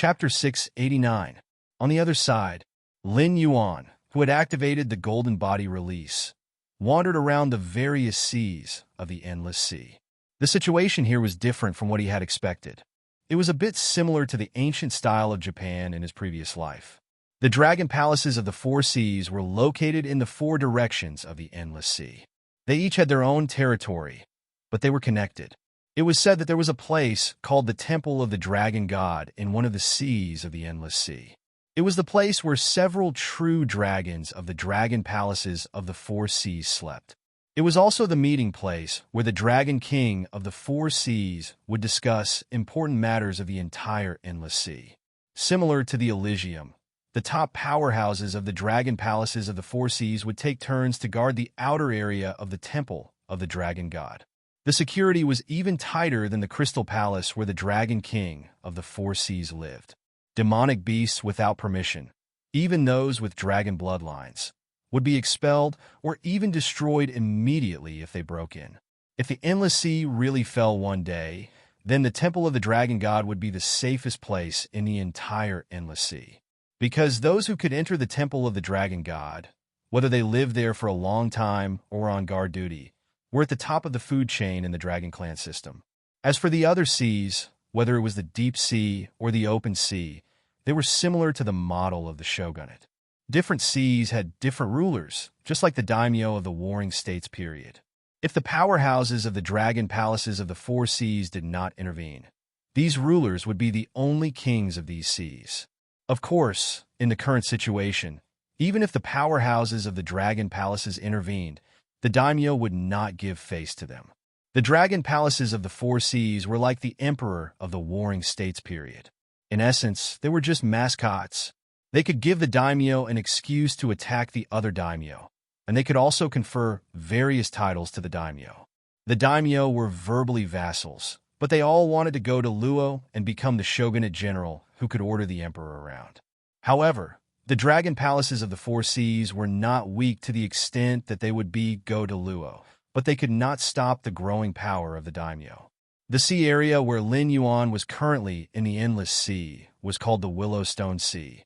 Chapter 689. On the other side, Lin Yuan, who had activated the Golden Body release, wandered around the various seas of the Endless Sea. The situation here was different from what he had expected. It was a bit similar to the ancient style of Japan in his previous life. The dragon palaces of the four seas were located in the four directions of the Endless Sea. They each had their own territory, but they were connected. It was said that there was a place called the Temple of the Dragon God in one of the seas of the Endless Sea. It was the place where several true dragons of the dragon palaces of the four seas slept. It was also the meeting place where the Dragon King of the four seas would discuss important matters of the entire Endless Sea. Similar to the Elysium, the top powerhouses of the dragon palaces of the four seas would take turns to guard the outer area of the Temple of the Dragon God. The security was even tighter than the Crystal Palace where the Dragon King of the four seas lived. Demonic beasts without permission, even those with dragon bloodlines, would be expelled or even destroyed immediately if they broke in. If the Endless Sea really fell one day, then the Temple of the Dragon God would be the safest place in the entire Endless Sea. Because those who could enter the Temple of the Dragon God, whether they lived there for a long time or on guard duty, were at the top of the food chain in the Dragon Clan system. As for the other seas, whether it was the Deep Sea or the Open Sea, they were similar to the model of the shogunate. Different seas had different rulers, just like the daimyo of the Warring States period. If the powerhouses of the dragon palaces of the four seas did not intervene, these rulers would be the only kings of these seas. Of course, in the current situation, even if the powerhouses of the dragon palaces intervened, the daimyo would not give face to them. The dragon palaces of the four seas were like the emperor of the Warring States period. In essence, they were just mascots. They could give the daimyo an excuse to attack the other daimyo, and they could also confer various titles to the daimyo. The daimyo were verbally vassals, but they all wanted to go to Luo and become the shogunate general who could order the emperor around. However, the dragon palaces of the four seas were not weak to the extent that they would go to Luo, but they could not stop the growing power of the daimyo. The sea area where Lin Yuan was currently in the Endless Sea was called the Willowstone Sea,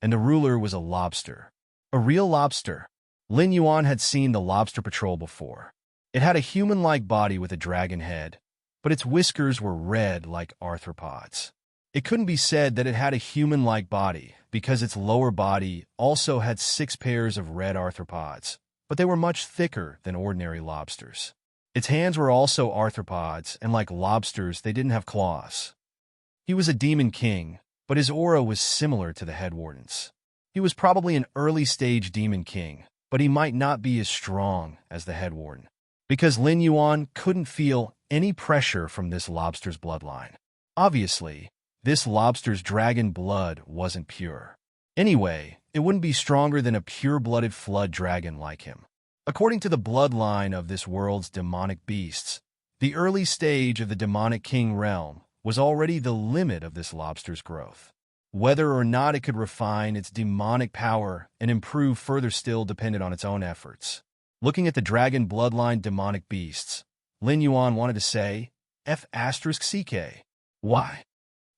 and the ruler was a lobster. A real lobster. Lin Yuan had seen the lobster patrol before. It had a human-like body with a dragon head, but its whiskers were red like arthropods. It couldn't be said that it had a human-like body because its lower body also had 6 pairs of red arthropods, but they were much thicker than ordinary lobsters. Its hands were also arthropods, and like lobsters, they didn't have claws. He was a demon king, but his aura was similar to the head warden's. He was probably an early-stage demon king, but he might not be as strong as the head warden, because Lin Yuan couldn't feel any pressure from this lobster's bloodline. Obviously, this lobster's dragon blood wasn't pure. Anyway, it wouldn't be stronger than a pure-blooded flood dragon like him. According to the bloodline of this world's demonic beasts, the early stage of the demonic king realm was already the limit of this lobster's growth. Whether or not it could refine its demonic power and improve further still depended on its own efforts. Looking at the dragon bloodline demonic beasts, Lin Yuan wanted to say, F***CK. Why?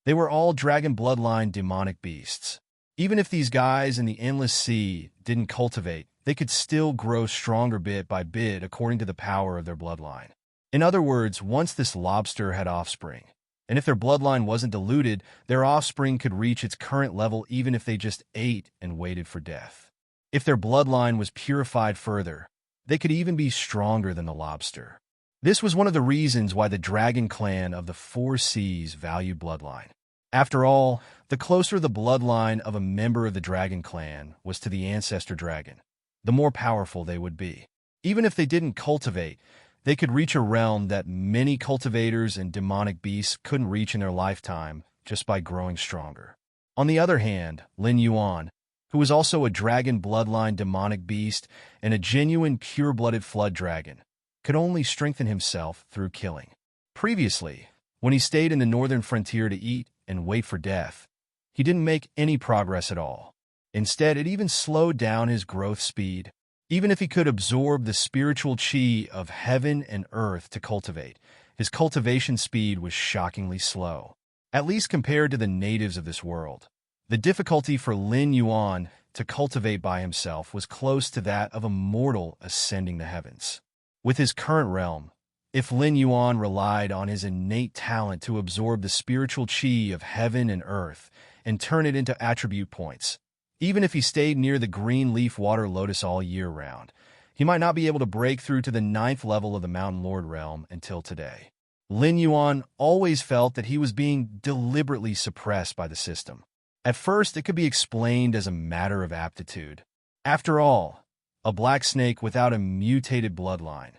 They were all dragon bloodline demonic beasts. Even if these guys in the Endless Sea didn't cultivate, they could still grow stronger bit by bit according to the power of their bloodline. In other words, once this lobster had offspring, and if their bloodline wasn't diluted, their offspring could reach its current level even if they just ate and waited for death. If their bloodline was purified further, they could even be stronger than the lobster. This was one of the reasons why the Dragon Clan of the Four Seas valued bloodline. After all, the closer the bloodline of a member of the Dragon Clan was to the ancestor dragon, the more powerful they would be. Even if they didn't cultivate, they could reach a realm that many cultivators and demonic beasts couldn't reach in their lifetime just by growing stronger. On the other hand, Lin Yuan, who was also a dragon bloodline demonic beast and a genuine pure-blooded flood dragon, could only strengthen himself through killing. Previously, when he stayed in the northern frontier to eat and wait for death, he didn't make any progress at all. Instead, it even slowed down his growth speed. Even if he could absorb the spiritual chi of heaven and earth to cultivate, his cultivation speed was shockingly slow. at least compared to the natives of this world. The difficulty for Lin Yuan to cultivate by himself was close to that of a mortal ascending the heavens. With his current realm, if Lin Yuan relied on his innate talent to absorb the spiritual chi of heaven and earth and turn it into attribute points, even if he stayed near the green leaf water lotus all year round, he might not be able to break through to the 9th level of the Mountain Lord realm until today. Lin Yuan always felt that he was being deliberately suppressed by the system. At first, it could be explained as a matter of aptitude. After all, a black snake without a mutated bloodline.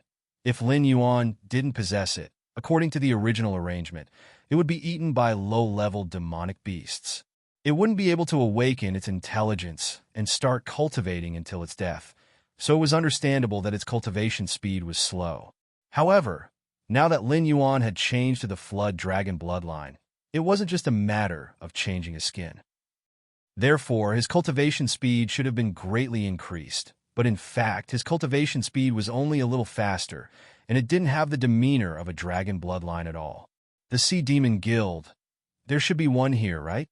If Lin Yuan didn't possess it, according to the original arrangement, it would be eaten by low-level demonic beasts. It wouldn't be able to awaken its intelligence and start cultivating until its death, so it was understandable that its cultivation speed was slow. However, now that Lin Yuan had changed to the Flood Dragon bloodline, it wasn't just a matter of changing his skin. Therefore, his cultivation speed should have been greatly increased, but in fact, his cultivation speed was only a little faster, and it didn't have the demeanor of a dragon bloodline at all. The Sea Demon Guild. There should be one here, right?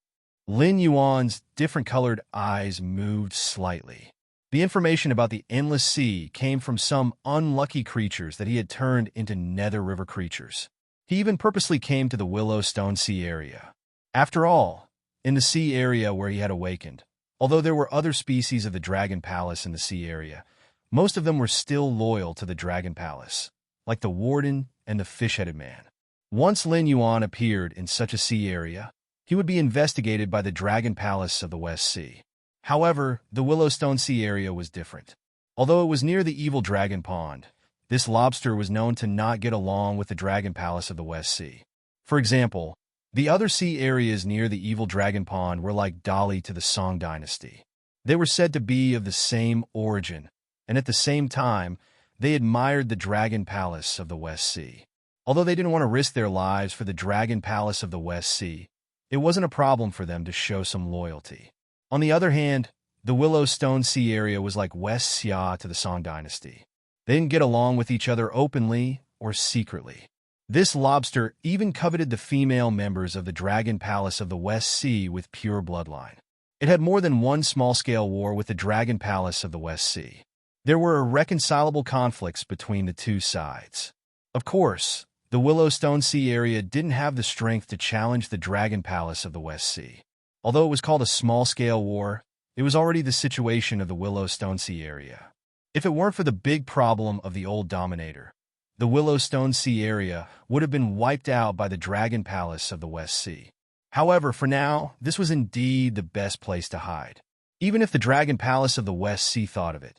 Lin Yuan's different-colored eyes moved slightly. The information about the Endless Sea came from some unlucky creatures that he had turned into Nether River creatures. He even purposely came to the Willow Stone Sea area. After all, in the sea area where he had awakened, although there were other species of the Dragon Palace in the sea area, most of them were still loyal to the Dragon Palace, like the Warden and the Fish-Headed Man. Once Lin Yuan appeared in such a sea area, he would be investigated by the Dragon Palace of the West Sea. However, the Willowstone Sea area was different. Although it was near the evil Dragon Pond, this lobster was known to not get along with the Dragon Palace of the West Sea. For example, the other sea areas near the evil Dragon Pond were like Dali to the Song dynasty. They were said to be of the same origin, and at the same time, they admired the Dragon Palace of the West Sea. Although they didn't want to risk their lives for the Dragon Palace of the West Sea, it wasn't a problem for them to show some loyalty. On the other hand, the Willowstone Sea area was like West Xia to the Song dynasty. They didn't get along with each other openly or secretly. This lobster even coveted the female members of the Dragon Palace of the West Sea with pure bloodline. It had more than one small-scale war with the Dragon Palace of the West Sea. There were irreconcilable conflicts between the two sides. Of course, the Willowstone Sea area didn't have the strength to challenge the Dragon Palace of the West Sea. Although it was called a small-scale war, it was already the situation of the Willowstone Sea area. If it weren't for the big problem of the old Dominator, the Willowstone Sea area would have been wiped out by the Dragon Palace of the West Sea. However, for now, this was indeed the best place to hide. Even if the Dragon Palace of the West Sea thought of it,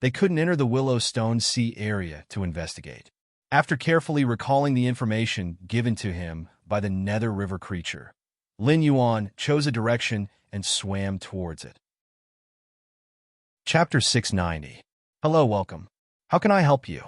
they couldn't enter the Willowstone Sea area to investigate. After carefully recalling the information given to him by the Nether River creature, Lin Yuan chose a direction and swam towards it. Chapter 690. Hello, welcome. How can I help you?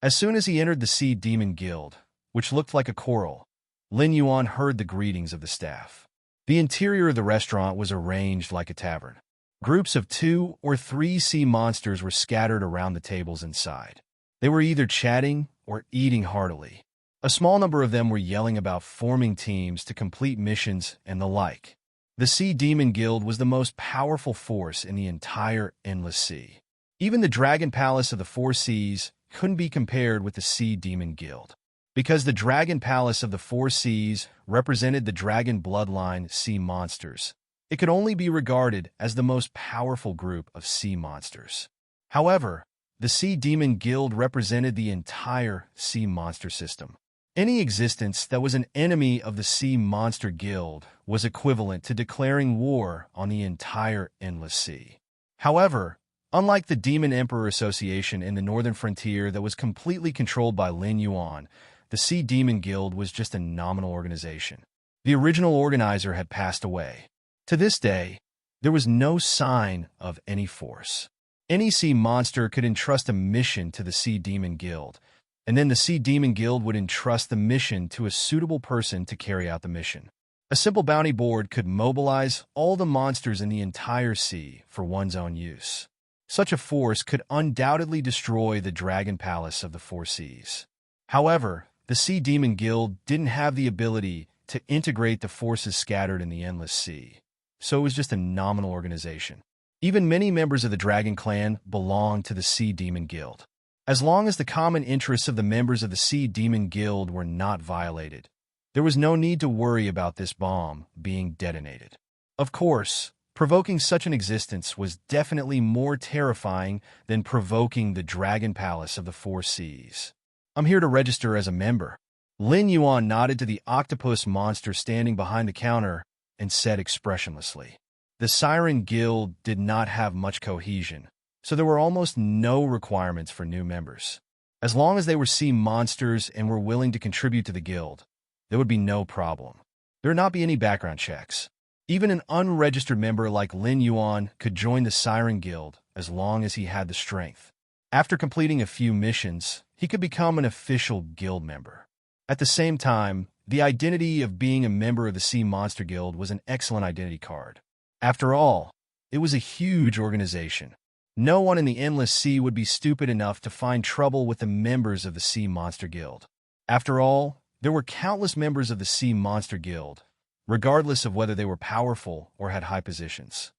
As soon as he entered the Sea Demon Guild, which looked like a coral, Lin Yuan heard the greetings of the staff. The interior of the restaurant was arranged like a tavern. Groups of 2 or 3 sea monsters were scattered around the tables inside. They were either chatting or eating heartily. A small number of them were yelling about forming teams to complete missions and the like. The Sea Demon Guild was the most powerful force in the entire Endless Sea. Even the Dragon Palace of the Four Seas couldn't be compared with the Sea Demon Guild. Because the Dragon Palace of the Four Seas represented the dragon bloodline sea monsters, it could only be regarded as the most powerful group of sea monsters. However, the Sea Demon Guild represented the entire sea monster system. Any existence that was an enemy of the Sea Monster Guild was equivalent to declaring war on the entire Endless Sea. However, unlike the Demon Emperor Association in the Northern Frontier that was completely controlled by Lin Yuan, the Sea Demon Guild was just a nominal organization. The original organizer had passed away. To this day, there was no sign of any force. Any sea monster could entrust a mission to the Sea Demon Guild, and then the Sea Demon Guild would entrust the mission to a suitable person to carry out the mission. A simple bounty board could mobilize all the monsters in the entire sea for one's own use. Such a force could undoubtedly destroy the Dragon Palace of the Four Seas. However, the Sea Demon Guild didn't have the ability to integrate the forces scattered in the endless sea, so it was just a nominal organization. Even many members of the Dragon Clan belonged to the Sea Demon Guild. As long as the common interests of the members of the Sea Demon Guild were not violated, there was no need to worry about this bomb being detonated. Of course, provoking such an existence was definitely more terrifying than provoking the Dragon Palace of the Four Seas. I'm here to register as a member. Lin Yuan nodded to the octopus monster standing behind the counter and said expressionlessly. The Siren Guild did not have much cohesion, so there were almost no requirements for new members. As long as they were sea monsters and were willing to contribute to the guild, there would be no problem. There would not be any background checks. Even an unregistered member like Lin Yuan could join the Siren Guild as long as he had the strength. After completing a few missions, he could become an official guild member. At the same time, the identity of being a member of the Sea Monster Guild was an excellent identity card. After all, it was a huge organization. No one in the Endless Sea would be stupid enough to find trouble with the members of the Sea Monster Guild. After all, there were countless members of the Sea Monster Guild, regardless of whether they were powerful or had high positions.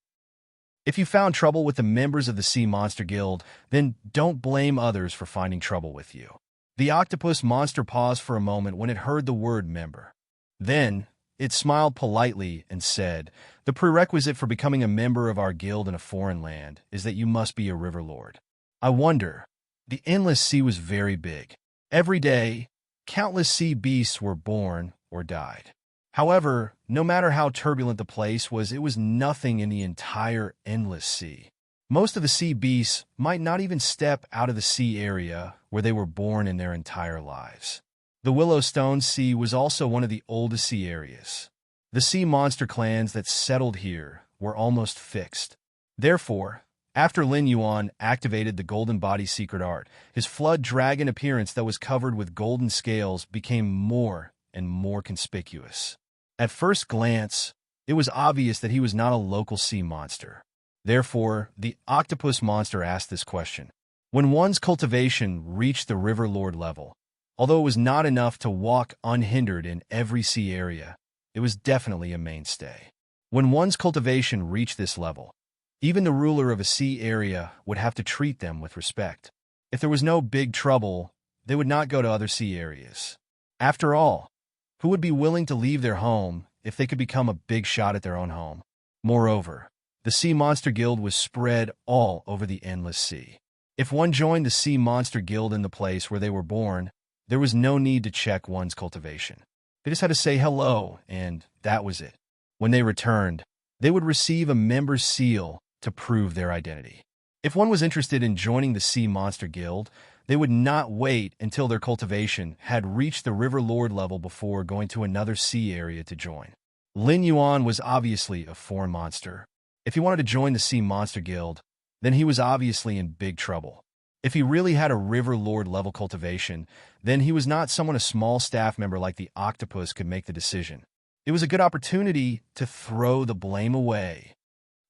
If you found trouble with the members of the Sea Monster Guild, then don't blame others for finding trouble with you. The octopus monster paused for a moment when it heard the word member. Then, it smiled politely and said, "The prerequisite for becoming a member of our guild in a foreign land is that you must be a river lord." I wonder. The Endless Sea was very big. Every day, countless sea beasts were born or died. However, no matter how turbulent the place was, it was nothing in the entire Endless Sea. Most of the sea beasts might not even step out of the sea area where they were born in their entire lives. The Willowstone Sea was also one of the oldest sea areas. The sea monster clans that settled here were almost fixed. Therefore, after Lin Yuan activated the Golden Body secret art, his flood dragon appearance that was covered with golden scales became more and more conspicuous. At first glance, it was obvious that he was not a local sea monster. Therefore, the octopus monster asked this question. When one's cultivation reached the River Lord level, although it was not enough to walk unhindered in every sea area, it was definitely a mainstay. When one's cultivation reached this level, even the ruler of a sea area would have to treat them with respect. If there was no big trouble, they would not go to other sea areas. After all, who would be willing to leave their home if they could become a big shot at their own home? Moreover, the Sea Monster Guild was spread all over the Endless Sea. If one joined the Sea Monster Guild in the place where they were born, there was no need to check one's cultivation. They just had to say hello, and that was it. When they returned, they would receive a member's seal to prove their identity. If one was interested in joining the Sea Monster Guild, they would not wait until their cultivation had reached the River Lord level before going to another sea area to join. Lin Yuan was obviously a foreign monster. If he wanted to join the Sea Monster Guild, then he was obviously in big trouble. If he really had a River Lord level cultivation, then he was not someone a small staff member like the octopus could make the decision. It was a good opportunity to throw the blame away.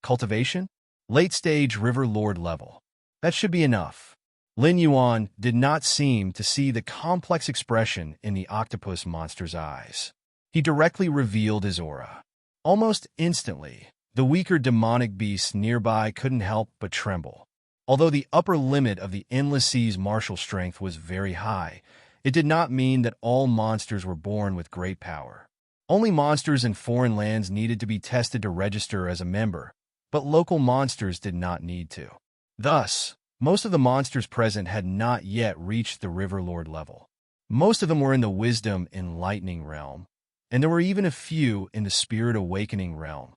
Cultivation? Late-stage River Lord level. That should be enough. Lin Yuan did not seem to see the complex expression in the octopus monster's eyes. He directly revealed his aura. Almost instantly, the weaker demonic beasts nearby couldn't help but tremble. Although the upper limit of the Endless Sea's martial strength was very high, it did not mean that all monsters were born with great power. Only monsters in foreign lands needed to be tested to register as a member, but local monsters did not need to. Thus, most of the monsters present had not yet reached the River Lord level. Most of them were in the Wisdom Enlightening realm, and there were even a few in the Spirit Awakening realm.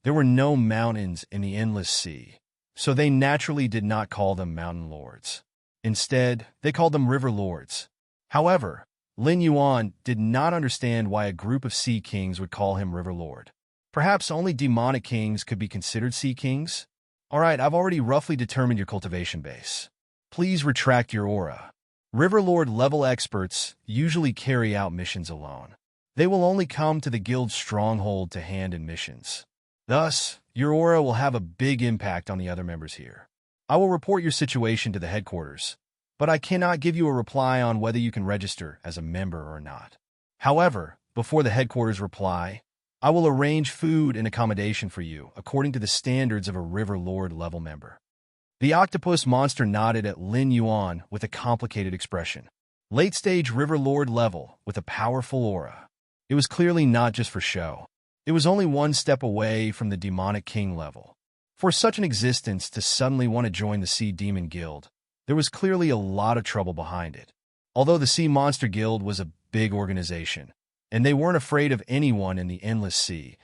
There were no mountains in the Endless Sea, so they naturally did not call them Mountain Lords. Instead, they called them River Lords. However, Lin Yuan did not understand why a group of Sea Kings would call him River Lord. Perhaps only demonic kings could be considered Sea Kings? Alright, I've already roughly determined your cultivation base. Please retract your aura. River Lord level experts usually carry out missions alone. They will only come to the guild's stronghold to hand in missions. Thus, your aura will have a big impact on the other members here. I will report your situation to the headquarters, but I cannot give you a reply on whether you can register as a member or not. However, before the headquarters reply, I will arrange food and accommodation for you according to the standards of a River Lord level member. The octopus monster nodded at Lin Yuan with a complicated expression. Late-stage River Lord level with a powerful aura. It was clearly not just for show. It was only one step away from the demonic king level. For such an existence to suddenly want to join the Sea Demon Guild, there was clearly a lot of trouble behind it. Although the Sea Monster Guild was a big organization, and they weren't afraid of anyone in the endless sea,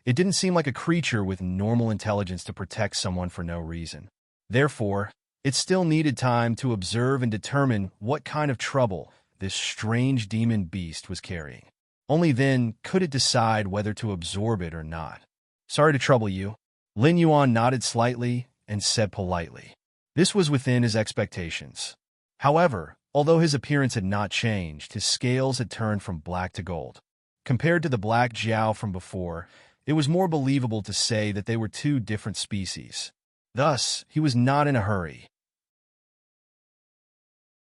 it didn't seem like a creature with normal intelligence to protect someone for no reason. Therefore, it still needed time to observe and determine what kind of trouble this strange demon beast was carrying. Only then could it decide whether to absorb it or not. Sorry to trouble you. Lin Yuan nodded slightly and said politely. This was within his expectations. However, although his appearance had not changed, his scales had turned from black to gold. Compared to the black Jiao from before, it was more believable to say that they were two different species. Thus, he was not in a hurry.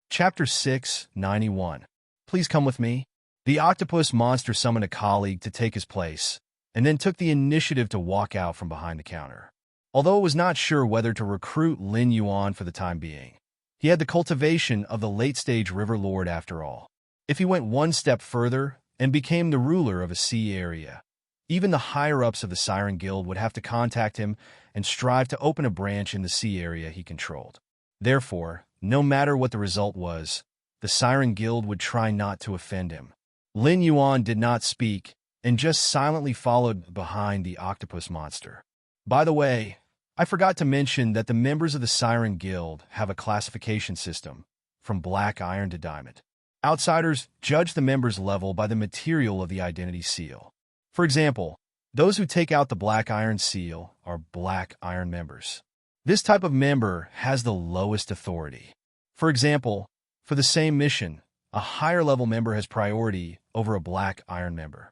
Chapter 691. Please come with me. The octopus monster summoned a colleague to take his place, and then took the initiative to walk out from behind the counter. Although it was not sure whether to recruit Lin Yuan for the time being, he had the cultivation of the late-stage River Lord after all. If he went one step further and became the ruler of a sea area, even the higher-ups of the Siren Guild would have to contact him and strive to open a branch in the sea area he controlled. Therefore, no matter what the result was, the Siren Guild would try not to offend him. Lin Yuan did not speak and just silently followed behind the octopus monster. By the way, I forgot to mention that the members of the Siren Guild have a classification system, from black iron to diamond. Outsiders judge the members' level by the material of the identity seal. For example, those who take out the black iron seal are black iron members. This type of member has the lowest authority. For example, for the same mission, a higher-level member has priority over a black iron member.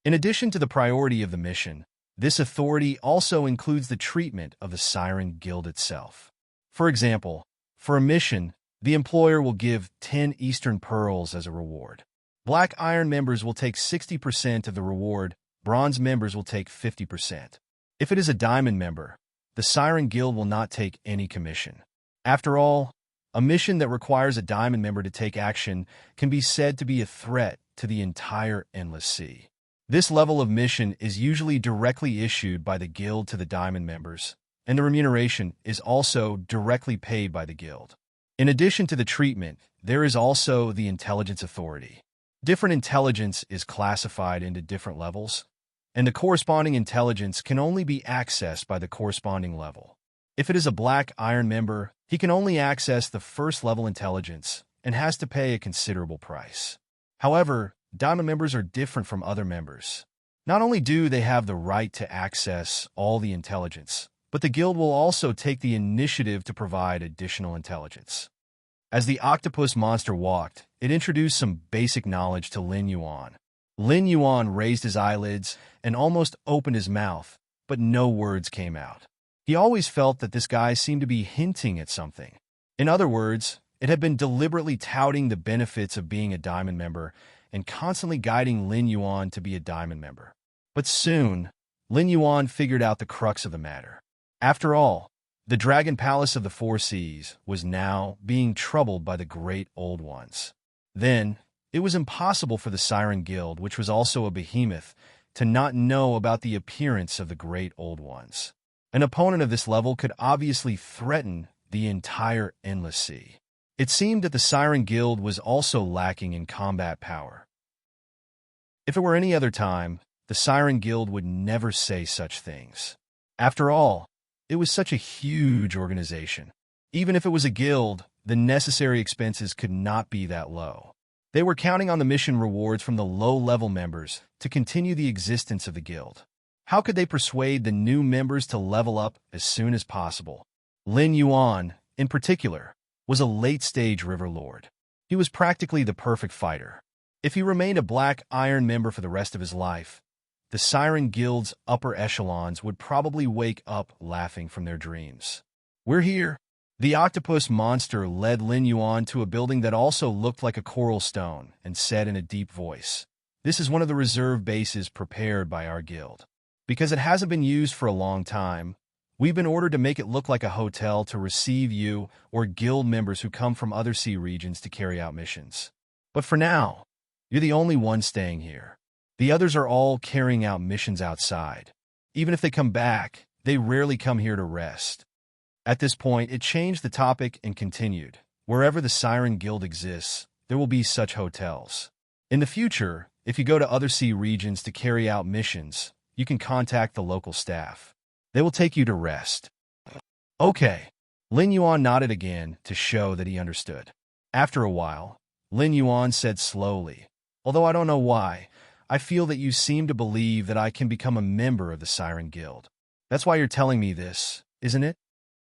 In addition to the priority of the mission, this authority also includes the treatment of the Siren Guild itself. For example, for a mission, the employer will give 10 Eastern Pearls as a reward. Black iron members will take 60% of the reward, bronze members will take 50%. If it is a diamond member, the Siren Guild will not take any commission. After all, a mission that requires a diamond member to take action can be said to be a threat to the entire endless sea. This level of mission is usually directly issued by the guild to the diamond members, and the remuneration is also directly paid by the guild. In addition to the treatment, there is also the intelligence authority. Different intelligence is classified into different levels, and the corresponding intelligence can only be accessed by the corresponding level. If it is a black iron member, he can only access the first level intelligence and has to pay a considerable price. However, diamond members are different from other members. Not only do they have the right to access all the intelligence, but the guild will also take the initiative to provide additional intelligence. As the octopus monster walked, it introduced some basic knowledge to Lin Yuan. Lin Yuan raised his eyelids and almost opened his mouth, but no words came out. He always felt that this guy seemed to be hinting at something. In other words, it had been deliberately touting the benefits of being a diamond member and constantly guiding Lin Yuan to be a diamond member. But soon, Lin Yuan figured out the crux of the matter. After all, the Dragon Palace of the Four Seas was now being troubled by the Great Old Ones. Then, it was impossible for the Siren Guild, which was also a behemoth, to not know about the appearance of the Great Old Ones. An opponent of this level could obviously threaten the entire endless sea. It seemed that the Siren Guild was also lacking in combat power. If it were any other time, the Siren Guild would never say such things. After all, it was such a huge organization. Even if it was a guild, the necessary expenses could not be that low. They were counting on the mission rewards from the low-level members to continue the existence of the guild. How could they persuade the new members to level up as soon as possible? Lin Yuan, in particular, was a late-stage River Lord. He was practically the perfect fighter. If he remained a black iron member for the rest of his life, the Siren Guild's upper echelons would probably wake up laughing from their dreams. We're here. The octopus monster led Lin Yuan to a building that also looked like a coral stone and said in a deep voice, This is one of the reserve bases prepared by our guild. Because it hasn't been used for a long time, we've been ordered to make it look like a hotel to receive you or guild members who come from other sea regions to carry out missions. But for now, you're the only one staying here. The others are all carrying out missions outside. Even if they come back, they rarely come here to rest. At this point, it changed the topic and continued. Wherever the Siren Guild exists, there will be such hotels. In the future, if you go to other sea regions to carry out missions, you can contact the local staff. They will take you to rest. Okay. Lin Yuan nodded again to show that he understood. After a while, Lin Yuan said slowly, although I don't know why, I feel that you seem to believe that I can become a member of the Siren Guild. That's why you're telling me this, isn't it?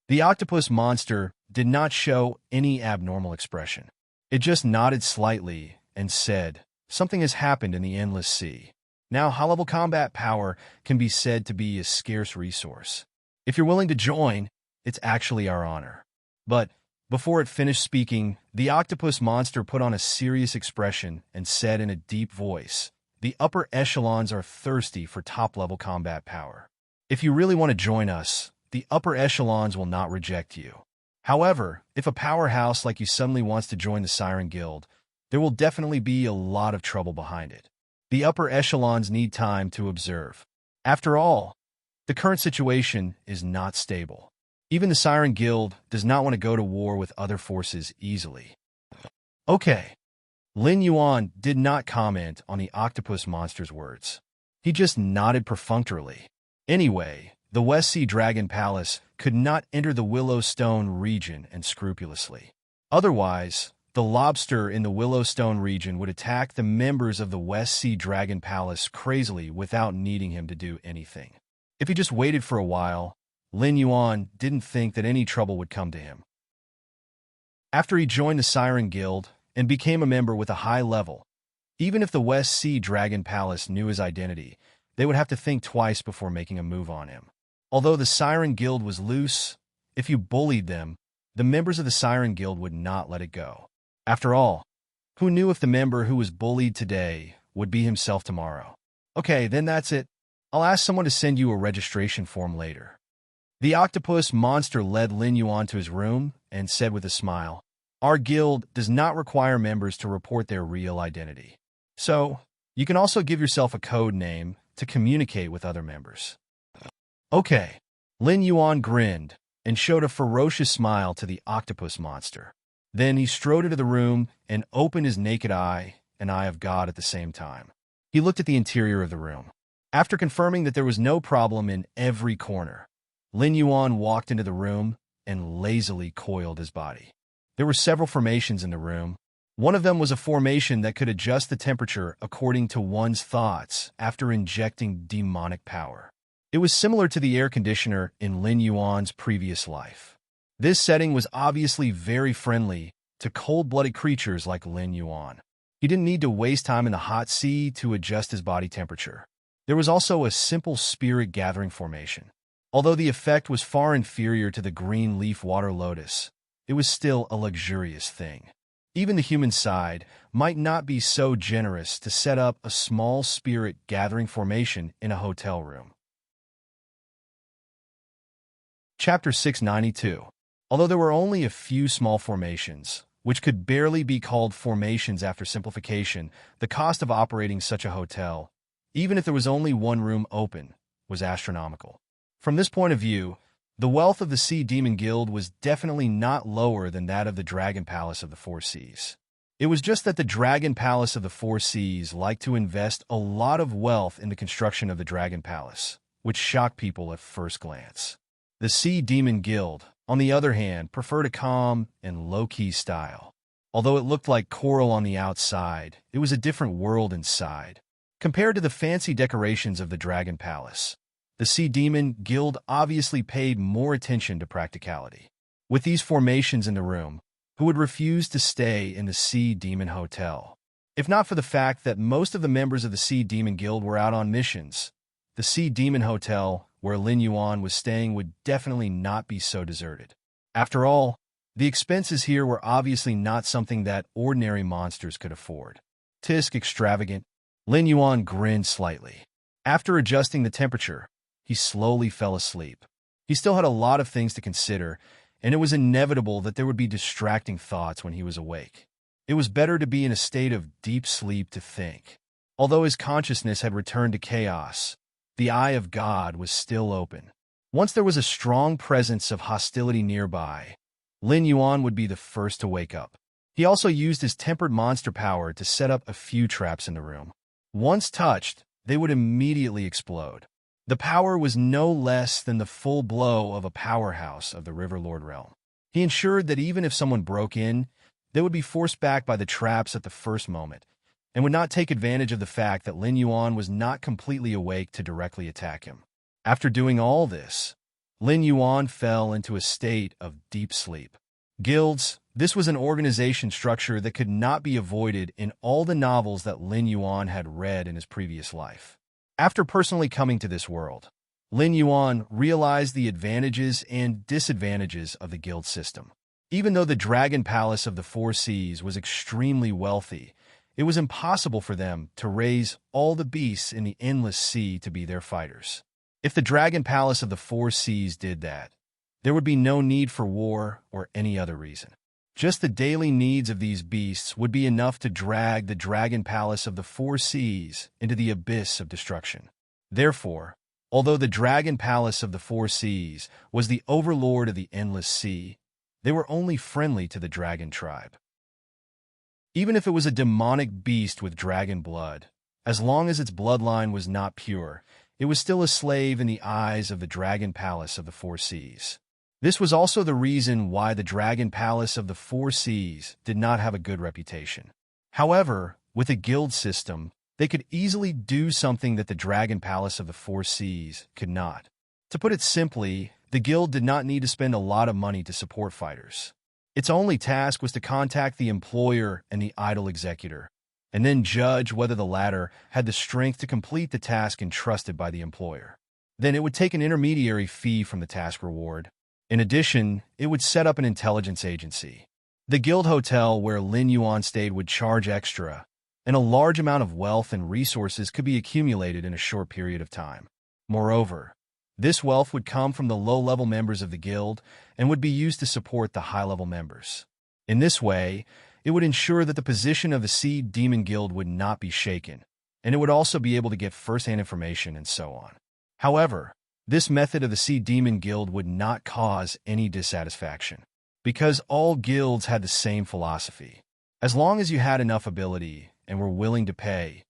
The octopus monster did not show any abnormal expression. It just nodded slightly and said, something has happened in the endless sea. Now, high-level combat power can be said to be a scarce resource. If you're willing to join, it's actually our honor. But before it finished speaking, the octopus monster put on a serious expression and said in a deep voice, the upper echelons are thirsty for top-level combat power. If you really want to join us, the upper echelons will not reject you. However, if a powerhouse like you suddenly wants to join the Siren Guild, there will definitely be a lot of trouble behind it. The upper echelons need time to observe. After all, the current situation is not stable. Even the Siren Guild does not want to go to war with other forces easily. Okay. Lin Yuan did not comment on the octopus monster's words. He just nodded perfunctorily. Anyway, the West Sea Dragon Palace could not enter the Willowstone region and scrupulously. Otherwise, the lobster in the Willowstone region would attack the members of the West Sea Dragon Palace crazily without needing him to do anything. If he just waited for a while, Lin Yuan didn't think that any trouble would come to him. After he joined the Siren Guild and became a member with a high level, even if the West Sea Dragon Palace knew his identity, they would have to think twice before making a move on him. Although the Siren Guild was loose, if you bullied them, the members of the Siren Guild would not let it go. After all, who knew if the member who was bullied today would be himself tomorrow? Okay, then that's it. I'll ask someone to send you a registration form later. The octopus monster led Lin Yuan to his room and said with a smile, our guild does not require members to report their real identity. So, you can also give yourself a code name to communicate with other members. Okay. Lin Yuan grinned and showed a ferocious smile to the octopus monster. Then he strode into the room and opened his naked eye and eye of God at the same time. He looked at the interior of the room. After confirming that there was no problem in every corner, Lin Yuan walked into the room and lazily coiled his body. There were several formations in the room. One of them was a formation that could adjust the temperature according to one's thoughts after injecting demonic power. It was similar to the air conditioner in Lin Yuan's previous life. This setting was obviously very friendly to cold-blooded creatures like Lin Yuan. He didn't need to waste time in the hot sea to adjust his body temperature. There was also a simple spirit gathering formation. Although the effect was far inferior to the green leaf water lotus, it was still a luxurious thing. Even the human side might not be so generous to set up a small spirit gathering formation in a hotel room. Chapter 692. Although there were only a few small formations, which could barely be called formations after simplification, the cost of operating such a hotel, even if there was only one room open, was astronomical. From this point of view, the wealth of the Sea Demon Guild was definitely not lower than that of the Dragon Palace of the Four Seas. It was just that the Dragon Palace of the Four Seas liked to invest a lot of wealth in the construction of the Dragon Palace, which shocked people at first glance. The Sea Demon Guild, on the other hand, preferred a calm and low-key style. Although it looked like coral on the outside, it was a different world inside. Compared to the fancy decorations of the Dragon Palace, the Sea Demon Guild obviously paid more attention to practicality. With these formations in the room, who would refuse to stay in the Sea Demon Hotel? If not for the fact that most of the members of the Sea Demon Guild were out on missions, the Sea Demon Hotel, where Lin Yuan was staying, would definitely not be so deserted. After all, the expenses here were obviously not something that ordinary monsters could afford. Tisk extravagant, Lin Yuan grinned slightly. After adjusting the temperature, he slowly fell asleep. He still had a lot of things to consider, and it was inevitable that there would be distracting thoughts when he was awake. It was better to be in a state of deep sleep to think. Although his consciousness had returned to chaos, the eye of God was still open. Once there was a strong presence of hostility nearby, Lin Yuan would be the first to wake up. He also used his tempered monster power to set up a few traps in the room. Once touched, they would immediately explode. The power was no less than the full blow of a powerhouse of the Riverlord realm. He ensured that even if someone broke in, they would be forced back by the traps at the first moment, and would not take advantage of the fact that Lin Yuan was not completely awake to directly attack him. After doing all this, Lin Yuan fell into a state of deep sleep. Guilds, this was an organization structure that could not be avoided in all the novels that Lin Yuan had read in his previous life. After personally coming to this world, Lin Yuan realized the advantages and disadvantages of the guild system. Even though the Dragon Palace of the Four Seas was extremely wealthy, it was impossible for them to raise all the beasts in the endless sea to be their fighters. If the Dragon Palace of the Four Seas did that, there would be no need for war or any other reason. Just the daily needs of these beasts would be enough to drag the Dragon Palace of the Four Seas into the abyss of destruction. Therefore, although the Dragon Palace of the Four Seas was the overlord of the endless sea, they were only friendly to the dragon tribe. Even if it was a demonic beast with dragon blood, as long as its bloodline was not pure, it was still a slave in the eyes of the Dragon Palace of the Four Seas. This was also the reason why the Dragon Palace of the Four Seas did not have a good reputation. However, with a guild system, they could easily do something that the Dragon Palace of the Four Seas could not. To put it simply, the guild did not need to spend a lot of money to support fighters. Its only task was to contact the employer and the idle executor, and then judge whether the latter had the strength to complete the task entrusted by the employer. Then it would take an intermediary fee from the task reward. In addition, it would set up an intelligence agency. The guild hotel where Lin Yuan stayed would charge extra, and a large amount of wealth and resources could be accumulated in a short period of time. Moreover, this wealth would come from the low-level members of the guild and would be used to support the high-level members. In this way, it would ensure that the position of the Sea Demon Guild would not be shaken, and it would also be able to get first-hand information and so on. However, this method of the Sea Demon Guild would not cause any dissatisfaction, because all guilds had the same philosophy. As long as you had enough ability and were willing to pay,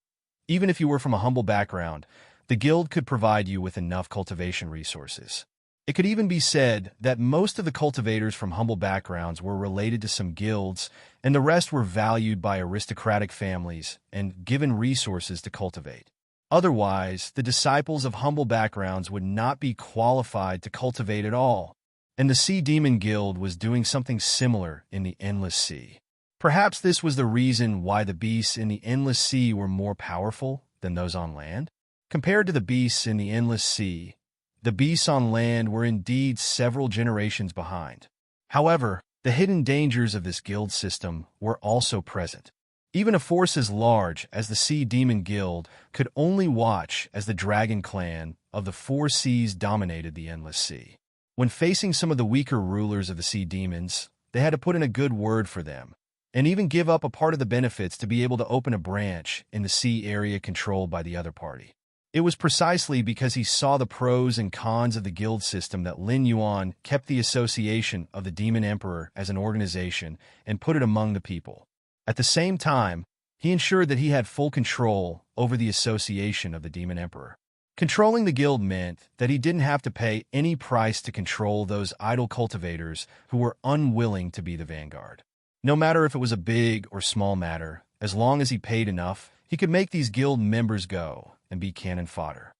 even if you were from a humble background, the guild could provide you with enough cultivation resources. It could even be said that most of the cultivators from humble backgrounds were related to some guilds, and the rest were valued by aristocratic families and given resources to cultivate. Otherwise, the disciples of humble backgrounds would not be qualified to cultivate at all, and the Sea Demon Guild was doing something similar in the Endless Sea. Perhaps this was the reason why the beasts in the Endless Sea were more powerful than those on land. Compared to the beasts in the Endless Sea, the beasts on land were indeed several generations behind. However, the hidden dangers of this guild system were also present. Even a force as large as the Sea Demon Guild could only watch as the Dragon Clan of the Four Seas dominated the Endless Sea. When facing some of the weaker rulers of the Sea Demons, they had to put in a good word for them, and even give up a part of the benefits to be able to open a branch in the sea area controlled by the other party. It was precisely because he saw the pros and cons of the guild system that Lin Yuan kept the Association of the Demon Emperor as an organization and put it among the people. At the same time, he ensured that he had full control over the Association of the Demon Emperor. Controlling the guild meant that he didn't have to pay any price to control those idle cultivators who were unwilling to be the vanguard. No matter if it was a big or small matter, as long as he paid enough, he could make these guild members go and be cannon fodder.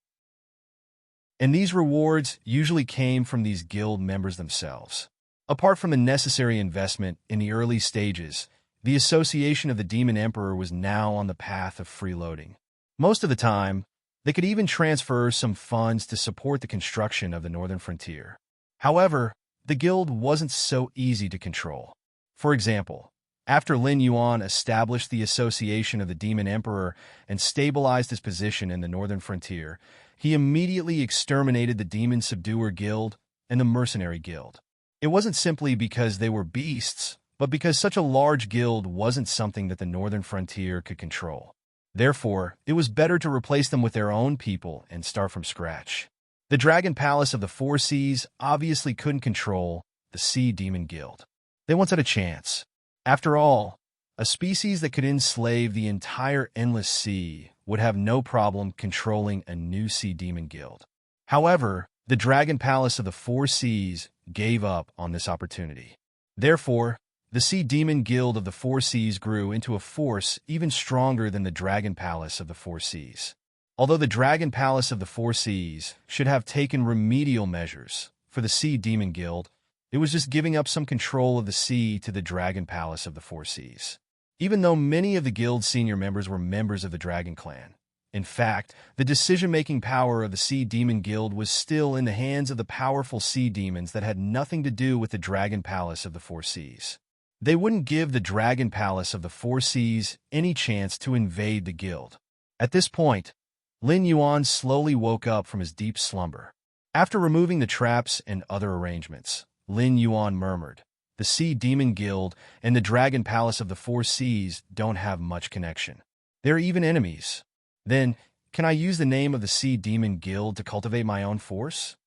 And these rewards usually came from these guild members themselves. Apart from the necessary investment in the early stages, the Association of the Demon Emperor was now on the path of freeloading. Most of the time, they could even transfer some funds to support the construction of the northern frontier. However, the guild wasn't so easy to control. For example, After Lin Yuan established the association of the Demon Emperor and stabilized his position in the northern frontier, he immediately exterminated the Demon Subduer Guild and the Mercenary Guild. It wasn't simply because they were beasts, but because such a large guild wasn't something that the northern frontier could control. Therefore, it was better to replace them with their own people and start from scratch. The Dragon Palace of the Four Seas obviously couldn't control the Sea Demon Guild. They once had a chance. After all, a species that could enslave the entire endless sea would have no problem controlling a new Sea Demon Guild. However, the Dragon Palace of the Four Seas gave up on this opportunity. Therefore, the Sea Demon Guild of the Four Seas grew into a force even stronger than the Dragon Palace of the Four Seas. Although the Dragon Palace of the Four Seas should have taken remedial measures for the Sea Demon Guild, it was just giving up some control of the sea to the Dragon Palace of the Four Seas. Even though many of the guild's senior members were members of the Dragon Clan, in fact, the decision-making power of the Sea Demon Guild was still in the hands of the powerful sea demons that had nothing to do with the Dragon Palace of the Four Seas. They wouldn't give the Dragon Palace of the Four Seas any chance to invade the guild. At this point, Lin Yuan slowly woke up from his deep slumber. After removing the traps and other arrangements, Lin Yuan murmured, "The Sea Demon Guild and the Dragon Palace of the Four Seas don't have much connection. They're even enemies. Then, can I use the name of the Sea Demon Guild to cultivate my own force?"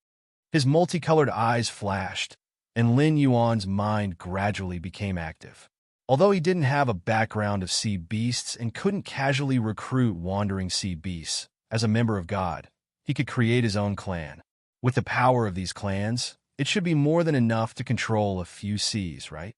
His multicolored eyes flashed, and Lin Yuan's mind gradually became active. Although he didn't have a background of sea beasts and couldn't casually recruit wandering sea beasts as a member of God, he could create his own clan. With the power of these clans, it should be more than enough to control a few seas, right?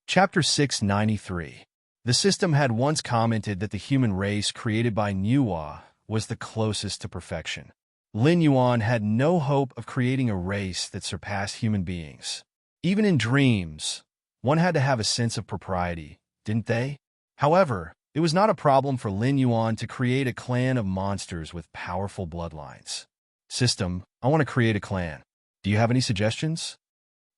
Chapter 693. The system had once commented that the human race created by Nuwa was the closest to perfection. Lin Yuan had no hope of creating a race that surpassed human beings. Even in dreams, one had to have a sense of propriety, didn't they? However, it was not a problem for Lin Yuan to create a clan of monsters with powerful bloodlines. System, I want to create a clan. Do you have any suggestions?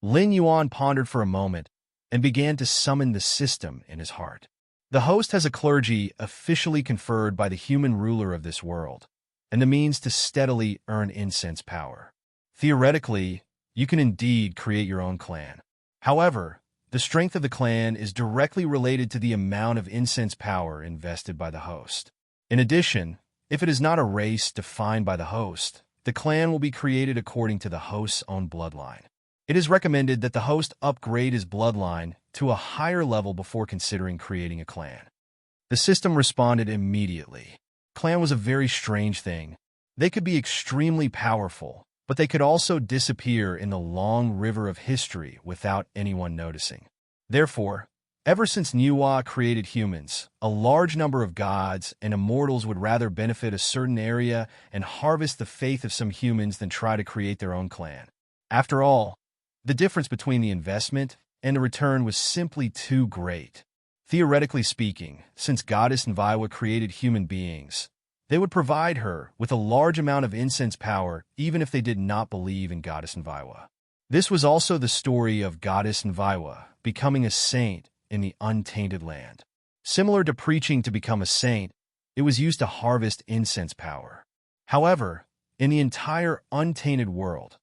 Lin Yuan pondered for a moment and began to summon the system in his heart. The host has a clergy officially conferred by the human ruler of this world, and the means to steadily earn incense power. Theoretically, you can indeed create your own clan. However, the strength of the clan is directly related to the amount of incense power invested by the host. In addition, if it is not a race defined by the host, the clan will be created according to the host's own bloodline. It is recommended that the host upgrade his bloodline to a higher level before considering creating a clan. The system responded immediately. Clan was a very strange thing. They could be extremely powerful, but they could also disappear in the long river of history without anyone noticing. Therefore, ever since Nuwa created humans, a large number of gods and immortals would rather benefit a certain area and harvest the faith of some humans than try to create their own clan. After all, the difference between the investment and the return was simply too great. Theoretically speaking, since Goddess Nviwa created human beings, they would provide her with a large amount of incense power even if they did not believe in Goddess Nviwa. This was also the story of Goddess Nviwa becoming a saint in the untainted land. Similar to preaching to become a saint, it was used to harvest incense power. However, in the entire untainted world,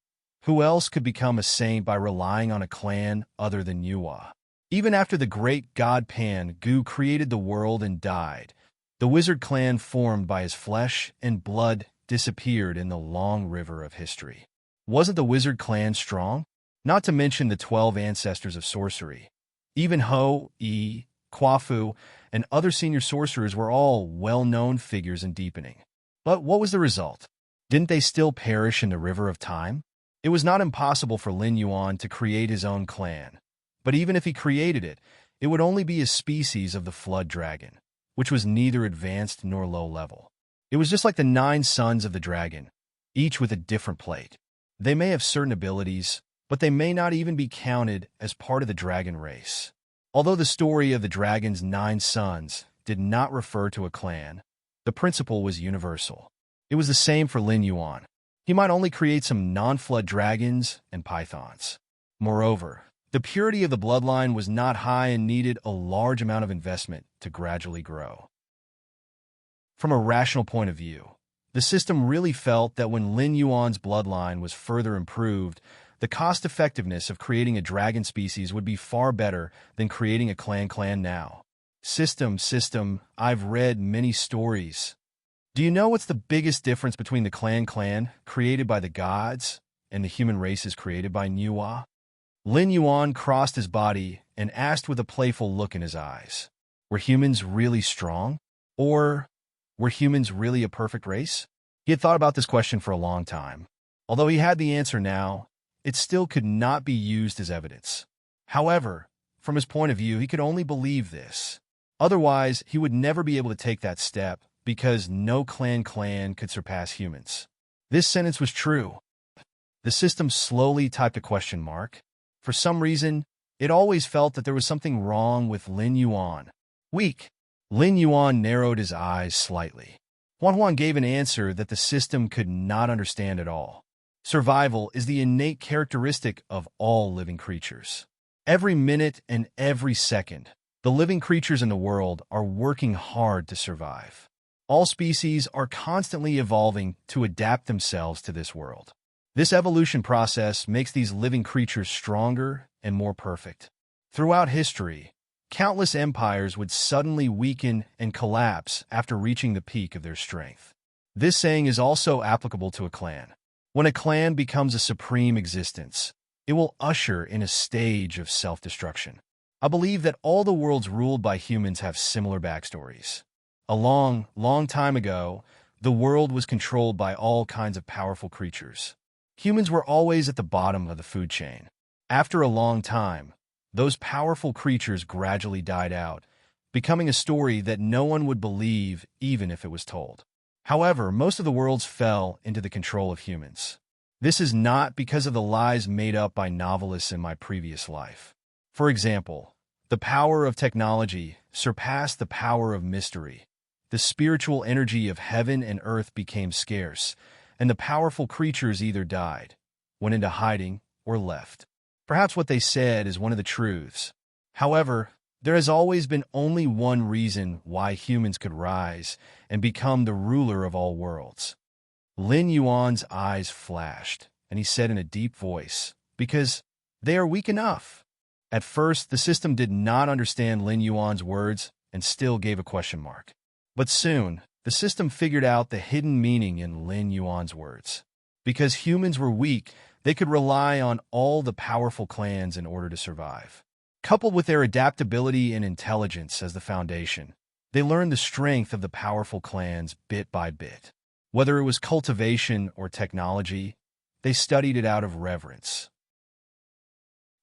who else could become a saint by relying on a clan other than Nuwa? Even after the great god Pan Gu created the world and died, the wizard clan formed by his flesh and blood disappeared in the long river of history. Wasn't the wizard clan strong? Not to mention the 12 ancestors of sorcery. Even Ho, Yi, Kwafu, and other senior sorcerers were all well-known figures in deepening. But what was the result? Didn't they still perish in the river of time? It was not impossible for Lin Yuan to create his own clan, but even if he created it, it would only be a species of the flood dragon, which was neither advanced nor low level. It was just like the 9 sons of the dragon, each with a different plate. They may have certain abilities, but they may not even be counted as part of the dragon race. Although the story of the dragon's 9 sons did not refer to a clan, the principle was universal. It was the same for Lin Yuan. He might only create some non-flood dragons and pythons. Moreover, The purity of the bloodline was not high and needed a large amount of investment to gradually grow. From a rational point of view, the system really felt that when Lin Yuan's bloodline was further improved, the cost-effectiveness of creating a dragon species would be far better than creating a clan now. System, I've read many stories. Do you know what's the biggest difference between the clan created by the gods and the human races created by Nuwa? Lin Yuan crossed his body and asked with a playful look in his eyes, were humans really strong? Or were humans really a perfect race? He had thought about this question for a long time. Although he had the answer now, it still could not be used as evidence. However, from his point of view, he could only believe this. Otherwise, he would never be able to take that step because no clan could surpass humans. This sentence was true. The system slowly typed a question mark. For some reason, it always felt that there was something wrong with Lin Yuan. Weak. Lin Yuan narrowed his eyes slightly. Huan gave an answer that the system could not understand at all. Survival is the innate characteristic of all living creatures. Every minute and every second, the living creatures in the world are working hard to survive. All species are constantly evolving to adapt themselves to this world. This evolution process makes these living creatures stronger and more perfect. Throughout history, countless empires would suddenly weaken and collapse after reaching the peak of their strength. This saying is also applicable to a clan. When a clan becomes a supreme existence, it will usher in a stage of self-destruction. I believe that all the worlds ruled by humans have similar backstories. A long time ago, the world was controlled by all kinds of powerful creatures. Humans were always at the bottom of the food chain. After a long time, those powerful creatures gradually died out, becoming a story that no one would believe even if it was told. However, most of the worlds fell into the control of humans. This is not because of the lies made up by novelists in my previous life. For example, the power of technology surpassed the power of mystery. The spiritual energy of heaven and earth became scarce, and the powerful creatures either died, went into hiding, or left. Perhaps what they said is one of the truths. However, there has always been only one reason why humans could rise and become the ruler of all worlds. Lin Yuan's eyes flashed, and he said in a deep voice, because they are weak enough. At first, the system did not understand Lin Yuan's words and still gave a question mark. But soon, the system figured out the hidden meaning in Lin Yuan's words. Because humans were weak, they could rely on all the powerful clans in order to survive. Coupled with their adaptability and intelligence as the foundation, they learned the strength of the powerful clans bit by bit. Whether it was cultivation or technology, they studied it out of reverence.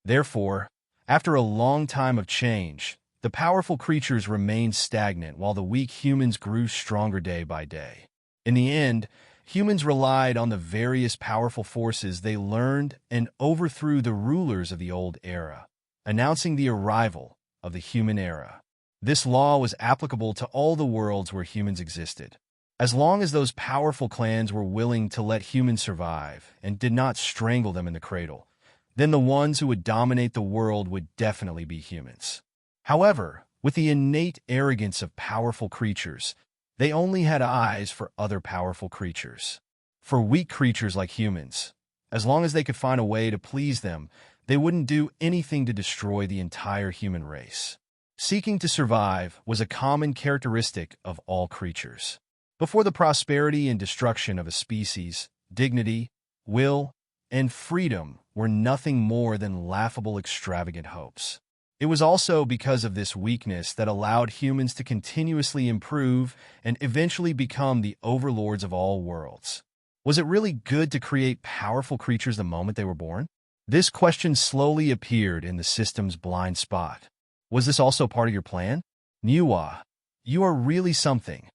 Therefore, after a long time of change, the powerful creatures remained stagnant while the weak humans grew stronger day by day. In the end, humans relied on the various powerful forces they learned and overthrew the rulers of the old era, announcing the arrival of the human era. This law was applicable to all the worlds where humans existed. As long as those powerful clans were willing to let humans survive and did not strangle them in the cradle, then the ones who would dominate the world would definitely be humans. However, with the innate arrogance of powerful creatures, they only had eyes for other powerful creatures. For weak creatures like humans, as long as they could find a way to please them, they wouldn't do anything to destroy the entire human race. Seeking to survive was a common characteristic of all creatures. Before the prosperity and destruction of a species, dignity, will, and freedom were nothing more than laughable, extravagant hopes. It was also because of this weakness that allowed humans to continuously improve and eventually become the overlords of all worlds. Was it really good to create powerful creatures the moment they were born? This question slowly appeared in the system's blind spot. Was this also part of your plan? Nuwa, you are really something.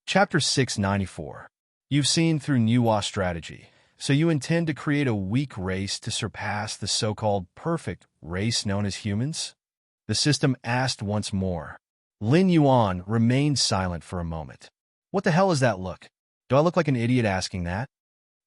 Chapter 694. You've seen through Nuwa's strategy, so you intend to create a weak race to surpass the so-called perfect race known as humans? The system asked once more. Lin Yuan remained silent for a moment. What the hell is that look? Do I look like an idiot asking that?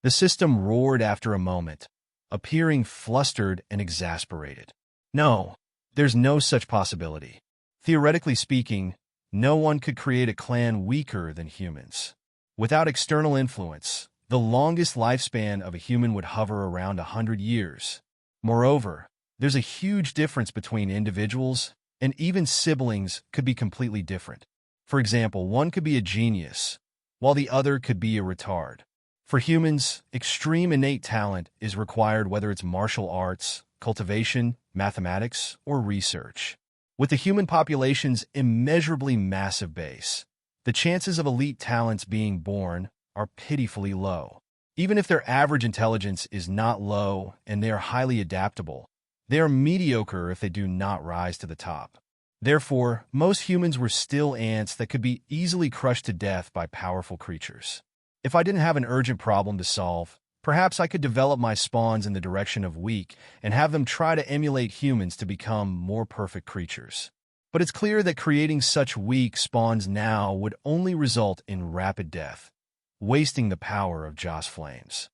The system roared after a moment. appearing flustered and exasperated. No, there's no such possibility. Theoretically speaking, no one could create a clan weaker than humans. Without external influence, the longest lifespan of a human would hover around 100 years. Moreover, there's a huge difference between individuals, and even siblings could be completely different. For example, one could be a genius, while the other could be a retard. For humans, extreme innate talent is required, whether it's martial arts, cultivation, mathematics, or research. With the human population's immeasurably massive base, the chances of elite talents being born are pitifully low. Even if their average intelligence is not low and they are highly adaptable, they are mediocre if they do not rise to the top. Therefore, most humans were still ants that could be easily crushed to death by powerful creatures. If I didn't have an urgent problem to solve, perhaps I could develop my spawns in the direction of weak and have them try to emulate humans to become more perfect creatures. But it's clear that creating such weak spawns now would only result in rapid death, wasting the power of Joss flames.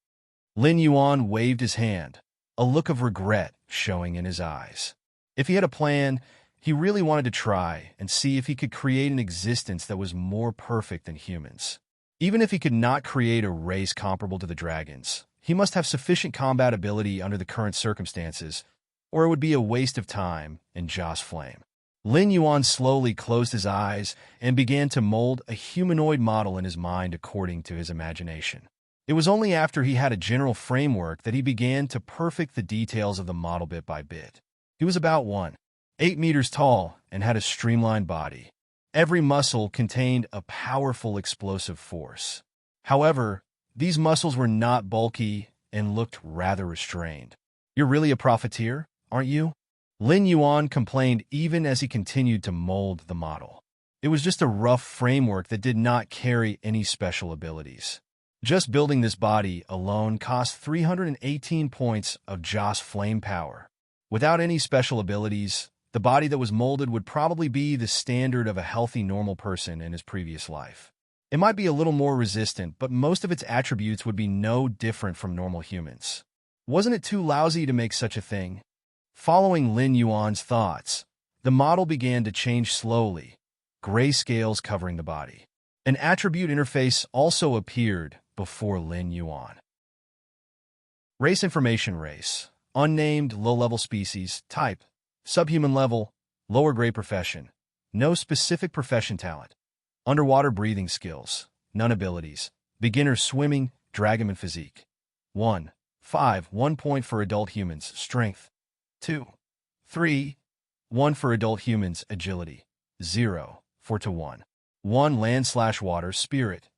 Lin Yuan waved his hand, a look of regret showing in his eyes. If he had a plan, he really wanted to try and see if he could create an existence that was more perfect than humans. Even if he could not create a race comparable to the dragons, he must have sufficient combat ability under the current circumstances, or it would be a waste of time and Joss flame. Lin Yuan slowly closed his eyes and began to mold a humanoid model in his mind according to his imagination. It was only after he had a general framework that he began to perfect the details of the model bit by bit. He was about 1.8 meters tall and had a streamlined body. Every muscle contained a powerful explosive force. However, these muscles were not bulky and looked rather restrained. "You're really a profiteer, aren't you?" Lin Yuan complained even as he continued to mold the model. It was just a rough framework that did not carry any special abilities. Just building this body alone cost 318 points of Joss flame power. Without any special abilities, the body that was molded would probably be the standard of a healthy normal person in his previous life. It might be a little more resistant, but most of its attributes would be no different from normal humans. Wasn't it too lousy to make such a thing? Following Lin Yuan's thoughts, the model began to change slowly, gray scales covering the body. An attribute interface also appeared before Lin Yuan. Race information: race, unnamed low-level species, type, subhuman level, lower grade profession, no specific profession talent, underwater breathing skills, none abilities, beginner swimming, dragonman physique. 1 point for adult humans, strength. 2, 3, 1 for adult humans, agility. 0, 4 to 1. 1 land/water, spirit.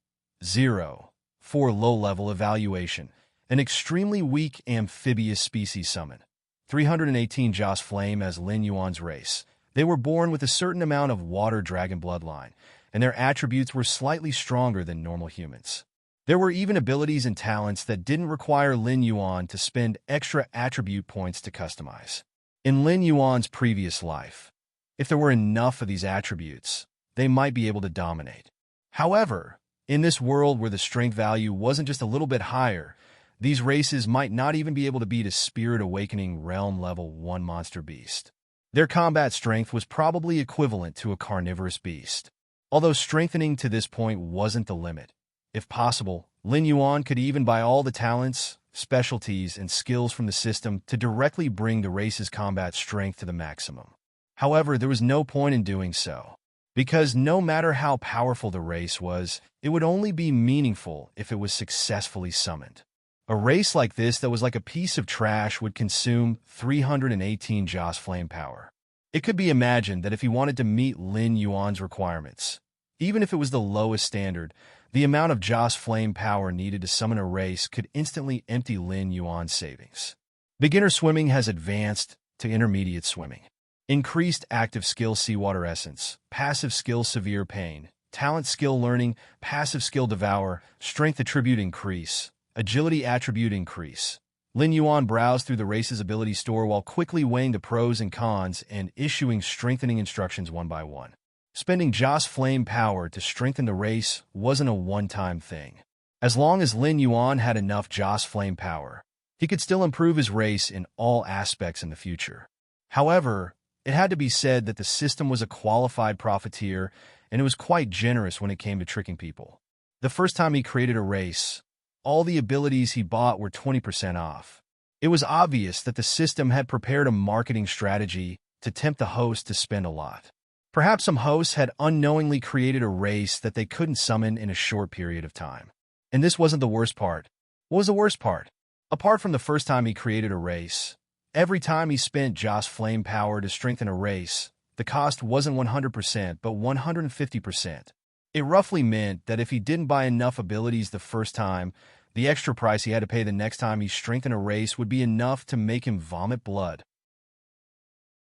0, 4 low-level evaluation, an extremely weak amphibious species summon. 318 Joss Flame as Lin Yuan's race. They were born with a certain amount of water dragon bloodline, and their attributes were slightly stronger than normal humans. There were even abilities and talents that didn't require Lin Yuan to spend extra attribute points to customize. In Lin Yuan's previous life, if there were enough of these attributes, they might be able to dominate. However, in this world where the strength value wasn't just a little bit higher, these races might not even be able to beat a Spirit Awakening Realm Level 1 monster beast. Their combat strength was probably equivalent to a carnivorous beast. Although strengthening to this point wasn't the limit. If possible, Lin Yuan could even buy all the talents, specialties, and skills from the system to directly bring the race's combat strength to the maximum. However, there was no point in doing so, because no matter how powerful the race was, it would only be meaningful if it was successfully summoned. A race like this that was like a piece of trash would consume 318 Joss flame power. It could be imagined that if he wanted to meet Lin Yuan's requirements, even if it was the lowest standard, the amount of Joss flame power needed to summon a race could instantly empty Lin Yuan's savings. Beginner swimming has advanced to intermediate swimming. Increased active skill seawater essence, passive skill severe pain, talent skill learning, passive skill devour, strength attribute increase, agility attribute increase. Lin Yuan browsed through the race's ability store while quickly weighing the pros and cons and issuing strengthening instructions one by one. Spending Joss flame power to strengthen the race wasn't a one-time thing. As long as Lin Yuan had enough Joss flame power, He could still improve his race in all aspects in the future. However, it had to be said that the system was a qualified profiteer, and it was quite generous when it came to tricking people. The first time he created a race, all the abilities he bought were 20% off. It was obvious that the system had prepared a marketing strategy to tempt the host to spend a lot. Perhaps some hosts had unknowingly created a race that they couldn't summon in a short period of time. And this wasn't the worst part. What was the worst part? Apart from the first time he created a race, every time he spent Joss flame power to strengthen a race, the cost wasn't 100% but 150%. It roughly meant that if he didn't buy enough abilities the first time, the extra price he had to pay the next time he strengthened a race would be enough to make him vomit blood.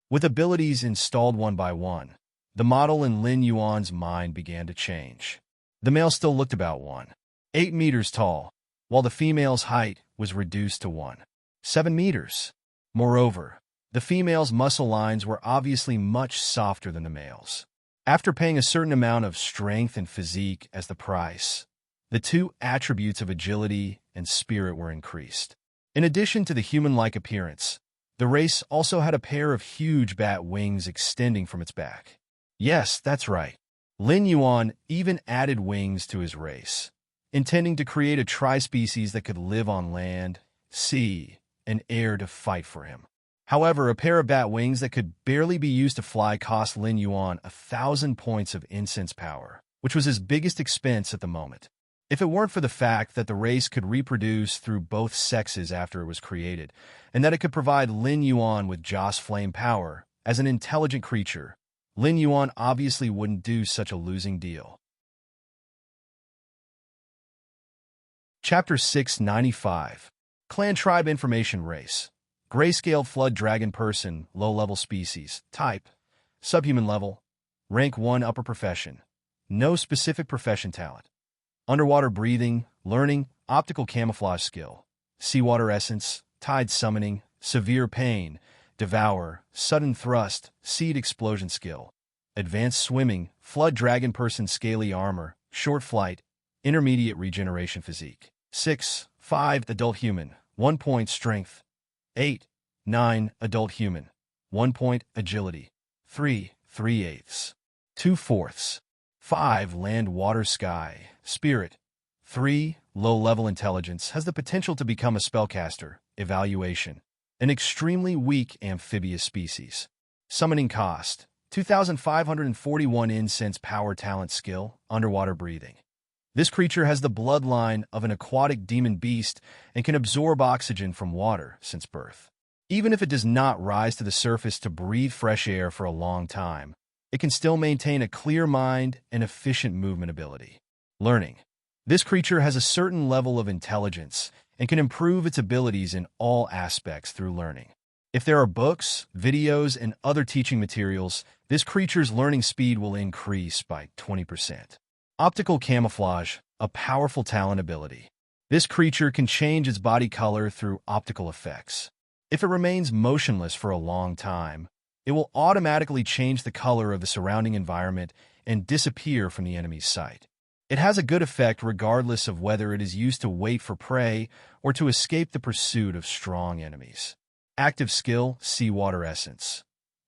With abilities installed one by one, the model in Lin Yuan's mind began to change. The male still looked about 1.8 meters tall, while the female's height was reduced to 1.7 meters. Moreover, the female's muscle lines were obviously much softer than the male's. After paying a certain amount of strength and physique as the price, the two attributes of agility and spirit were increased. In addition to the human-like appearance, the race also had a pair of huge bat wings extending from its back. Yes, that's right. Lin Yuan even added wings to his race, intending to create a tri-species that could live on land, sea, and air to fight for him. However, a pair of bat wings that could barely be used to fly cost Lin Yuan 1,000 points of incense power, which was his biggest expense at the moment. If it weren't for the fact that the race could reproduce through both sexes after it was created, and that it could provide Lin Yuan with Joss flame power, as an intelligent creature, Lin Yuan obviously wouldn't do such a losing deal. Chapter 695. Clan Tribe Information Race. Grayscale Flood Dragon Person, Low-Level Species. Type: Subhuman Level. Rank 1 Upper Profession. No specific profession talent. Underwater Breathing, Learning, Optical Camouflage Skill. Seawater Essence, Tide Summoning, Severe Pain, Devour, Sudden Thrust, Seed Explosion Skill. Advanced Swimming, Flood Dragon Person Scaly Armor, Short Flight, Intermediate Regeneration Physique. 6. 5. Adult Human, 1 point Strength. 8. 9. Adult Human, 1 point Agility. 3. 3/8. 2/4. 5. Land Water Sky, Spirit. 3. Low-level intelligence, has the potential to become a spellcaster. Evaluation: an extremely weak amphibious species. Summoning cost: 2,541 incense power talent skill, Underwater Breathing. This creature has the bloodline of an aquatic demon beast and can absorb oxygen from water since birth. Even if it does not rise to the surface to breathe fresh air for a long time, it can still maintain a clear mind and efficient movement ability. Learning: this creature has a certain level of intelligence and can improve its abilities in all aspects through learning. If there are books, videos, and other teaching materials, this creature's learning speed will increase by 20%. Optical Camouflage, a powerful talent ability. This creature can change its body color through optical effects. If it remains motionless for a long time, it will automatically change the color of the surrounding environment and disappear from the enemy's sight. It has a good effect regardless of whether it is used to wait for prey or to escape the pursuit of strong enemies. Active Skill, Seawater Essence.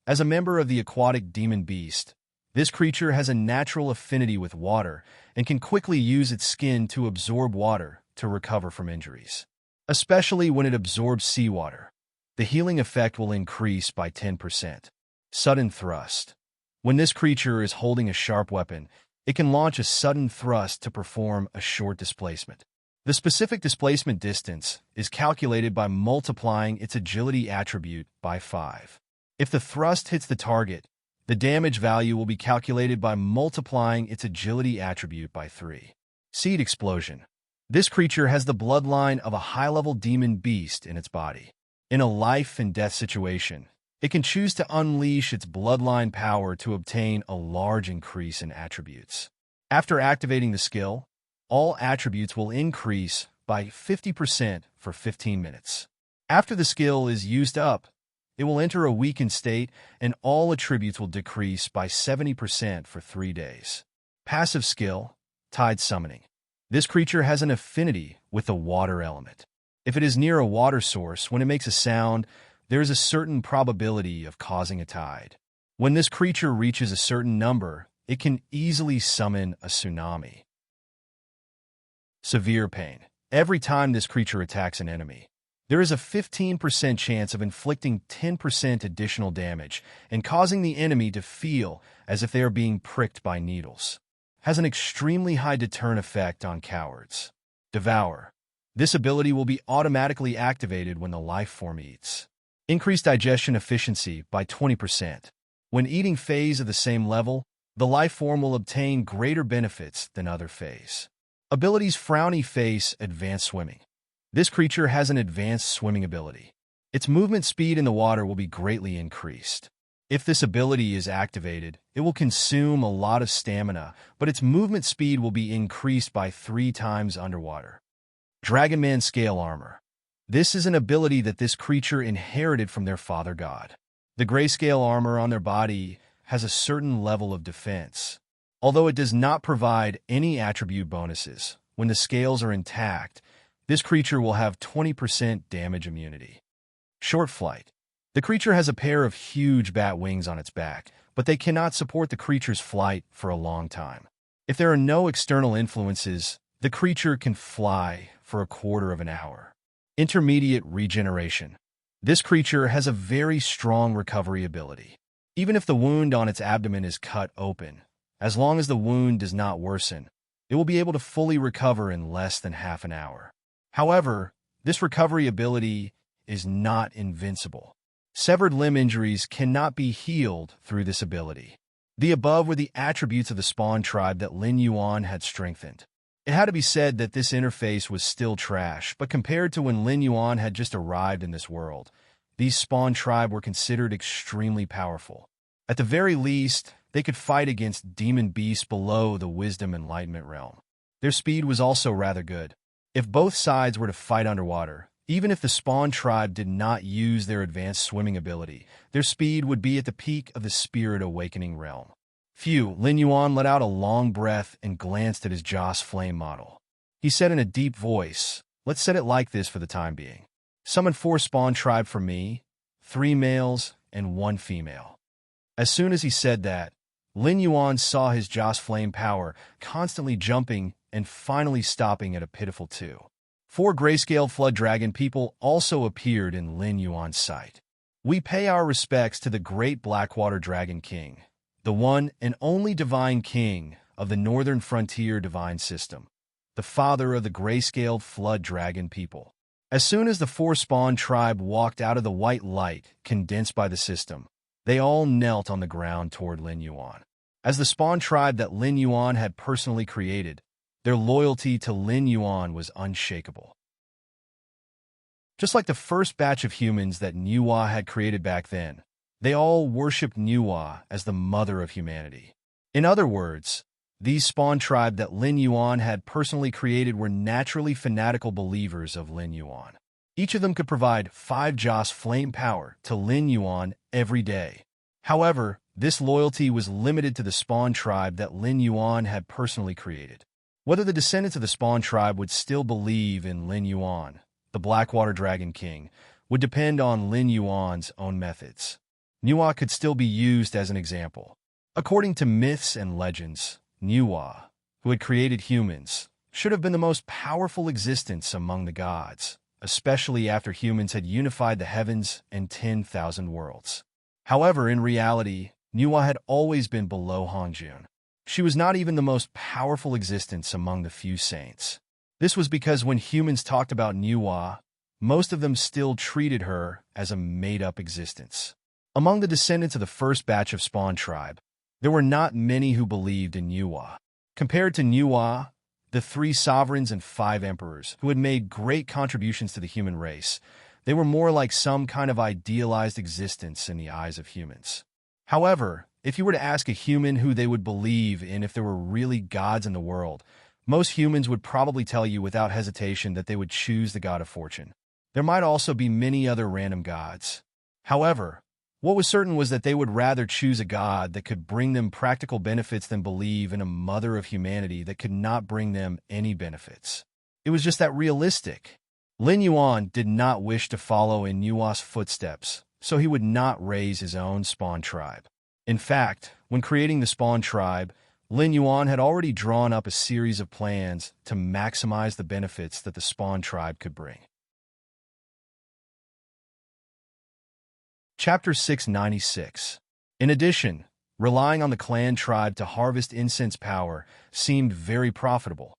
As a member of the aquatic demon beast, this creature has a natural affinity with water and can quickly use its skin to absorb water to recover from injuries. Especially when it absorbs seawater, the healing effect will increase by 10%. Sudden Thrust. When this creature is holding a sharp weapon, it can launch a sudden thrust to perform a short displacement. The specific displacement distance is calculated by multiplying its agility attribute by 5. If the thrust hits the target, the damage value will be calculated by multiplying its agility attribute by 3. Seed Explosion. This creature has the bloodline of a high-level demon beast in its body. In a life-and-death situation, it can choose to unleash its bloodline power to obtain a large increase in attributes. After activating the skill, all attributes will increase by 50% for 15 minutes. After the skill is used up, it will enter a weakened state and all attributes will decrease by 70% for 3 days. Passive Skill, Tide Summoning. This creature has an affinity with the water element. If it is near a water source, when it makes a sound, there is a certain probability of causing a tide. When this creature reaches a certain number, it can easily summon a tsunami. Severe pain. Every time this creature attacks an enemy, there is a 15% chance of inflicting 10% additional damage and causing the enemy to feel as if they are being pricked by needles. Has an extremely high deterrent effect on cowards. Devour. This ability will be automatically activated when the life form eats. Increase digestion efficiency by 20%. When eating phase of the same level, the life form will obtain greater benefits than other phase. Abilities Frowny Face Advanced Swimming. This creature has an advanced swimming ability. Its movement speed in the water will be greatly increased. If this ability is activated, it will consume a lot of stamina, but its movement speed will be increased by 3 times underwater. Dragonman Scale Armor. This is an ability that this creature inherited from their father god. The grayscale armor on their body has a certain level of defense. Although it does not provide any attribute bonuses, when the scales are intact, this creature will have 20% damage immunity. Short Flight. The creature has a pair of huge bat wings on its back, but they cannot support the creature's flight for a long time. If there are no external influences, the creature can fly for a quarter of an hour. Intermediate Regeneration. This creature has a very strong recovery ability. Even if the wound on its abdomen is cut open, as long as the wound does not worsen, it will be able to fully recover in less than half an hour. However, this recovery ability is not invincible. Severed limb injuries cannot be healed through this ability. The above were the attributes of the Spawn tribe that Lin Yuan had strengthened. It had to be said that this interface was still trash, but compared to when Lin Yuan had just arrived in this world, these Spawn tribe were considered extremely powerful. At the very least, they could fight against demon beasts below the Wisdom Enlightenment realm. Their speed was also rather good. If both sides were to fight underwater, even if the Spawn tribe did not use their advanced swimming ability, their speed would be at the peak of the Spirit Awakening realm. Phew, Lin Yuan let out a long breath and glanced at his Joss Flame model. He said in a deep voice, "Let's set it like this for the time being. Summon 4 Spawn tribe for me, 3 males and 1 female." As soon as he said that, Lin Yuan saw his Joss Flame power constantly jumping and finally stopping at a pitiful 2. 4 grayscale flood dragon people also appeared in Lin Yuan's sight. We pay our respects to the great Blackwater Dragon King, the one and only divine king of the Northern Frontier divine system, the father of the grayscale flood dragon people. As soon as the 4 Spawn tribe walked out of the white light condensed by the system, they all knelt on the ground toward Lin Yuan. As the Spawn tribe that Lin Yuan had personally created, their loyalty to Lin Yuan was unshakable. Just like the first batch of humans that Nuwa had created back then, they all worshipped Nuwa as the mother of humanity. In other words, these Spawn tribe that Lin Yuan had personally created were naturally fanatical believers of Lin Yuan. Each of them could provide 5 Joss Flame power to Lin Yuan every day. However, this loyalty was limited to the Spawn tribe that Lin Yuan had personally created. Whether the descendants of the Spawn tribe would still believe in Lin Yuan, the Blackwater Dragon King, would depend on Lin Yuan's own methods. Nuwa could still be used as an example. According to myths and legends, Nuwa, who had created humans, should have been the most powerful existence among the gods, especially after humans had unified the heavens and 10,000 worlds. However, in reality, Nuwa had always been below Hongjun. She was not even the most powerful existence among the few saints. This was because when humans talked about Nuwa, most of them still treated her as a made-up existence. Among the descendants of the first batch of Spawn tribe, there were not many who believed in Nuwa. Compared to Nuwa, the 3 sovereigns and 5 emperors who had made great contributions to the human race, they were more like some kind of idealized existence in the eyes of humans. However, if you were to ask a human who they would believe in if there were really gods in the world, most humans would probably tell you without hesitation that they would choose the god of fortune. There might also be many other random gods. However, what was certain was that they would rather choose a god that could bring them practical benefits than believe in a mother of humanity that could not bring them any benefits. It was just that realistic. Lin Yuan did not wish to follow in Nua's footsteps, so he would not raise his own spawn tribe. In fact, when creating the spawn tribe, Lin Yuan had already drawn up a series of plans to maximize the benefits that the spawn tribe could bring. Chapter 696. In addition, relying on the clan tribe to harvest incense power seemed very profitable,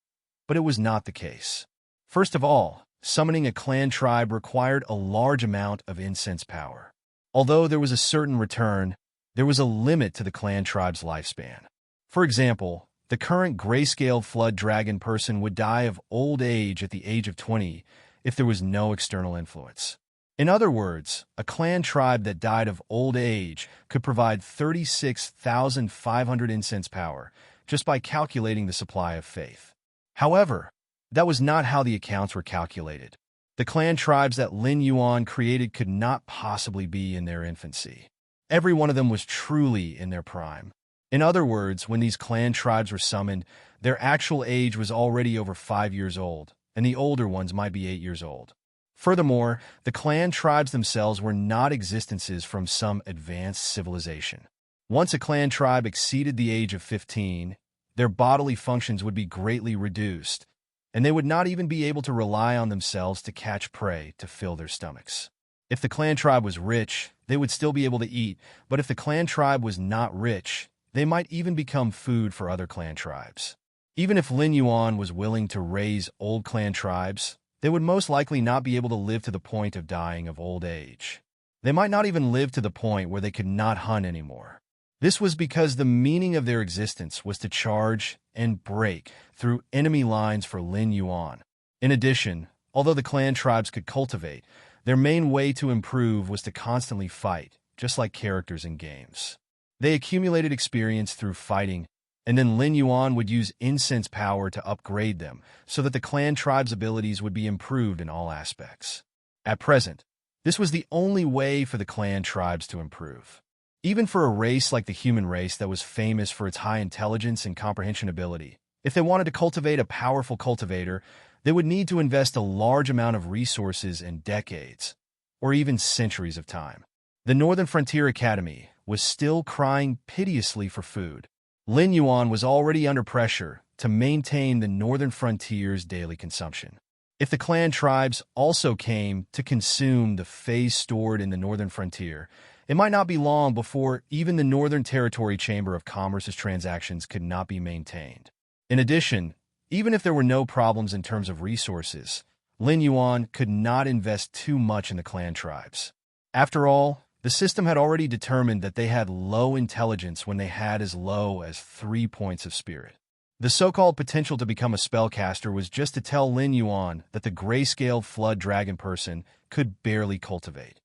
but it was not the case. First of all, summoning a clan tribe required a large amount of incense power. Although there was a certain return, there was a limit to the clan tribe's lifespan. For example, the current grayscale flood dragon person would die of old age at the age of 20 if there was no external influence. In other words, a clan tribe that died of old age could provide 36,500 incense power just by calculating the supply of faith. However, that was not how the accounts were calculated. The clan tribes that Lin Yuan created could not possibly be in their infancy. Every one of them was truly in their prime. In other words, when these clan tribes were summoned, their actual age was already over 5 years old, and the older ones might be 8 years old. Furthermore, the clan tribes themselves were not existences from some advanced civilization. Once a clan tribe exceeded the age of 15, their bodily functions would be greatly reduced, and they would not even be able to rely on themselves to catch prey to fill their stomachs. If the clan tribe was rich, they would still be able to eat, but if the clan tribe was not rich, they might even become food for other clan tribes. Even if Lin Yuan was willing to raise old clan tribes, they would most likely not be able to live to the point of dying of old age. They might not even live to the point where they could not hunt anymore. This was because the meaning of their existence was to charge and break through enemy lines for Lin Yuan. In addition, although the clan tribes could cultivate, their main way to improve was to constantly fight, just like characters in games. They accumulated experience through fighting, and then Lin Yuan would use incense power to upgrade them so that the clan tribe's abilities would be improved in all aspects. At present, this was the only way for the clan tribes to improve. Even for a race like the human race that was famous for its high intelligence and comprehension ability, if they wanted to cultivate a powerful cultivator, they would need to invest a large amount of resources in decades, or even centuries of time. The Northern Frontier Academy was still crying piteously for food. Lin Yuan was already under pressure to maintain the Northern Frontier's daily consumption. If the clan tribes also came to consume the phase stored in the Northern Frontier, it might not be long before even the Northern Territory Chamber of Commerce's transactions could not be maintained. In addition, even if there were no problems in terms of resources, Lin Yuan could not invest too much in the clan tribes. After all, the system had already determined that they had low intelligence when they had as low as 3 points of spirit. The so-called potential to become a spellcaster was just to tell Lin Yuan that the grayscale flood dragon person could barely cultivate.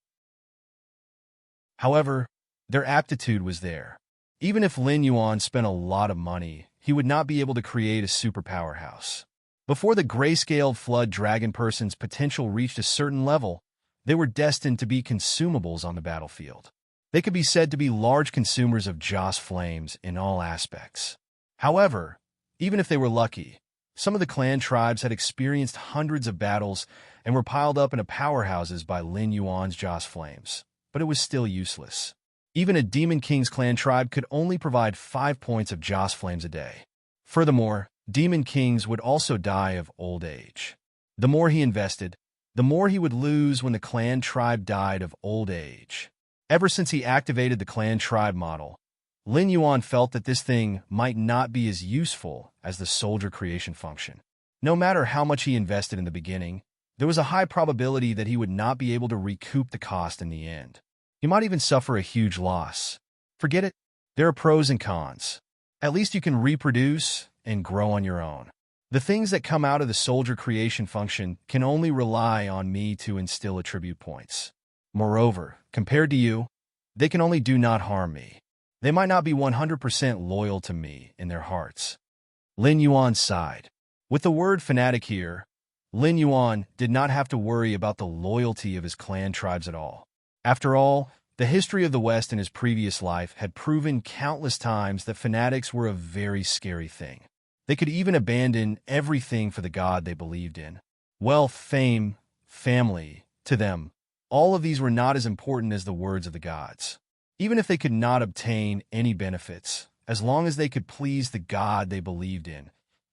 However, their aptitude was there. Even if Lin Yuan spent a lot of money, he would not be able to create a superpower house. Before the grayscale flood dragon person's potential reached a certain level, they were destined to be consumables on the battlefield. They could be said to be large consumers of Joss flames in all aspects. However, even if they were lucky, some of the clan tribes had experienced hundreds of battles and were piled up into powerhouses by Lin Yuan's Joss flames, but it was still useless. Even a Demon King's clan tribe could only provide 5 points of Joss flames a day. Furthermore, Demon Kings would also die of old age. The more he invested, the more he would lose when the clan tribe died of old age. Ever since he activated the clan tribe model, Lin Yuan felt that this thing might not be as useful as the soldier creation function. No matter how much he invested in the beginning, there was a high probability that he would not be able to recoup the cost in the end. He might even suffer a huge loss. Forget it. There are pros and cons. At least you can reproduce and grow on your own. The things that come out of the soldier creation function can only rely on me to instill attribute points. Moreover, compared to you, they can only do not harm me. They might not be 100% loyal to me in their hearts. Lin Yuan sighed. With the word fanatic here, Lin Yuan did not have to worry about the loyalty of his clan tribes at all. After all, the history of the West in his previous life had proven countless times that fanatics were a very scary thing. They could even abandon everything for the god they believed in. Wealth, fame, family. To them, all of these were not as important as the words of the gods. Even if they could not obtain any benefits, as long as they could please the god they believed in,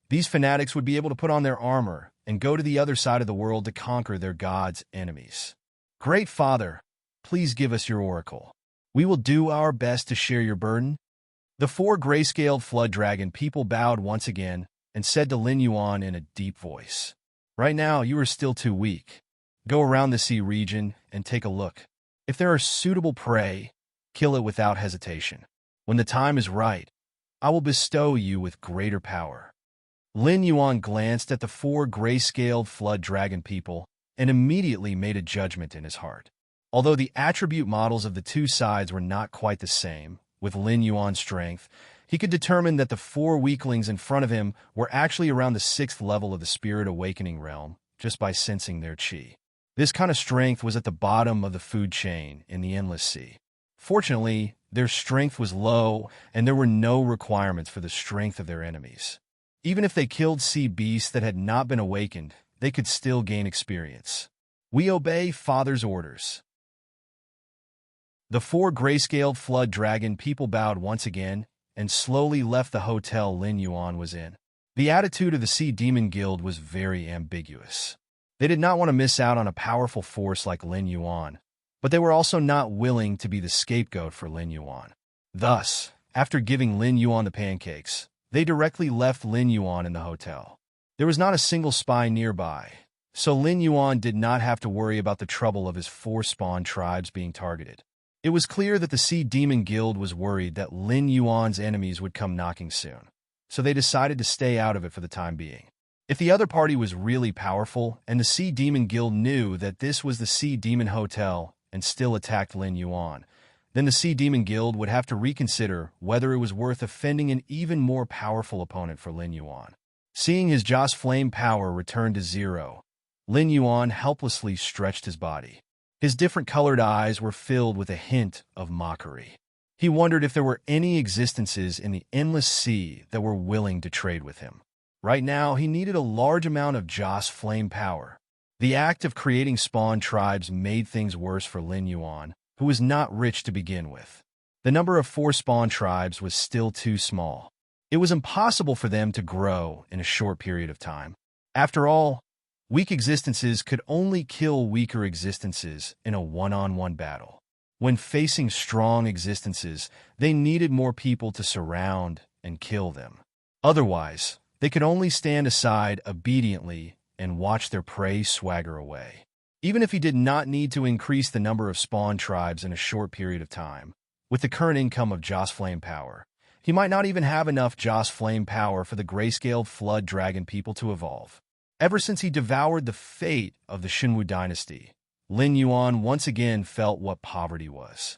these fanatics would be able to put on their armor and go to the other side of the world to conquer their god's enemies. Great Father, please give us your oracle. We will do our best to share your burden. The 4 gray-scaled flood dragon people bowed once again and said to Lin Yuan in a deep voice, "Right now, you are still too weak. Go around the sea region and take a look. If there are suitable prey, kill it without hesitation. When the time is right, I will bestow you with greater power." Lin Yuan glanced at the 4 gray-scaled flood dragon people and immediately made a judgment in his heart. Although the attribute models of the two sides were not quite the same, with Lin Yuan's strength, he could determine that the 4 weaklings in front of him were actually around the 6th level of the Spirit Awakening realm, just by sensing their qi. This kind of strength was at the bottom of the food chain in the Endless Sea. Fortunately, their strength was low, and there were no requirements for the strength of their enemies. Even if they killed sea beasts that had not been awakened, they could still gain experience. We obey Father's orders. The 4 gray-scaled flood dragon people bowed once again and slowly left the hotel Lin Yuan was in. The attitude of the Sea Demon Guild was very ambiguous. They did not want to miss out on a powerful force like Lin Yuan, but they were also not willing to be the scapegoat for Lin Yuan. Thus, after giving Lin Yuan the pancakes, they directly left Lin Yuan in the hotel. There was not a single spy nearby, so Lin Yuan did not have to worry about the trouble of his 4 spawn tribes being targeted. It was clear that the Sea Demon Guild was worried that Lin Yuan's enemies would come knocking soon, so they decided to stay out of it for the time being. If the other party was really powerful and the Sea Demon Guild knew that this was the Sea Demon Hotel and still attacked Lin Yuan, then the Sea Demon Guild would have to reconsider whether it was worth offending an even more powerful opponent for Lin Yuan. Seeing his Joss flame power return to 0, Lin Yuan helplessly stretched his body. His different colored eyes were filled with a hint of mockery. He wondered if there were any existences in the Endless Sea that were willing to trade with him. Right now, he needed a large amount of Joss flame power. The act of creating spawn tribes made things worse for Lin Yuan, who was not rich to begin with. The number of 4 spawn tribes was still too small. It was impossible for them to grow in a short period of time. After all, weak existences could only kill weaker existences in a one-on-one battle. When facing strong existences, they needed more people to surround and kill them. Otherwise, they could only stand aside obediently and watch their prey swagger away. Even if he did not need to increase the number of spawn tribes in a short period of time, with the current income of Joss Flame power, he might not even have enough Joss Flame power for the grayscaled flood dragon people to evolve. Ever since he devoured the fate of the Xinwu dynasty, Lin Yuan once again felt what poverty was.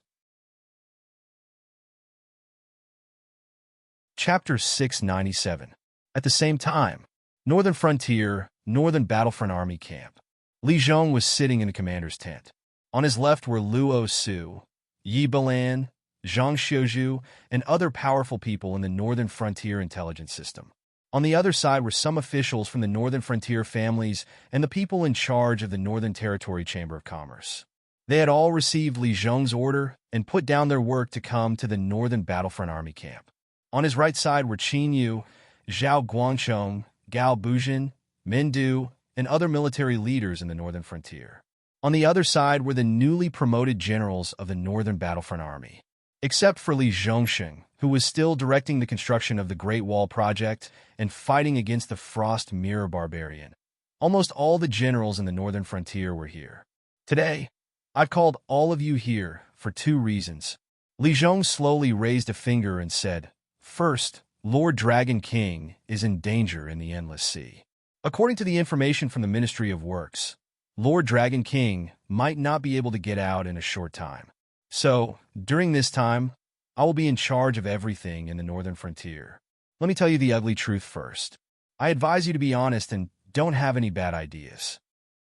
Chapter 697. At the same time, Northern Frontier, Northern Battlefront Army Camp. Li Zhong was sitting in the commander's tent. On his left were Luo Su, Yi Balan, Zhang Xiuzhu, and other powerful people in the Northern Frontier intelligence system. On the other side were some officials from the Northern Frontier families and the people in charge of the Northern Territory Chamber of Commerce. They had all received Li Zhong's order and put down their work to come to the Northern Battlefront Army Camp. On his right side were Qin Yu, Zhao Guangchong, Gao Bujin, Mindu, and other military leaders in the Northern Frontier. On the other side were the newly promoted generals of the Northern Battlefront Army. Except for Li Zhongsheng, who was still directing the construction of the Great Wall Project and fighting against the Frost Mirror Barbarian. Almost all the generals in the Northern Frontier were here. Today, I've called all of you here for 2 reasons. Li Zhong slowly raised a finger and said, "First, Lord Dragon King is in danger in the Endless Sea. According to the information from the Ministry of Works, Lord Dragon King might not be able to get out in a short time. So, during this time, I will be in charge of everything in the Northern Frontier. Let me tell you the ugly truth first. I advise you to be honest and don't have any bad ideas."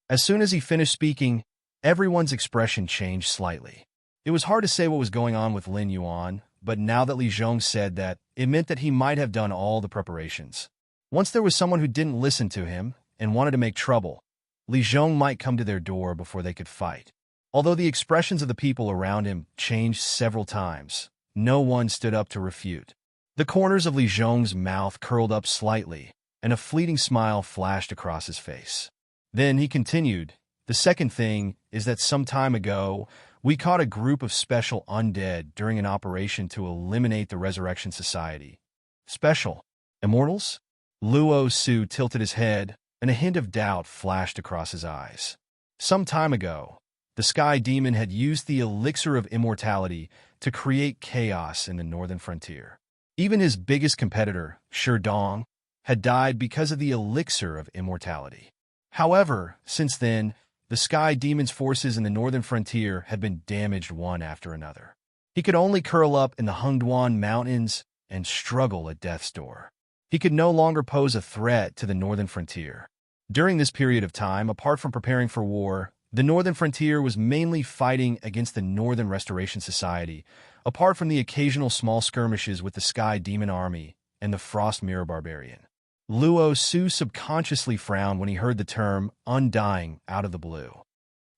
As soon as he finished speaking, everyone's expression changed slightly. It was hard to say what was going on with Lin Yuan, but now that Li Zhong said that, it meant that he might have done all the preparations. Once there was someone who didn't listen to him and wanted to make trouble, Li Zhong might come to their door before they could fight. Although the expressions of the people around him changed several times, no one stood up to refute. The corners of Li Zhong's mouth curled up slightly, and a fleeting smile flashed across his face. Then he continued, "The second thing is that some time ago, we caught a group of special undead during an operation to eliminate the Resurrection Society." Special? Immortals? Luo Su tilted his head, and a hint of doubt flashed across his eyes. Some time ago, the Sky Demon had used the elixir of immortality to create chaos in the northern frontier. Even his biggest competitor, Dong, had died because of the elixir of immortality. However, since then, the Sky Demon's forces in the northern frontier had been damaged one after another. He could only curl up in the Hungduan Mountains and struggle at death's door. He could no longer pose a threat to the northern frontier. During this period of time, apart from preparing for war, the northern frontier was mainly fighting against the Northern Restoration Society, apart from the occasional small skirmishes with the Sky Demon Army and the Frost Mirror Barbarian. Luo Su subconsciously frowned when he heard the term undying out of the blue.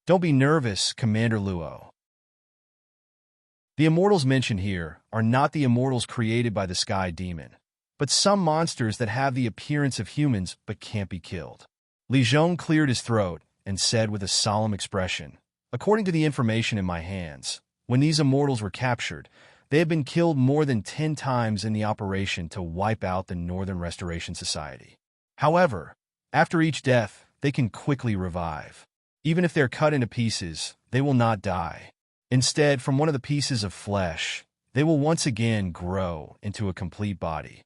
"Don't be nervous, Commander Luo. The immortals mentioned here are not the immortals created by the Sky Demon, but some monsters that have the appearance of humans but can't be killed." Li Zhong cleared his throat and said with a solemn expression, "According to the information in my hands, when these immortals were captured, they had been killed more than 10 times in the operation to wipe out the Northern Restoration Society. However, after each death, they can quickly revive. Even if they're cut into pieces, they will not die. Instead, from one of the pieces of flesh, they will once again grow into a complete body."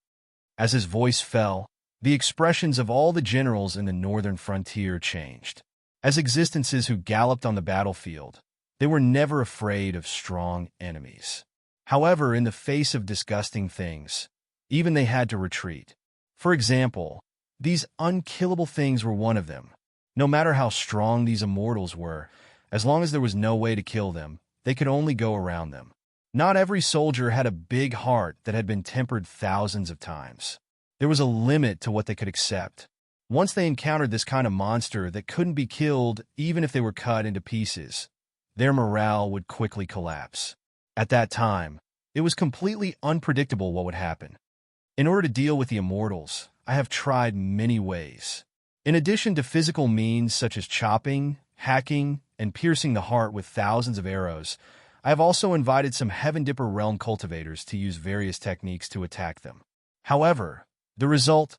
As his voice fell, the expressions of all the generals in the northern frontier changed. As existences who galloped on the battlefield, they were never afraid of strong enemies. However, in the face of disgusting things, even they had to retreat. For example, these unkillable things were one of them. No matter how strong these immortals were, as long as there was no way to kill them, they could only go around them. Not every soldier had a big heart that had been tempered thousands of times. There was a limit to what they could accept. Once they encountered this kind of monster that couldn't be killed even if they were cut into pieces, their morale would quickly collapse. At that time, it was completely unpredictable what would happen. In order to deal with the immortals, I have tried many ways. In addition to physical means such as chopping, hacking, and piercing the heart with thousands of arrows, I have also invited some Heaven Dipper realm cultivators to use various techniques to attack them. However, the result,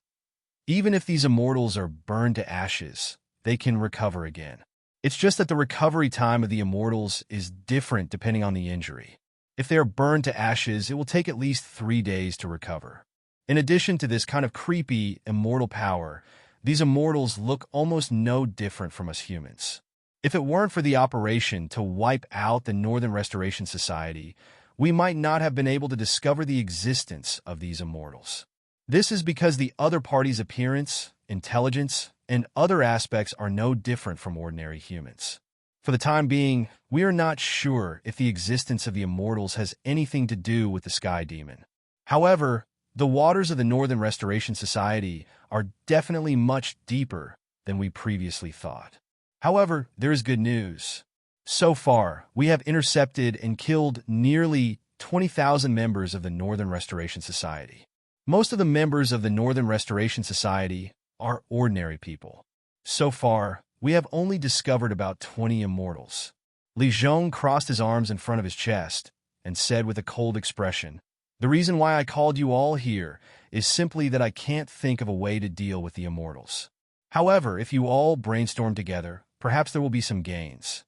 even if these immortals are burned to ashes, they can recover again. It's just that the recovery time of the immortals is different depending on the injury. If they are burned to ashes, it will take at least 3 days to recover. In addition to this kind of creepy, immortal power, these immortals look almost no different from us humans. If it weren't for the operation to wipe out the Northern Restoration Society, we might not have been able to discover the existence of these immortals. This is because the other party's appearance, intelligence, and other aspects are no different from ordinary humans. For the time being, we are not sure if the existence of the immortals has anything to do with the Sky Demon. However, the waters of the Northern Restoration Society are definitely much deeper than we previously thought. However, there is good news. So far, we have intercepted and killed nearly 20,000 members of the Northern Restoration Society. Most of the members of the Northern Restoration Society are ordinary people. So far, we have only discovered about 20 immortals. Li Zhong crossed his arms in front of his chest and said with a cold expression, "The reason why I called you all here is simply that I can't think of a way to deal with the immortals. However, if you all brainstorm together, perhaps there will be some gains."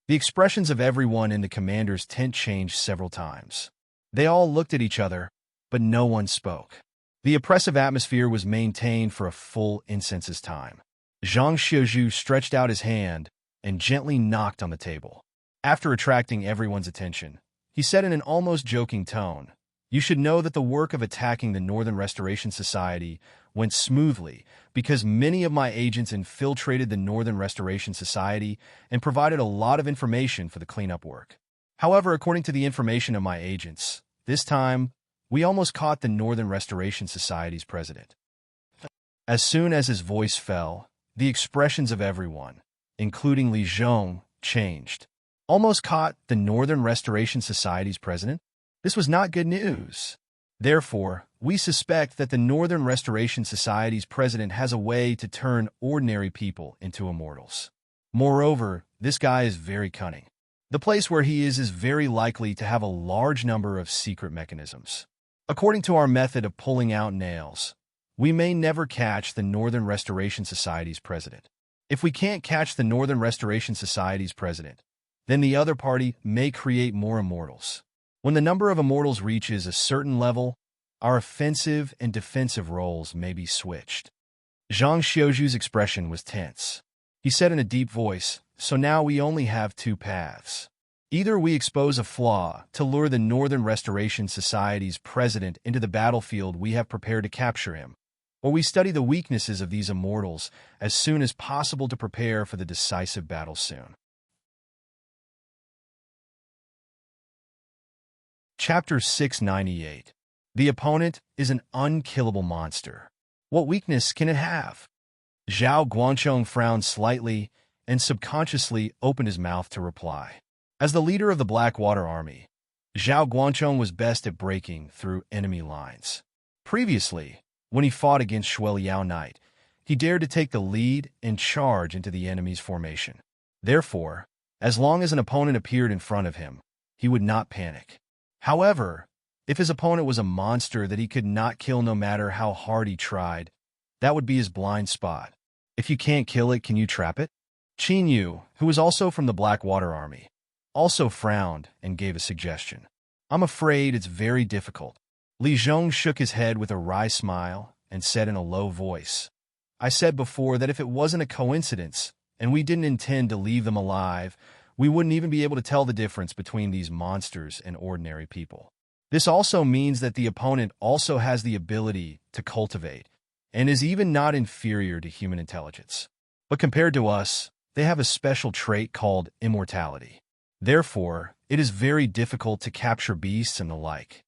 The expressions of everyone in the commander's tent changed several times. They all looked at each other, but no one spoke. The oppressive atmosphere was maintained for a full incense's time. Zhang Xiuzhu stretched out his hand and gently knocked on the table. After attracting everyone's attention, he said in an almost joking tone, "You should know that the work of attacking the Northern Restoration Society went smoothly because many of my agents infiltrated the Northern Restoration Society and provided a lot of information for the cleanup work. However, according to the information of my agents, this time, we almost caught the Northern Restoration Society's president." As soon as his voice fell, the expressions of everyone, including Li Zhong, changed. Almost caught the Northern Restoration Society's president? This was not good news. Therefore, we suspect that the Northern Restoration Society's president has a way to turn ordinary people into immortals. Moreover, this guy is very cunning. The place where he is very likely to have a large number of secret mechanisms. According to our method of pulling out nails, we may never catch the Northern Restoration Society's president. If we can't catch the Northern Restoration Society's president, then the other party may create more immortals. When the number of immortals reaches a certain level, our offensive and defensive roles may be switched. Zhang Xiaoju's expression was tense. He said in a deep voice, "So now we only have two paths. Either we expose a flaw to lure the Northern Restoration Society's president into the battlefield we have prepared to capture him, or we study the weaknesses of these immortals as soon as possible to prepare for the decisive battle soon." Chapter 698. The opponent is an unkillable monster. What weakness can it have? Zhao Guangchong frowned slightly and subconsciously opened his mouth to reply. As the leader of the Blackwater Army, Zhao Guangchong was best at breaking through enemy lines. Previously, when he fought against Shueliao Knight, he dared to take the lead and charge into the enemy's formation. Therefore, as long as an opponent appeared in front of him, he would not panic. However, if his opponent was a monster that he could not kill no matter how hard he tried, that would be his blind spot. If you can't kill it, can you trap it? Qin Yu, who was also from the Blackwater Army, also frowned and gave a suggestion. "I'm afraid it's very difficult." Li Zhong shook his head with a wry smile and said in a low voice, "I said before that if it wasn't a coincidence and we didn't intend to leave them alive, we wouldn't even be able to tell the difference between these monsters and ordinary people. This also means that the opponent also has the ability to cultivate and is even not inferior to human intelligence. But compared to us, they have a special trait called immortality. Therefore, it is very difficult to capture beasts and the like.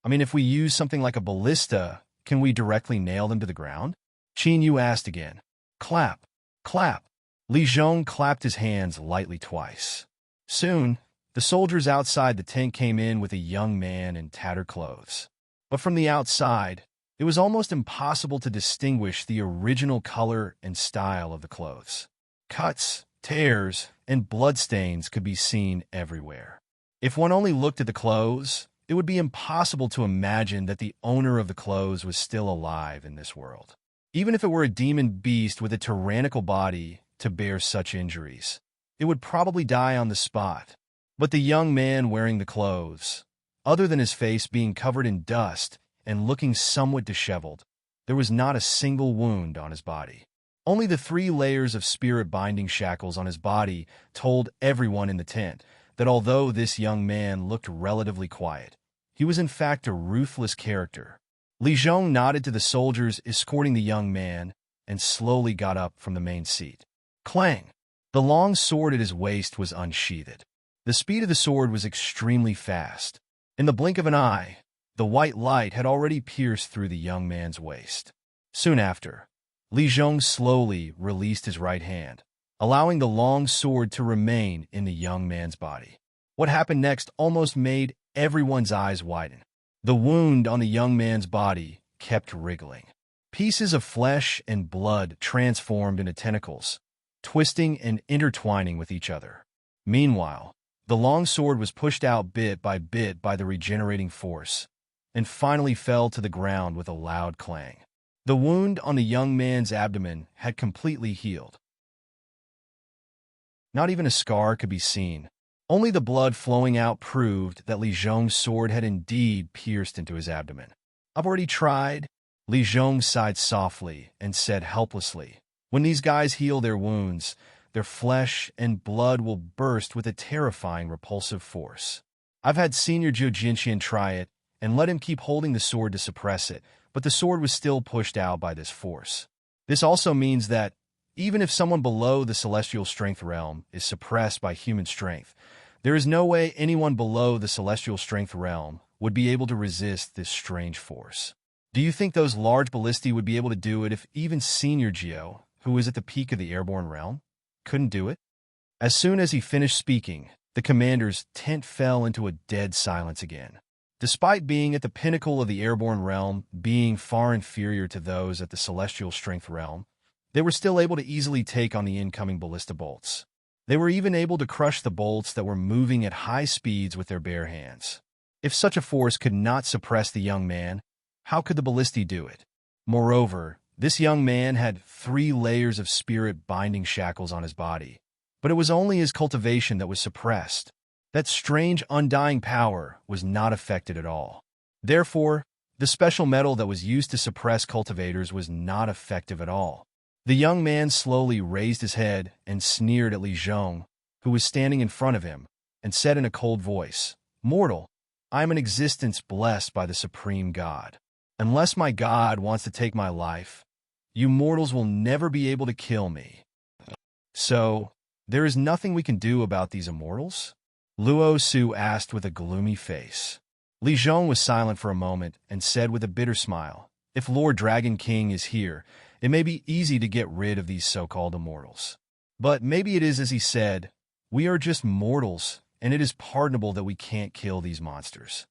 If we use something like a ballista, can we directly nail them to the ground?" Qin Yu asked again. Clap, clap. Li Zhong clapped his hands lightly twice. Soon, the soldiers outside the tent came in with a young man in tattered clothes. But from the outside, it was almost impossible to distinguish the original color and style of the clothes. Cuts, tears, and bloodstains could be seen everywhere. If one only looked at the clothes, it would be impossible to imagine that the owner of the clothes was still alive in this world. Even if it were a demon beast with a tyrannical body to bear such injuries, it would probably die on the spot. But the young man wearing the clothes, other than his face being covered in dust and looking somewhat disheveled, there was not a single wound on his body. Only the 3 layers of spirit-binding shackles on his body told everyone in the tent that although this young man looked relatively quiet, he was in fact a ruthless character. Li Zhong nodded to the soldiers escorting the young man and slowly got up from the main seat. Clang! The long sword at his waist was unsheathed. The speed of the sword was extremely fast. In the blink of an eye, the white light had already pierced through the young man's waist. Soon after, Li Zhong slowly released his right hand, allowing the long sword to remain in the young man's body. What happened next almost made everyone's eyes widen. The wound on the young man's body kept wriggling. Pieces of flesh and blood transformed into tentacles, twisting and intertwining with each other. Meanwhile, the long sword was pushed out bit by the regenerating force, and finally fell to the ground with a loud clang. The wound on the young man's abdomen had completely healed. Not even a scar could be seen. Only the blood flowing out proved that Li Zhong's sword had indeed pierced into his abdomen. "I've already tried." Li Zhong sighed softly and said helplessly, "When these guys heal their wounds, their flesh and blood will burst with a terrifying repulsive force. I've had Senior Zhou Jinxian try it and let him keep holding the sword to suppress it, but the sword was still pushed out by this force. This also means that even if someone below the celestial strength realm is suppressed by human strength, there is no way anyone below the celestial strength realm would be able to resist this strange force. Do you think those large ballistae would be able to do it if even Senior Geo, who was at the peak of the airborne realm, couldn't do it? As soon as he finished speaking, the commander's tent fell into a dead silence again. Despite being at the pinnacle of the airborne realm, being far inferior to those at the celestial strength realm, they were still able to easily take on the incoming ballista bolts. They were even able to crush the bolts that were moving at high speeds with their bare hands. If such a force could not suppress the young man, how could the ballistae do it? Moreover, this young man had 3 layers of spirit binding shackles on his body, but it was only his cultivation that was suppressed. That strange undying power was not affected at all. Therefore, the special metal that was used to suppress cultivators was not effective at all. The young man slowly raised his head and sneered at Li Zhong, who was standing in front of him, and said in a cold voice, "Mortal, I am an existence blessed by the supreme God. Unless my God wants to take my life, you mortals will never be able to kill me. So, there is nothing we can do about these immortals?" Luo Su asked with a gloomy face. Li Zhong was silent for a moment and said with a bitter smile, "If Lord Dragon King is here, it may be easy to get rid of these so-called immortals. But maybe it is as he said, we are just mortals, and it is pardonable that we can't kill these monsters."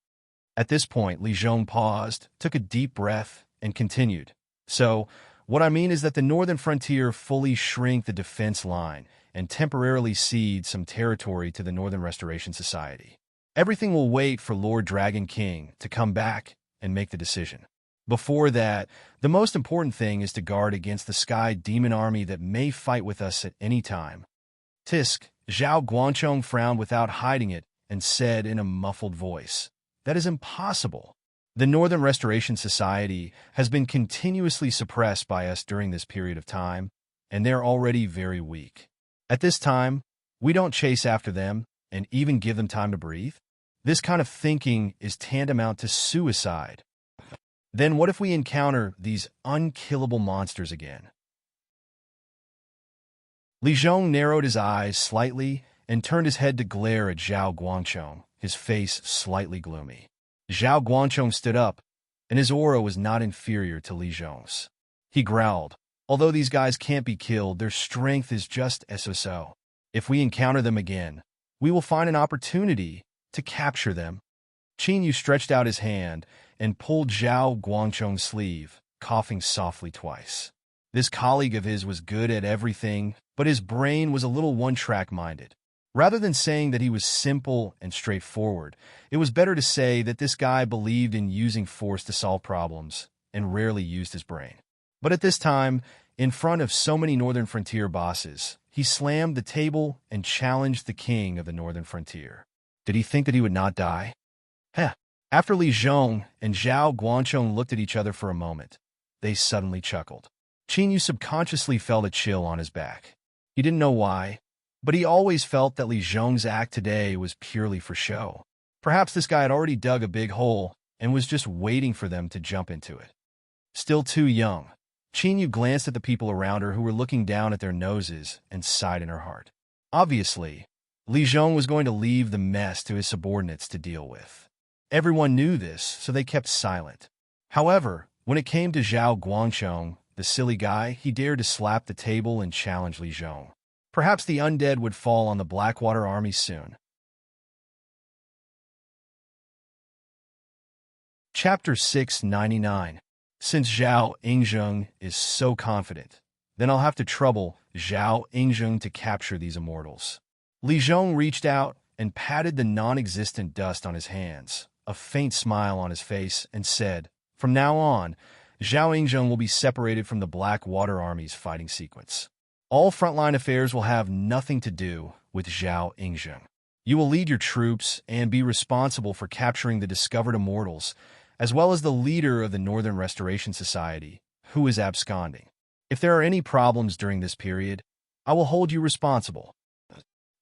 At this point, Li Zhong paused, took a deep breath, and continued. "So, what I mean is that the northern frontier fully shrink the defense line and temporarily cede some territory to the Northern Restoration Society. Everything will wait for Lord Dragon King to come back and make the decision. Before that, the most important thing is to guard against the Sky Demon Army that may fight with us at any time." Tisk, Zhao Guangchong frowned without hiding it and said in a muffled voice, "That is impossible. The Northern Restoration Society has been continuously suppressed by us during this period of time, and they're already very weak. At this time, we don't chase after them and even give them time to breathe. This kind of thinking is tantamount to suicide. Then what if we encounter these unkillable monsters again?" Li Zhong narrowed his eyes slightly and turned his head to glare at Zhao Guangchong, his face slightly gloomy. Zhao Guangchong stood up, and his aura was not inferior to Li Zhong's. He growled, "Although these guys can't be killed, their strength is just so. If we encounter them again, we will find an opportunity to capture them." Qin Yu stretched out his hand and pulled Zhao Guangchong's sleeve, coughing softly twice. This colleague of his was good at everything, but his brain was a little one-track-minded. Rather than saying that he was simple and straightforward, it was better to say that this guy believed in using force to solve problems and rarely used his brain. But at this time, in front of so many Northern Frontier bosses, he slammed the table and challenged the king of the Northern Frontier. Did he think that he would not die? Heh. After Li Zhong and Zhao Guangchong looked at each other for a moment, they suddenly chuckled. Qin Yu subconsciously felt a chill on his back. He didn't know why, but he always felt that Li Zhong's act today was purely for show. Perhaps this guy had already dug a big hole and was just waiting for them to jump into it. Still too young, Qin Yu glanced at the people around her who were looking down at their noses and sighed in her heart. Obviously, Li Zhong was going to leave the mess to his subordinates to deal with. Everyone knew this, so they kept silent. However, when it came to Zhao Guangchong, the silly guy, he dared to slap the table and challenge Li Zhong. Perhaps the undead would fall on the Blackwater army soon. Chapter 699. Since Zhao Yingzheng is so confident, then I'll have to trouble Zhao Yingzheng to capture these immortals. Li Zhong reached out and patted the non-existent dust on his hands, a faint smile on his face, and said, "From now on, Zhao Yingzheng will be separated from the Blackwater Army's fighting sequence. All frontline affairs will have nothing to do with Zhao Yingzheng. You will lead your troops and be responsible for capturing the discovered immortals, as well as the leader of the Northern Restoration Society, who is absconding. If there are any problems during this period, I will hold you responsible."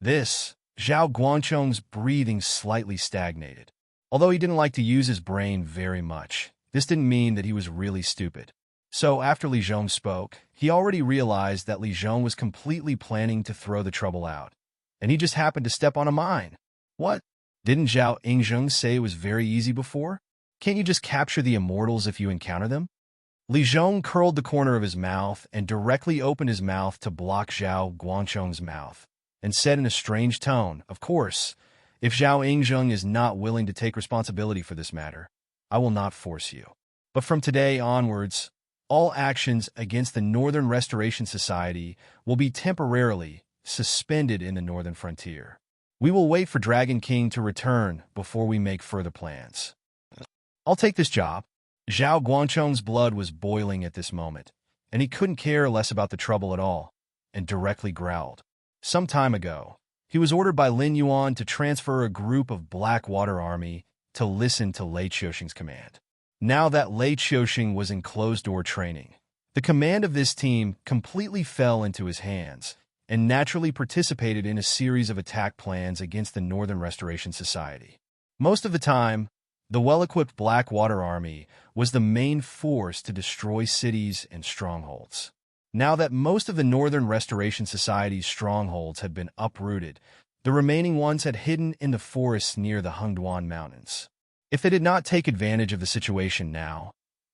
Zhao Guangchong's breathing slightly stagnated. Although he didn't like to use his brain very much, this didn't mean that he was really stupid. So after Li Zhong spoke, he already realized that Li Zhong was completely planning to throw the trouble out, and he just happened to step on a mine. What? Didn't Zhao Yingzheng say it was very easy before? Can't you just capture the immortals if you encounter them? Li Zhong curled the corner of his mouth and directly opened his mouth to block Zhao Guangcheng's mouth, and said in a strange tone, "Of course, if Zhao Yingzheng is not willing to take responsibility for this matter, I will not force you. But from today onwards, all actions against the Northern Restoration Society will be temporarily suspended in the Northern Frontier. We will wait for Dragon King to return before we make further plans. I'll take this job." Zhao Guangcheng's blood was boiling at this moment, and he couldn't care less about the trouble at all, and directly growled. Some time ago, he was ordered by Lin Yuan to transfer a group of Blackwater Army to listen to Lei Qiuxing's command. Now that Lei Qiuxing was in closed-door training, the command of this team completely fell into his hands and naturally participated in a series of attack plans against the Northern Restoration Society. Most of the time, the well-equipped Blackwater Army was the main force to destroy cities and strongholds. Now that most of the Northern Restoration Society's strongholds had been uprooted, the remaining ones had hidden in the forests near the Hengduan Mountains. If they did not take advantage of the situation now,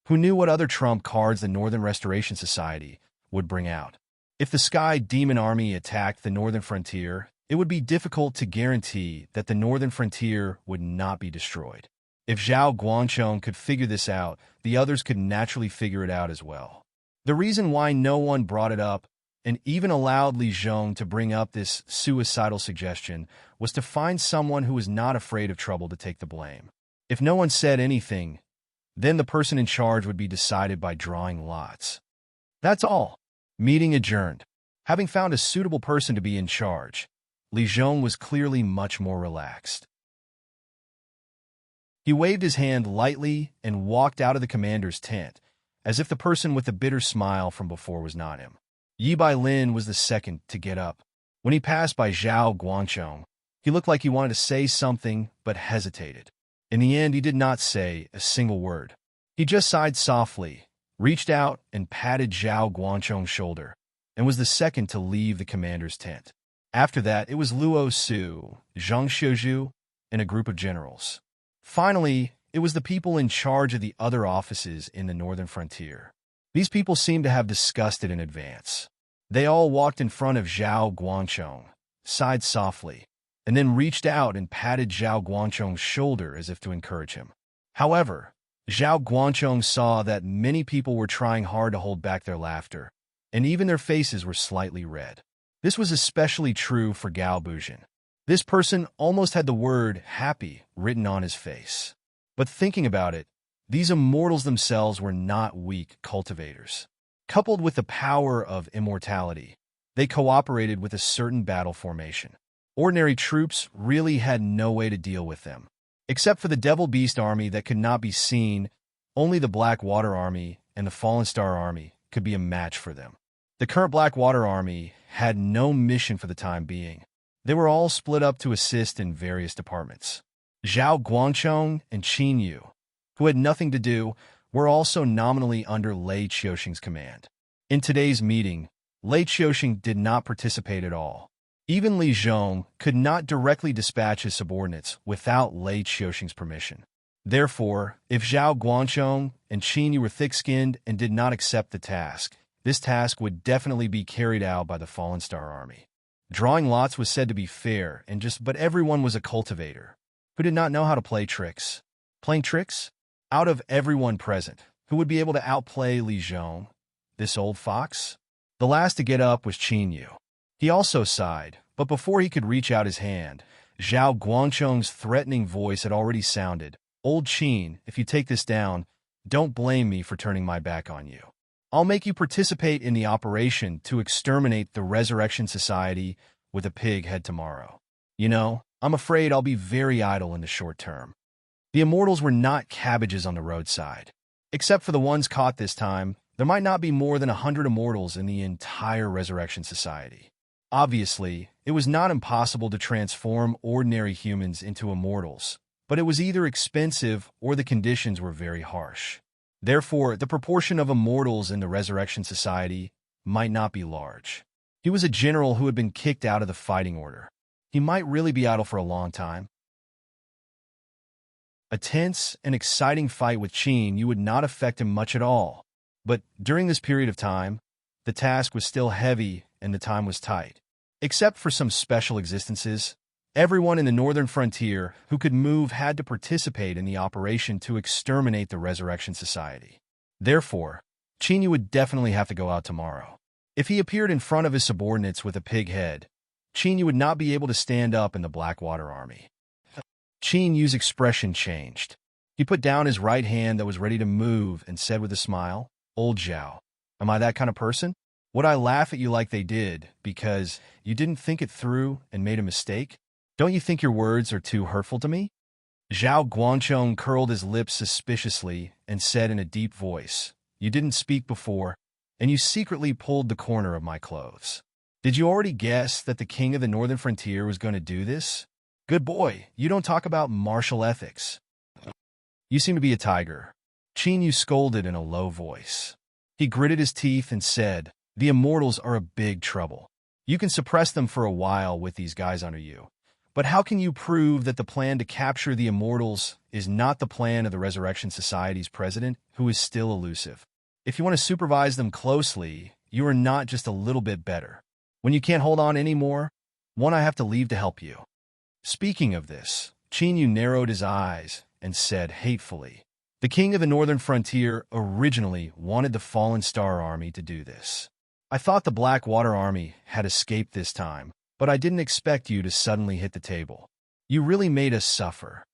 who knew what other trump cards the Northern Restoration Society would bring out? If the Sky Demon Army attacked the Northern Frontier, it would be difficult to guarantee that the Northern Frontier would not be destroyed. If Zhao Guangcheng could figure this out, the others could naturally figure it out as well. The reason why no one brought it up and even allowed Li Zhong to bring up this suicidal suggestion was to find someone who was not afraid of trouble to take the blame. If no one said anything, then the person in charge would be decided by drawing lots. That's all. Meeting adjourned. Having found a suitable person to be in charge, Li Zhong was clearly much more relaxed. He waved his hand lightly and walked out of the commander's tent, as if the person with the bitter smile from before was not him. Yi Bailin was the second to get up. When he passed by Zhao Guangcheng, he looked like he wanted to say something but hesitated. In the end, he did not say a single word. He just sighed softly, reached out and patted Zhao Guangcheng's shoulder, and was the second to leave the commander's tent. After that, it was Luo Su, Zhang Xiuzhu, and a group of generals. Finally, it was the people in charge of the other offices in the Northern Frontier. These people seemed to have discussed it in advance. They all walked in front of Zhao Guangcheng, sighed softly, and then reached out and patted Zhao Guangcheng's shoulder as if to encourage him. However, Zhao Guangcheng saw that many people were trying hard to hold back their laughter, and even their faces were slightly red. This was especially true for Gao Buzhen. This person almost had the word happy written on his face. But thinking about it, these immortals themselves were not weak cultivators. Coupled with the power of immortality, they cooperated with a certain battle formation. Ordinary troops really had no way to deal with them. Except for the Devil Beast army that could not be seen, only the Blackwater army and the Fallen Star army could be a match for them. The current Blackwater army had no mission for the time being. They were all split up to assist in various departments. Zhao Guangcheng and Qin Yu, who had nothing to do, were also nominally under Lei Qiuxing's command. In today's meeting, Lei Qiuxing did not participate at all. Even Li Zhong could not directly dispatch his subordinates without Lei Qiuxing's permission. Therefore, if Zhao Guangcheng and Qin Yu were thick-skinned and did not accept the task, this task would definitely be carried out by the Fallen Star army. Drawing lots was said to be fair, but everyone was a cultivator who did not know how to play tricks. Playing tricks? Out of everyone present, who would be able to outplay Li Zhong, this old fox? The last to get up was Qin Yu. He also sighed, but before he could reach out his hand, Zhao Guangcheng's threatening voice had already sounded. "Old Qin, if you take this down, don't blame me for turning my back on you. I'll make you participate in the operation to exterminate the Resurrection Society with a pig head tomorrow. You know, I'm afraid I'll be very idle in the short term." The immortals were not cabbages on the roadside. Except for the ones caught this time, there might not be more than 100 immortals in the entire Resurrection Society. Obviously, it was not impossible to transform ordinary humans into immortals, but it was either expensive or the conditions were very harsh. Therefore, the proportion of immortals in the Resurrection Society might not be large. He was a general who had been kicked out of the fighting order. He might really be idle for a long time. A tense and exciting fight with Qin Yu would not affect him much at all. But during this period of time, the task was still heavy and the time was tight. Except for some special existences, everyone in the northern frontier who could move had to participate in the operation to exterminate the Resurrection Society. Therefore, Chenyu would definitely have to go out tomorrow. If he appeared in front of his subordinates with a pig head, Chenyu would not be able to stand up in the Blackwater Army. Chenyu's expression changed. He put down his right hand that was ready to move and said with a smile, "Old Zhao, am I that kind of person? Would I laugh at you like they did because you didn't think it through and made a mistake? Don't you think your words are too hurtful to me?" Zhao Guangchong curled his lips suspiciously and said in a deep voice, "You didn't speak before, and you secretly pulled the corner of my clothes. Did you already guess that the king of the northern frontier was going to do this? Good boy, you don't talk about martial ethics. You seem to be a tiger." Chenyu scolded in a low voice. He gritted his teeth and said, "The immortals are a big trouble. You can suppress them for a while with these guys under you. But how can you prove that the plan to capture the immortals is not the plan of the Resurrection Society's president, who is still elusive? If you want to supervise them closely, you are not just a little bit better. When you can't hold on anymore, I have to leave to help you." Speaking of this, Chenyu narrowed his eyes and said hatefully, "The king of the northern frontier originally wanted the Fallen Star Army to do this. I thought the Blackwater Army had escaped this time, but I didn't expect you to suddenly hit the table. You really made us suffer."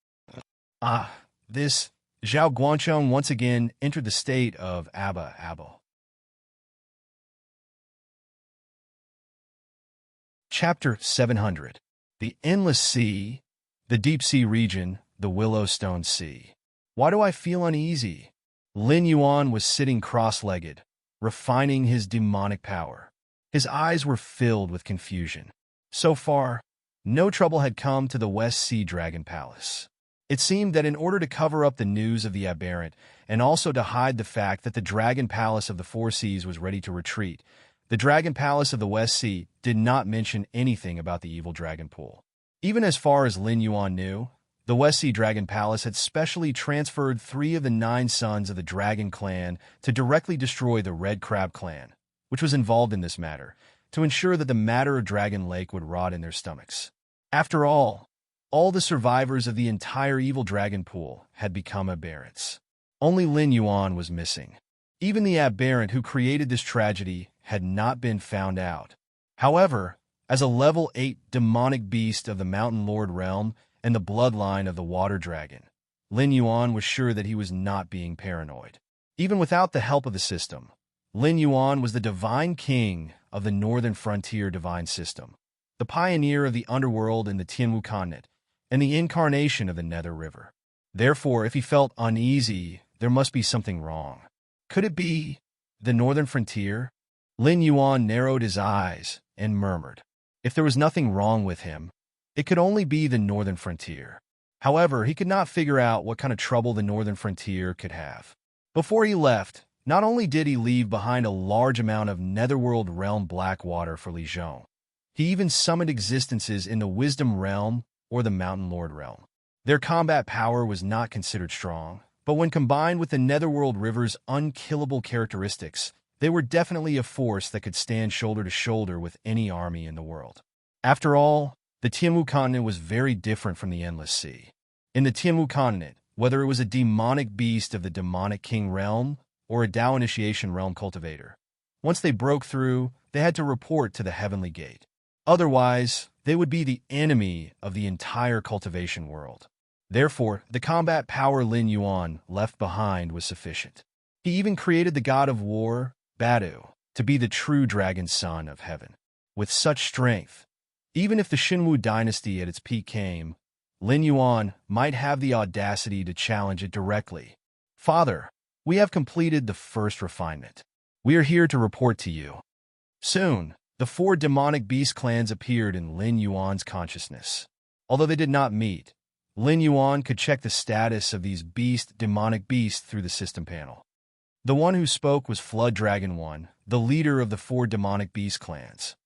This Zhao Guangchong once again entered the state of Abo. Chapter 700. The Endless Sea, the Deep Sea Region, the Willowstone Sea. Why do I feel uneasy? Lin Yuan was sitting cross-legged, refining his demonic power. His eyes were filled with confusion. So far, no trouble had come to the West Sea Dragon Palace. It seemed that in order to cover up the news of the aberrant, and also to hide the fact that the Dragon Palace of the Four Seas was ready to retreat, the Dragon Palace of the West Sea did not mention anything about the evil dragon pool. Even as far as Lin Yuan knew, the West Sea Dragon Palace had specially transferred 3 of the 9 sons of the Dragon Clan to directly destroy the Red Crab Clan, which was involved in this matter, to ensure that the matter of Dragon Lake would rot in their stomachs. After all the survivors of the entire evil dragon pool had become aberrants. Only Lin Yuan was missing. Even the aberrant who created this tragedy had not been found out. However, as a level 8 demonic beast of the Mountain Lord realm and the bloodline of the water dragon, Lin Yuan was sure that he was not being paranoid. Even without the help of the system, Lin Yuan was the divine king of the northern frontier divine system, the pioneer of the underworld in the Tianwu continent, and the incarnation of the Nether River. Therefore, if he felt uneasy, there must be something wrong. Could it be the northern frontier? Lin Yuan narrowed his eyes and murmured. If there was nothing wrong with him, it could only be the northern frontier. However, he could not figure out what kind of trouble the northern frontier could have. Before he left, not only did he leave behind a large amount of Netherworld realm black water for Li Zhong, he even summoned existences in the Wisdom realm or the Mountain Lord realm. Their combat power was not considered strong, but when combined with the Netherworld River's unkillable characteristics, they were definitely a force that could stand shoulder to shoulder with any army in the world. After all, the Tianwu continent was very different from the Endless Sea. In the Tianwu continent, whether it was a demonic beast of the Demonic King realm or a Dao Initiation realm cultivator, once they broke through, they had to report to the Heavenly Gate. Otherwise, they would be the enemy of the entire cultivation world. Therefore, the combat power Lin Yuan left behind was sufficient. He even created the god of war, Badu, to be the true dragon son of heaven. With such strength, even if the Xinwu dynasty at its peak came, Lin Yuan might have the audacity to challenge it directly. "Father, we have completed the first refinement. We are here to report to you." Soon, the 4 demonic beast clans appeared in Lin Yuan's consciousness. Although they did not meet, Lin Yuan could check the status of these demonic beasts through the system panel. The one who spoke was Flood Dragon 1, the leader of the 4 demonic beast clans.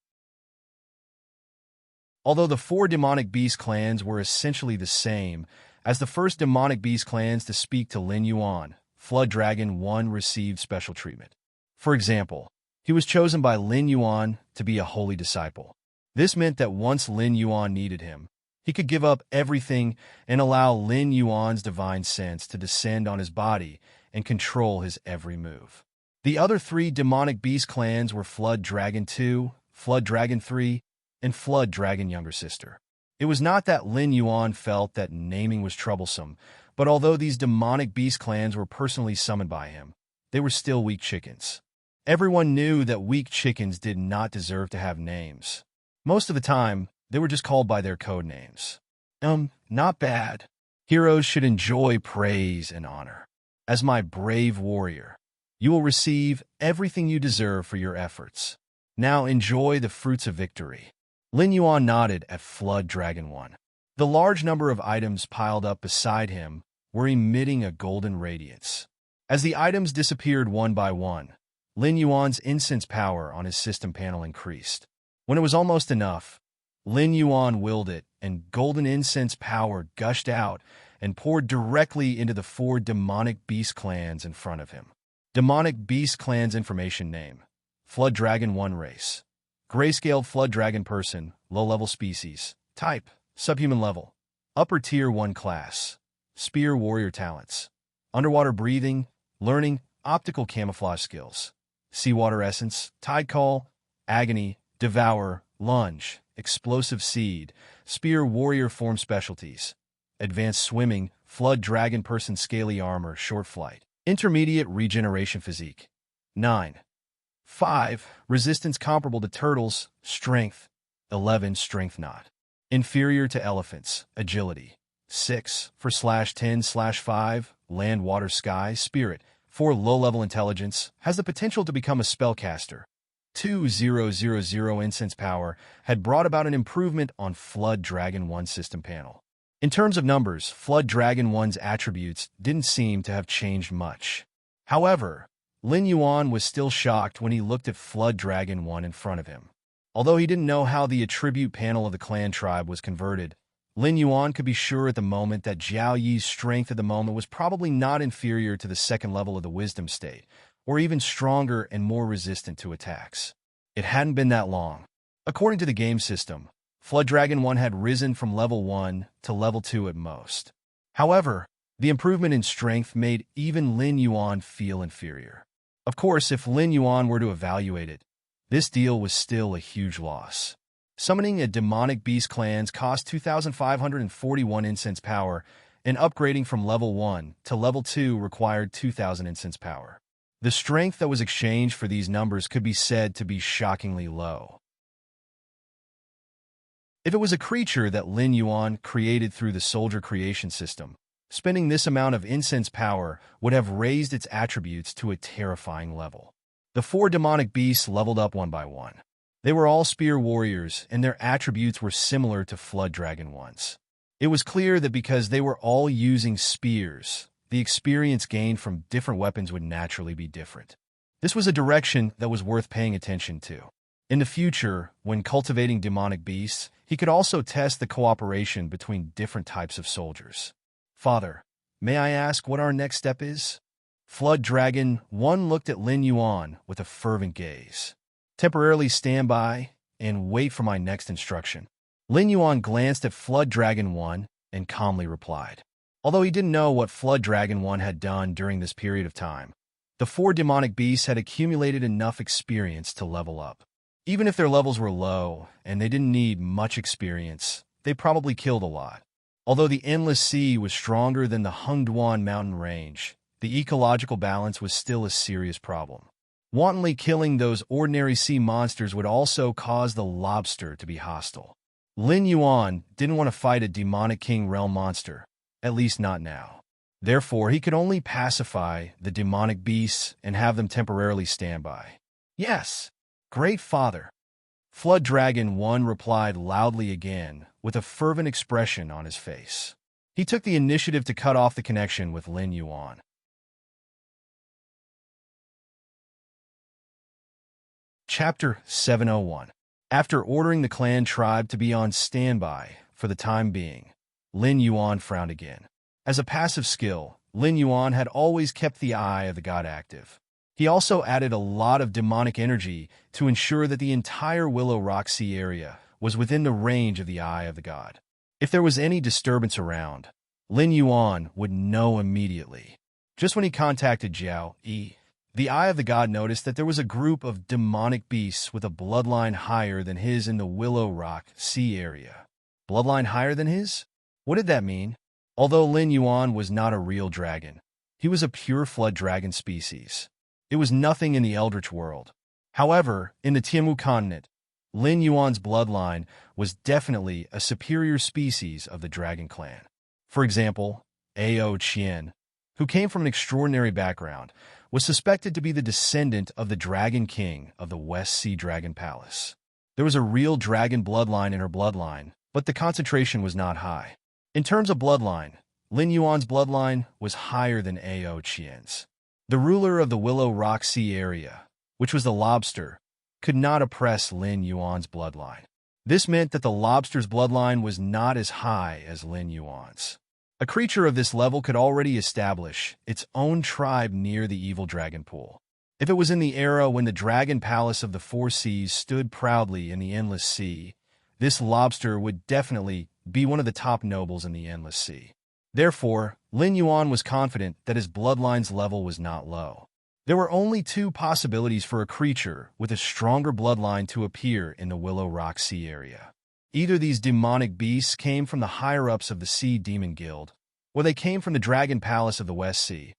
Although the 4 demonic beast clans were essentially the same as the first demonic beast clans to speak to Lin Yuan, Flood Dragon 1 received special treatment. For example, he was chosen by Lin Yuan to be a holy disciple. This meant that once Lin Yuan needed him, he could give up everything and allow Lin Yuan's divine sense to descend on his body and control his every move. The other three demonic beast clans were Flood Dragon 2, Flood Dragon 3, and Flood Dragon Younger Sister. It was not that Lin Yuan felt that naming was troublesome, but although these demonic beast clans were personally summoned by him, they were still weak chickens. Everyone knew that weak chickens did not deserve to have names. Most of the time, they were just called by their code names. Not bad. Heroes should enjoy praise and honor. As my brave warrior, you will receive everything you deserve for your efforts. Now enjoy the fruits of victory. Lin Yuan nodded at Flood Dragon 1. The large number of items piled up beside him were emitting a golden radiance. As the items disappeared one by one, Lin Yuan's incense power on his system panel increased. When it was almost enough, Lin Yuan willed it, and golden incense power gushed out and poured directly into the four demonic beast clans in front of him. Demonic beast clans information name: Flood Dragon 1 race. Grayscale Flood Dragon person, low-level species. Type: subhuman level. Upper tier 1 class. Spear warrior talents: underwater breathing, learning, optical camouflage skills. Seawater essence: tide call, agony, devour, lunge, explosive seed, spear warrior form specialties. Advanced swimming, flood dragon person scaly armor, short flight. Intermediate regeneration physique. 9. 5. Resistance comparable to turtles, strength. 11. Strength not. Inferior to elephants, agility. 6. For /10/5, land, water, sky, spirit. 4. Low-level intelligence, has the potential to become a spellcaster. 2000 incense power had brought about an improvement on Flood Dragon 1 system panel. In terms of numbers, Flood Dragon 1's attributes didn't seem to have changed much. However, Lin Yuan was still shocked when he looked at Flood Dragon 1 in front of him. Although he didn't know how the attribute panel of the clan tribe was converted, Lin Yuan could be sure at the moment that Jiao Yi's strength at the moment was probably not inferior to the second level of the wisdom state, or even stronger and more resistant to attacks. It hadn't been that long. According to the game system, Flood Dragon 1 had risen from level 1 to level 2 at most. However, the improvement in strength made even Lin Yuan feel inferior. Of course, if Lin Yuan were to evaluate it, this deal was still a huge loss. Summoning a demonic beast clans cost 2,541 incense power, and upgrading from level 1 to level 2 required 2,000 incense power. The strength that was exchanged for these numbers could be said to be shockingly low. If it was a creature that Lin Yuan created through the soldier creation system, spending this amount of incense power would have raised its attributes to a terrifying level. The four demonic beasts leveled up one by one. They were all spear warriors, and their attributes were similar to Flood Dragon 1's. It was clear that because they were all using spears, the experience gained from different weapons would naturally be different. This was a direction that was worth paying attention to. In the future, when cultivating demonic beasts, he could also test the cooperation between different types of soldiers. Father, may I ask what our next step is? Flood Dragon 1 looked at Lin Yuan with a fervent gaze. Temporarily stand by and wait for my next instruction. Lin Yuan glanced at Flood Dragon 1 and calmly replied. Although he didn't know what Flood Dragon 1 had done during this period of time, the four demonic beasts had accumulated enough experience to level up. Even if their levels were low and they didn't need much experience, they probably killed a lot. Although the Endless Sea was stronger than the Hengduan mountain range, the ecological balance was still a serious problem. Wantonly killing those ordinary sea monsters would also cause the lobster to be hostile. Lin Yuan didn't want to fight a demonic king realm monster, at least not now. Therefore, he could only pacify the demonic beasts and have them temporarily stand by. Yes, great father. Flood Dragon 1 replied loudly again, with a fervent expression on his face. He took the initiative to cut off the connection with Lin Yuan. Chapter 701. After ordering the clan tribe to be on standby for the time being, Lin Yuan frowned again. As a passive skill, Lin Yuan had always kept the eye of the god active. He also added a lot of demonic energy to ensure that the entire Willow Rock Sea area was within the range of the eye of the god. If there was any disturbance around, Lin Yuan would know immediately. Just when he contacted Jiao Yi, the eye of the god noticed that there was a group of demonic beasts with a bloodline higher than his in the Willow Rock Sea area. Bloodline higher than his? What did that mean? Although Lin Yuan was not a real dragon, he was a pure flood dragon species. It was nothing in the Eldritch world. However, in the Tianmu continent, Lin Yuan's bloodline was definitely a superior species of the dragon clan. For example, Ao Qian, who came from an extraordinary background, was suspected to be the descendant of the Dragon King of the West Sea Dragon Palace. There was a real dragon bloodline in her bloodline, but the concentration was not high. In terms of bloodline, Lin Yuan's bloodline was higher than Ao Qian's. The ruler of the Willow Rock Sea area, which was the lobster, could not oppress Lin Yuan's bloodline. This meant that the lobster's bloodline was not as high as Lin Yuan's. A creature of this level could already establish its own tribe near the evil dragon pool. If it was in the era when the Dragon Palace of the Four Seas stood proudly in the Endless Sea, this lobster would definitely be one of the top nobles in the Endless Sea. Therefore, Lin Yuan was confident that his bloodline's level was not low. There were only two possibilities for a creature with a stronger bloodline to appear in the Willow Rock Sea area. Either these demonic beasts came from the higher-ups of the Sea Demon Guild, or they came from the Dragon Palace of the West Sea,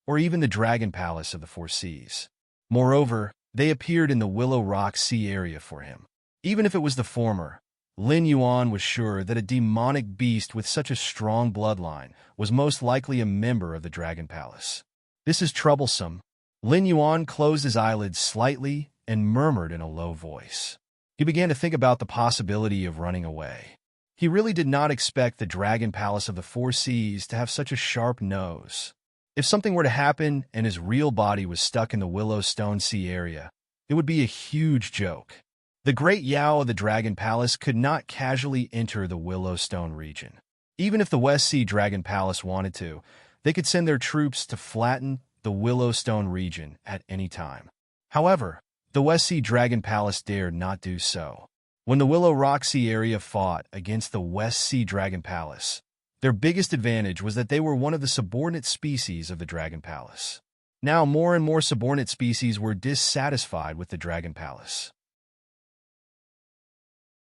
or even the Dragon Palace of the Four Seas. Moreover, they appeared in the Willow Rock Sea area for him. Even if it was the former, Lin Yuan was sure that a demonic beast with such a strong bloodline was most likely a member of the Dragon Palace. This is troublesome. Lin Yuan closed his eyelids slightly and murmured in a low voice. He began to think about the possibility of running away. He really did not expect the Dragon Palace of the Four Seas to have such a sharp nose. If something were to happen and his real body was stuck in the Willow Stone Sea area, it would be a huge joke. The Great Yao of the Dragon Palace could not casually enter the Willow Stone region. Even if the West Sea Dragon Palace wanted to, they could send their troops to flatten the Willow Stone region at any time. However, the West Sea Dragon Palace dared not do so. When the Willow Rock Sea area fought against the West Sea Dragon Palace, their biggest advantage was that they were one of the subordinate species of the Dragon Palace. Now more and more subordinate species were dissatisfied with the Dragon Palace.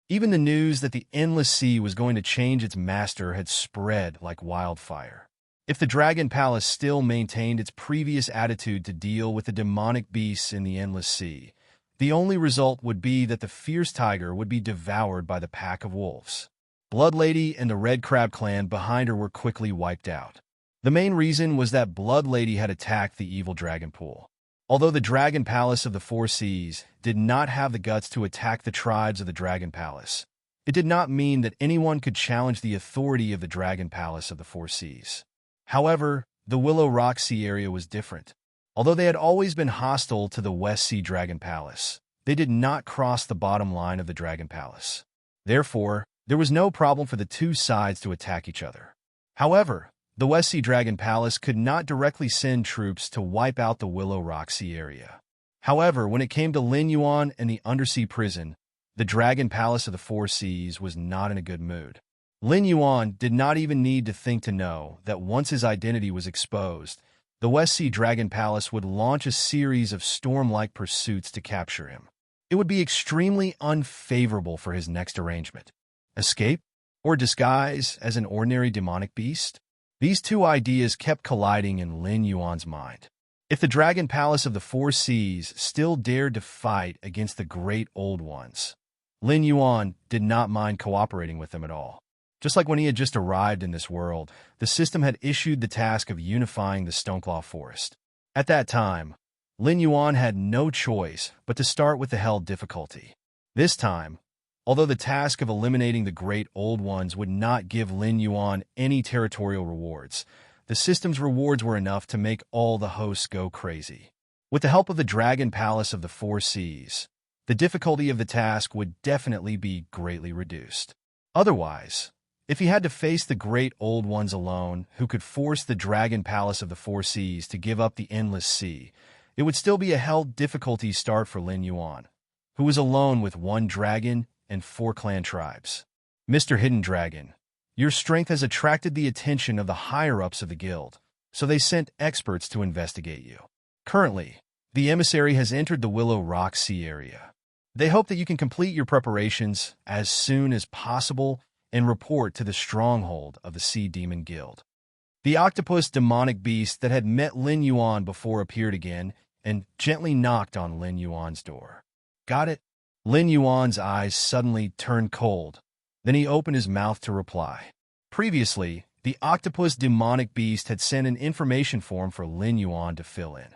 Even the news that the Endless Sea was going to change its master had spread like wildfire. If the Dragon Palace still maintained its previous attitude to deal with the demonic beasts in the Endless Sea, the only result would be that the fierce tiger would be devoured by the pack of wolves. Blood Lady and the Red Crab clan behind her were quickly wiped out. The main reason was that Blood Lady had attacked the evil dragon pool. Although the Dragon Palace of the Four Seas did not have the guts to attack the tribes of the Dragon Palace, it did not mean that anyone could challenge the authority of the Dragon Palace of the Four Seas. However, the Willow Rock Sea area was different. Although they had always been hostile to the West Sea Dragon Palace, they did not cross the bottom line of the Dragon Palace. Therefore, there was no problem for the two sides to attack each other. However, the West Sea Dragon Palace could not directly send troops to wipe out the Willow Rock Sea area. However, when it came to Lin Yuan and the undersea prison, the Dragon Palace of the Four Seas was not in a good mood. Lin Yuan did not even need to think to know that once his identity was exposed, the West Sea Dragon Palace would launch a series of storm-like pursuits to capture him. It would be extremely unfavorable for his next arrangement. Escape? Or disguise as an ordinary demonic beast? These two ideas kept colliding in Lin Yuan's mind. If the Dragon Palace of the Four Seas still dared to fight against the Great Old Ones, Lin Yuan did not mind cooperating with them at all. Just like when he had just arrived in this world, the system had issued the task of unifying the Stoneclaw Forest. At that time, Lin Yuan had no choice but to start with the hell difficulty. This time, although the task of eliminating the Great Old Ones would not give Lin Yuan any territorial rewards, the system's rewards were enough to make all the hosts go crazy. With the help of the Dragon Palace of the Four Seas, the difficulty of the task would definitely be greatly reduced. Otherwise, If he had to face the great old ones alone, who could force the dragon palace of the four seas to give up the endless sea, it would still be a hell difficulty start for Lin Yuan, who was alone with one dragon and four clan tribes. Mr. Hidden Dragon, your strength has attracted the attention of the higher-ups of the guild, so they sent experts to investigate you. Currently, the emissary has entered the Willow Rock Sea area. They hope that you can complete your preparations as soon as possible and report to the stronghold of the Sea Demon Guild. The octopus demonic beast that had met Lin Yuan before appeared again and gently knocked on Lin Yuan's door. Got it? Lin Yuan's eyes suddenly turned cold. Then he opened his mouth to reply. Previously, the octopus demonic beast had sent an information form for Lin Yuan to fill in.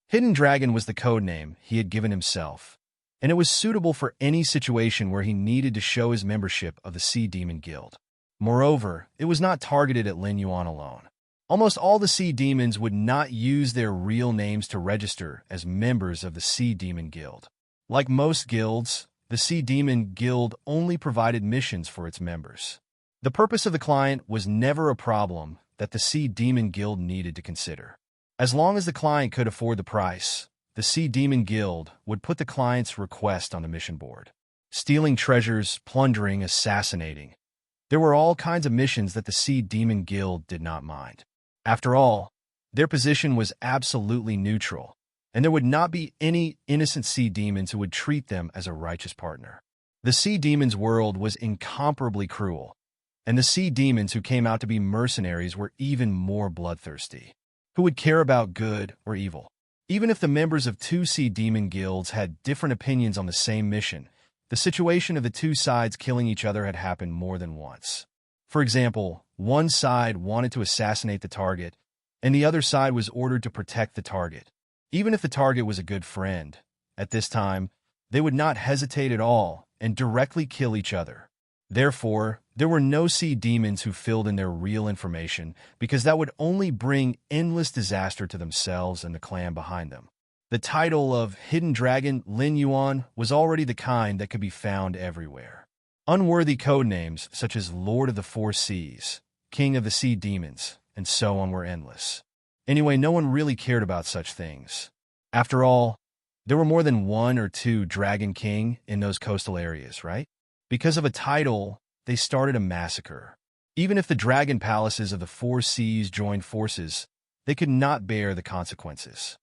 Hidden Dragon was the codename he had given himself, and it was suitable for any situation where he needed to show his membership of the Sea Demon Guild. Moreover, it was not targeted at Lin Yuan alone. Almost all the Sea Demons would not use their real names to register as members of the Sea Demon Guild. Like most guilds, the Sea Demon Guild only provided missions for its members. The purpose of the client was never a problem that the Sea Demon Guild needed to consider. As long as the client could afford the price, the Sea Demon Guild would put the client's request on the mission board. Stealing treasures, plundering, assassinating. There were all kinds of missions that the Sea Demon Guild did not mind. After all, their position was absolutely neutral, and there would not be any innocent sea demons who would treat them as a righteous partner. The sea demons' world was incomparably cruel, and the sea demons who came out to be mercenaries were even more bloodthirsty. Who would care about good or evil? Even if the members of two sea demon guilds had different opinions on the same mission, the situation of the two sides killing each other had happened more than once. For example, one side wanted to assassinate the target, and the other side was ordered to protect the target. Even if the target was a good friend, at this time, they would not hesitate at all and directly kill each other. Therefore, there were no sea demons who filled in their real information, because that would only bring endless disaster to themselves and the clan behind them. The title of Hidden Dragon Lin Yuan was already the kind that could be found everywhere. Unworthy codenames such as Lord of the Four Seas, King of the Sea Demons, and so on were endless. Anyway, no one really cared about such things. After all, there were more than one or two Dragon King in those coastal areas, right? Because of a title, they started a massacre. Even if the dragon palaces of the four seas joined forces, they could not bear the consequences.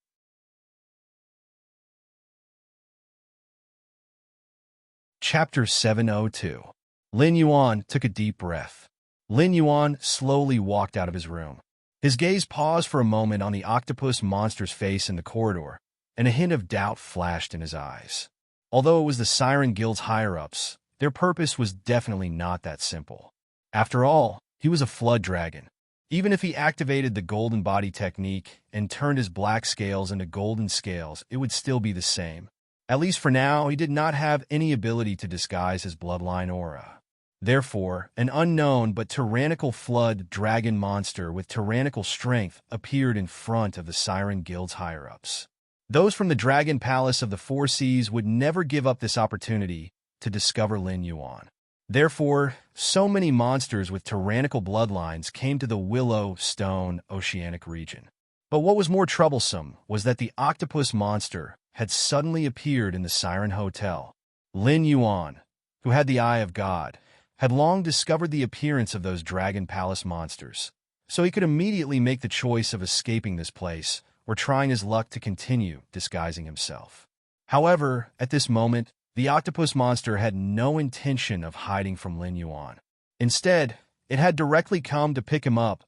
Chapter 702. Lin Yuan took a deep breath. Lin Yuan slowly walked out of his room. His gaze paused for a moment on the octopus monster's face in the corridor, and a hint of doubt flashed in his eyes. Although it was the Siren Guild's higher-ups, their purpose was definitely not that simple. After all, he was a flood dragon. Even if he activated the golden body technique and turned his black scales into golden scales, it would still be the same. At least for now, he did not have any ability to disguise his bloodline aura. Therefore, an unknown but tyrannical flood dragon monster with tyrannical strength appeared in front of the Siren Guild's higher-ups. Those from the Dragon Palace of the Four Seas would never give up this opportunity to discover Lin Yuan. Therefore, so many monsters with tyrannical bloodlines came to the Willow Stone Oceanic region. But what was more troublesome was that the octopus monster had suddenly appeared in the Siren Hotel. Lin Yuan, who had the Eye of God, had long discovered the appearance of those Dragon Palace monsters, so he could immediately make the choice of escaping this place or trying his luck to continue disguising himself. However, at this moment, the octopus monster had no intention of hiding from Lin Yuan. Instead, it had directly come to pick him up,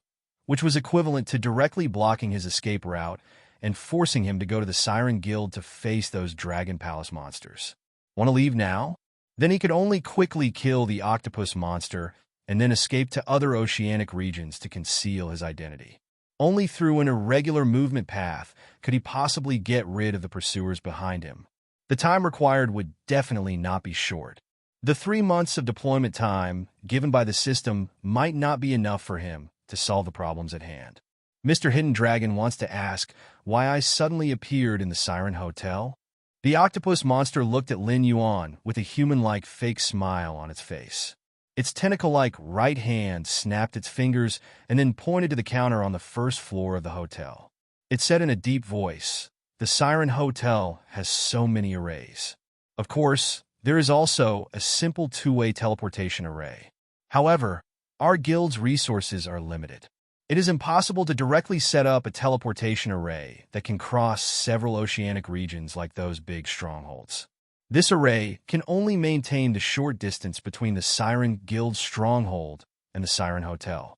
which was equivalent to directly blocking his escape route and forcing him to go to the Siren Guild to face those Dragon Palace monsters. Want to leave now? Then he could only quickly kill the octopus monster and then escape to other oceanic regions to conceal his identity. Only through an irregular movement path could he possibly get rid of the pursuers behind him. The time required would definitely not be short. The 3 months of deployment time given by the system might not be enough for him to solve the problems at hand. Mr. Hidden Dragon wants to ask why I suddenly appeared in the Siren Hotel. The octopus monster looked at Lin Yuan with a human-like fake smile on its face. Its tentacle-like right hand snapped its fingers and then pointed to the counter on the first floor of the hotel. It said in a deep voice, "The Siren Hotel has so many arrays. Of course, there is also a simple two-way teleportation array. However, our guild's resources are limited. It is impossible to directly set up a teleportation array that can cross several oceanic regions like those big strongholds. This array can only maintain the short distance between the Siren Guild stronghold and the Siren Hotel."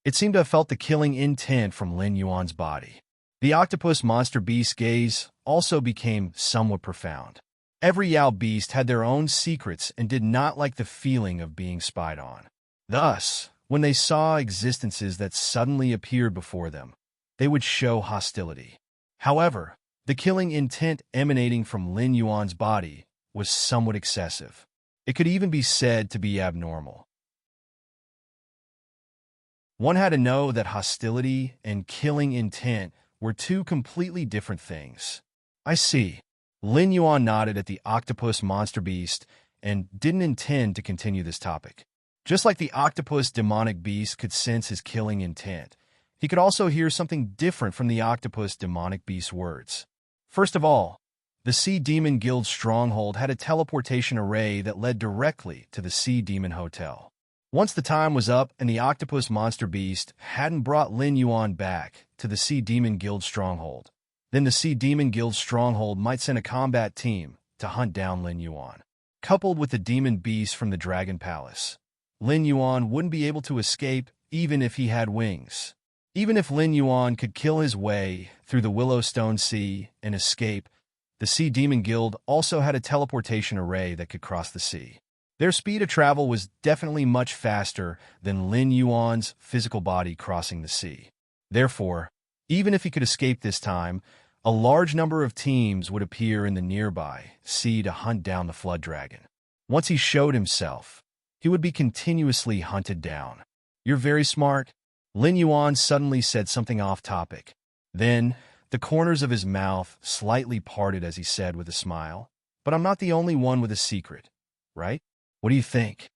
It seemed to have felt the killing intent from Lin Yuan's body. The octopus monster beast's gaze also became somewhat profound. Every Yao beast had their own secrets and did not like the feeling of being spied on. Thus, when they saw existences that suddenly appeared before them, they would show hostility. However, the killing intent emanating from Lin Yuan's body was somewhat excessive. It could even be said to be abnormal. One had to know that hostility and killing intent were two completely different things. "I see." Lin Yuan nodded at the octopus monster beast and didn't intend to continue this topic. Just like the octopus demonic beast could sense his killing intent, he could also hear something different from the octopus demonic beast's words. First of all, the Sea Demon Guild stronghold had a teleportation array that led directly to the Sea Demon Hotel. Once the time was up and the octopus monster beast hadn't brought Lin Yuan back to the Sea Demon Guild stronghold, then the Sea Demon Guild stronghold might send a combat team to hunt down Lin Yuan. Coupled with the demon beast from the Dragon Palace, Lin Yuan wouldn't be able to escape even if he had wings. Even if Lin Yuan could kill his way through the Willowstone Sea and escape, the Sea Demon Guild also had a teleportation array that could cross the sea. Their speed of travel was definitely much faster than Lin Yuan's physical body crossing the sea. Therefore, even if he could escape this time, a large number of teams would appear in the nearby sea to hunt down the Flood Dragon. Once he showed himself, he would be continuously hunted down. "You're very smart." Lin Yuan suddenly said something off-topic. Then, the corners of his mouth slightly parted as he said with a smile, "But I'm not the only one with a secret, right? What do you think?"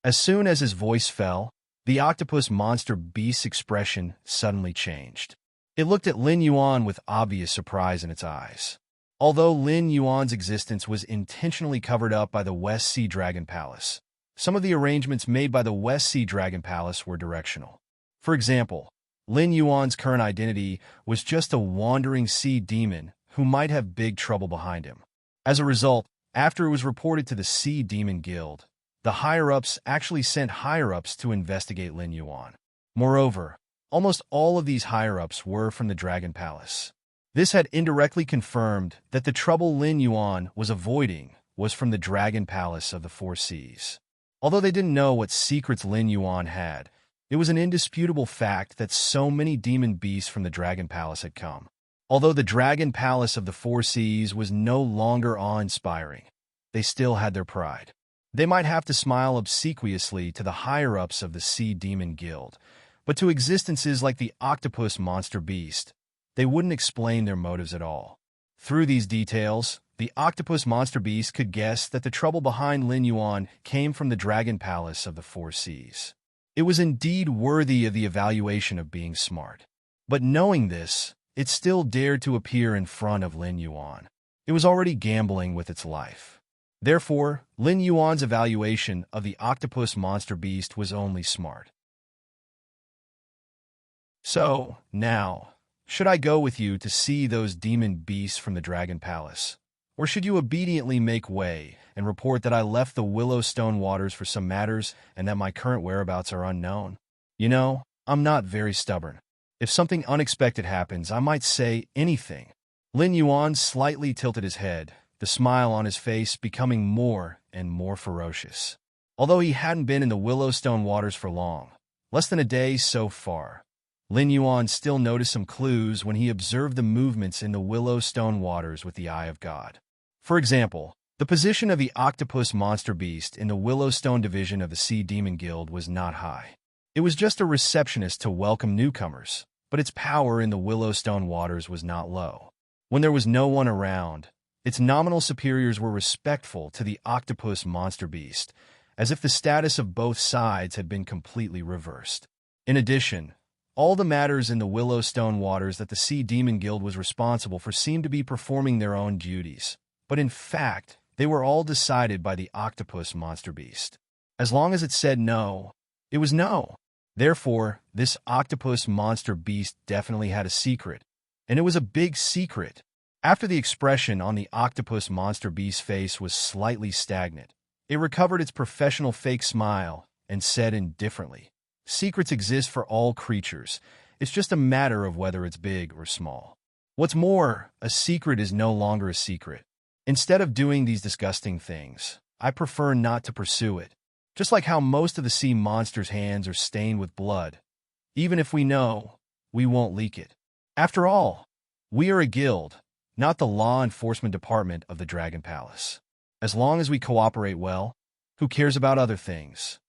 As soon as his voice fell, the octopus monster beast's expression suddenly changed. It looked at Lin Yuan with obvious surprise in its eyes. Although Lin Yuan's existence was intentionally covered up by the West Sea Dragon Palace, some of the arrangements made by the West Sea Dragon Palace were directional. For example, Lin Yuan's current identity was just a wandering sea demon who might have big trouble behind him. As a result, after it was reported to the Sea Demon Guild, the higher-ups actually sent higher-ups to investigate Lin Yuan. Moreover, almost all of these higher-ups were from the Dragon Palace. This had indirectly confirmed that the trouble Lin Yuan was avoiding was from the Dragon Palace of the Four Seas. Although they didn't know what secrets Lin Yuan had, it was an indisputable fact that so many demon beasts from the Dragon Palace had come. Although the Dragon Palace of the Four Seas was no longer awe-inspiring, they still had their pride. They might have to smile obsequiously to the higher-ups of the Sea Demon Guild, but to existences like the octopus monster beast, they wouldn't explain their motives at all. Through these details, the octopus monster beast could guess that the trouble behind Lin Yuan came from the Dragon Palace of the Four Seas. It was indeed worthy of the evaluation of being smart. But knowing this, it still dared to appear in front of Lin Yuan. It was already gambling with its life. Therefore, Lin Yuan's evaluation of the octopus monster beast was only smart. "So, now, should I go with you to see those demon beasts from the Dragon Palace? Or should you obediently make way and report that I left the Willowstone waters for some matters and that my current whereabouts are unknown? You know, I'm not very stubborn. If something unexpected happens, I might say anything." Lin Yuan slightly tilted his head, the smile on his face becoming more and more ferocious. Although he hadn't been in the Willowstone waters for long, less than a day so far, Lin Yuan still noticed some clues when he observed the movements in the Willowstone waters with the eye of God. For example, the position of the octopus monster beast in the Willowstone division of the Sea Demon Guild was not high. It was just a receptionist to welcome newcomers, but its power in the Willowstone waters was not low. When there was no one around, Its nominal superiors were respectful to the octopus monster beast, as if the status of both sides had been completely reversed. In addition, all the matters in the Willowstone waters that the Sea Demon Guild was responsible for seemed to be performing their own duties, but in fact, they were all decided by the octopus monster beast. As long as it said no, it was no. Therefore, this octopus monster beast definitely had a secret, and it was a big secret. After the expression on the octopus monster beast's face was slightly stagnant, it recovered its professional fake smile and said indifferently, "Secrets exist for all creatures. It's just a matter of whether it's big or small. What's more, a secret is no longer a secret. Instead of doing these disgusting things, I prefer not to pursue it. Just like how most of the sea monsters' hands are stained with blood. Even if we know, we won't leak it. After all, we are a guild, not the law enforcement department of the Dragon Palace. As long as we cooperate well, who cares about other things?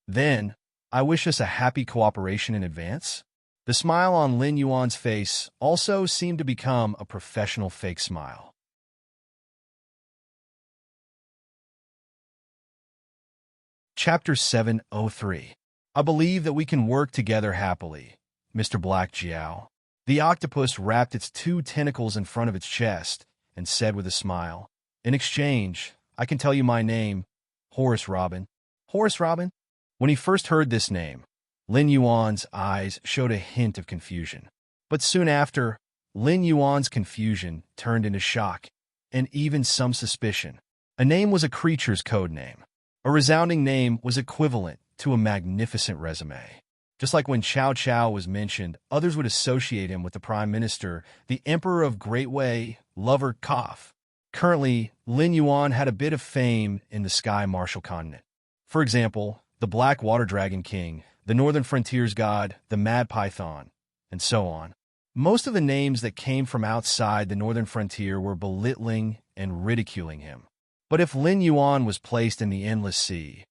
Then, I wish us a happy cooperation in advance." The smile on Lin Yuan's face also seemed to become a professional fake smile. Chapter 703. I believe that we can work together happily, Mr. Black Jiao. The octopus wrapped its two tentacles in front of its chest and said with a smile, "In exchange, I can tell you my name, Horace Robin." Horace Robin? When he first heard this name, Lin Yuan's eyes showed a hint of confusion. But soon after, Lin Yuan's confusion turned into shock, and even some suspicion. A name was a creature's code name. A resounding name was equivalent to a magnificent resume. Just like when Chow Chow was mentioned, others would associate him with the Prime Minister, the Emperor of Great Wei, Lover Koff. Currently, Lin Yuan had a bit of fame in the Sky Martial Continent. For example, the Black Water Dragon King, the Northern Frontiers God, the Mad Python, and so on. Most of the names that came from outside the Northern Frontier were belittling and ridiculing him. But if Lin Yuan was placed in the Endless Sea,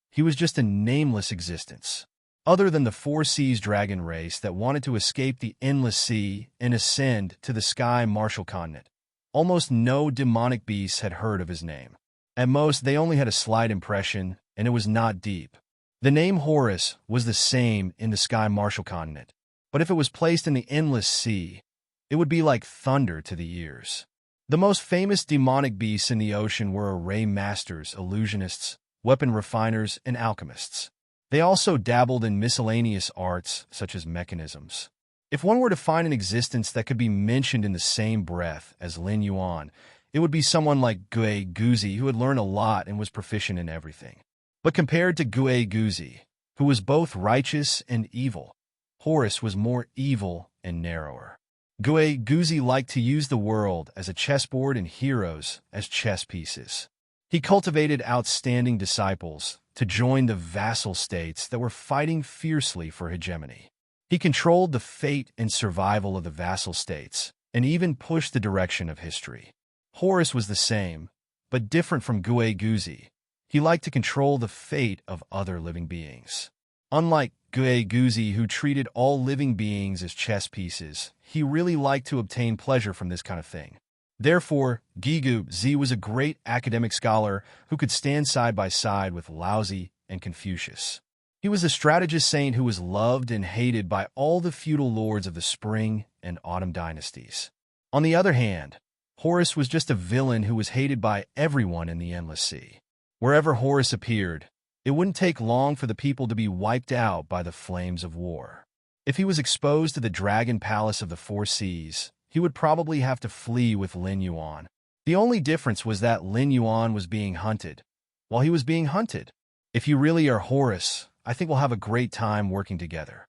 he was just a nameless existence. Other than the Four Seas dragon race that wanted to escape the Endless Sea and ascend to the Sky Martial Continent, almost no demonic beasts had heard of his name. At most, they only had a slight impression, and it was not deep. The name Horus was the same in the Sky Martial Continent, but if it was placed in the Endless Sea, it would be like thunder to the ears. The most famous demonic beasts in the ocean were array masters, illusionists, weapon refiners, and alchemists. They also dabbled in miscellaneous arts, such as mechanisms. If one were to find an existence that could be mentioned in the same breath as Lin Yuan, it would be someone like Gue Guzi, who had learned a lot and was proficient in everything. But compared to Gue Guzi, who was both righteous and evil, Horus was more evil and narrower. Gue Guzi liked to use the world as a chessboard and heroes as chess pieces. He cultivated outstanding disciples to join the vassal states that were fighting fiercely for hegemony. He controlled the fate and survival of the vassal states, and even pushed the direction of history. Horus was the same, but different from Gue Guzi. He liked to control the fate of other living beings. Unlike Gue Guzi, who treated all living beings as chess pieces, he really liked to obtain pleasure from this kind of thing. Therefore, Gigu Zi was a great academic scholar who could stand side by side with Laozi and Confucius. He was a strategist saint who was loved and hated by all the feudal lords of the Spring and Autumn dynasties. On the other hand, Horus was just a villain who was hated by everyone in the Endless Sea. Wherever Horus appeared, it wouldn't take long for the people to be wiped out by the flames of war. If he was exposed to the Dragon Palace of the Four Seas, he would probably have to flee with Lin Yuan. The only difference was that Lin Yuan was being hunted, while he was being hunted. If you really are Horus, I think we'll have a great time working together.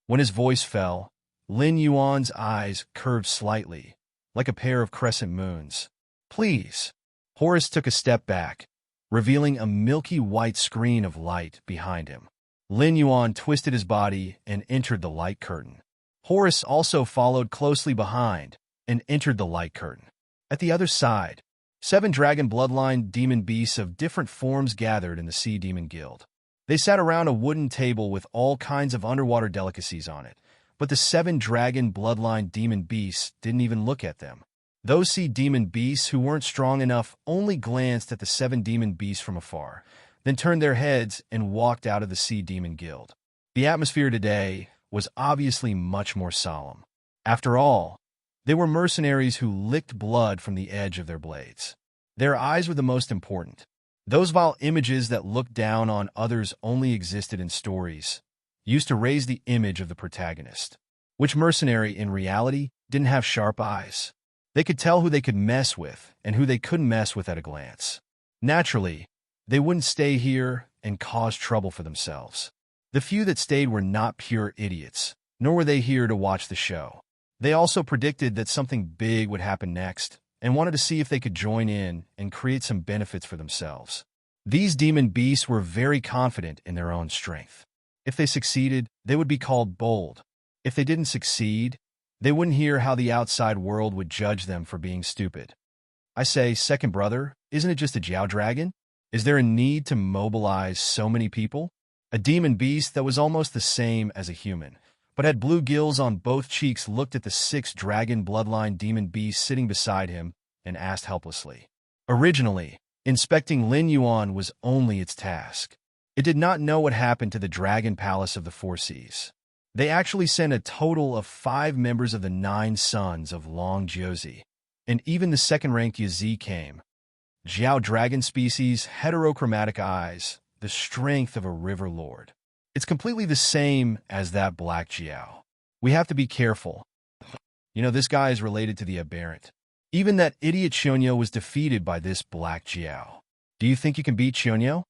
When his voice fell, Lin Yuan's eyes curved slightly, like a pair of crescent moons. "Please." Horus took a step back, revealing a milky white screen of light behind him. Lin Yuan twisted his body and entered the light curtain. Horus also followed closely behind and entered the light curtain. At the other side, 7 dragon bloodline demon beasts of different forms gathered in the Sea Demon Guild. They sat around a wooden table with all kinds of underwater delicacies on it, But the 7 dragon bloodline demon beasts didn't even look at them. Those sea demon beasts who weren't strong enough only glanced at the 7 demon beasts from afar, then turned their heads and walked out of the Sea Demon Guild. The atmosphere today was obviously much more solemn. After all, they were mercenaries who licked blood from the edge of their blades. Their eyes were the most important. Those vile images that looked down on others only existed in stories, used to raise the image of the protagonist. Which mercenary, in reality, didn't have sharp eyes? They could tell who they could mess with and who they couldn't mess with at a glance. Naturally, they wouldn't stay here and cause trouble for themselves. The few that stayed were not pure idiots, nor were they here to watch the show. They also predicted that something big would happen next and wanted to see if they could join in and create some benefits for themselves. These demon beasts were very confident in their own strength. If they succeeded, they would be called bold. If they didn't succeed, they wouldn't hear how the outside world would judge them for being stupid. I say, second brother, isn't it just a Jiao dragon? Is there a need to mobilize so many people? A demon beast that was almost the same as a human, but had blue gills on both cheeks, looked at the 6 dragon bloodline demon beasts sitting beside him and asked helplessly. Originally, inspecting Lin Yuan was only its task. It did not know what happened to the Dragon Palace of the Four Seas. They actually sent a total of 5 members of the 9 sons of Long Jiuzi, and even the second-ranked Yazi came. Jiao dragon species, heterochromatic eyes, the strength of a river lord. It's completely the same as that black Jiao. We have to be careful. You know, this guy is related to the aberrant. Even that idiot Xiongnu was defeated by this black Jiao. Do you think you can beat Xiongnu?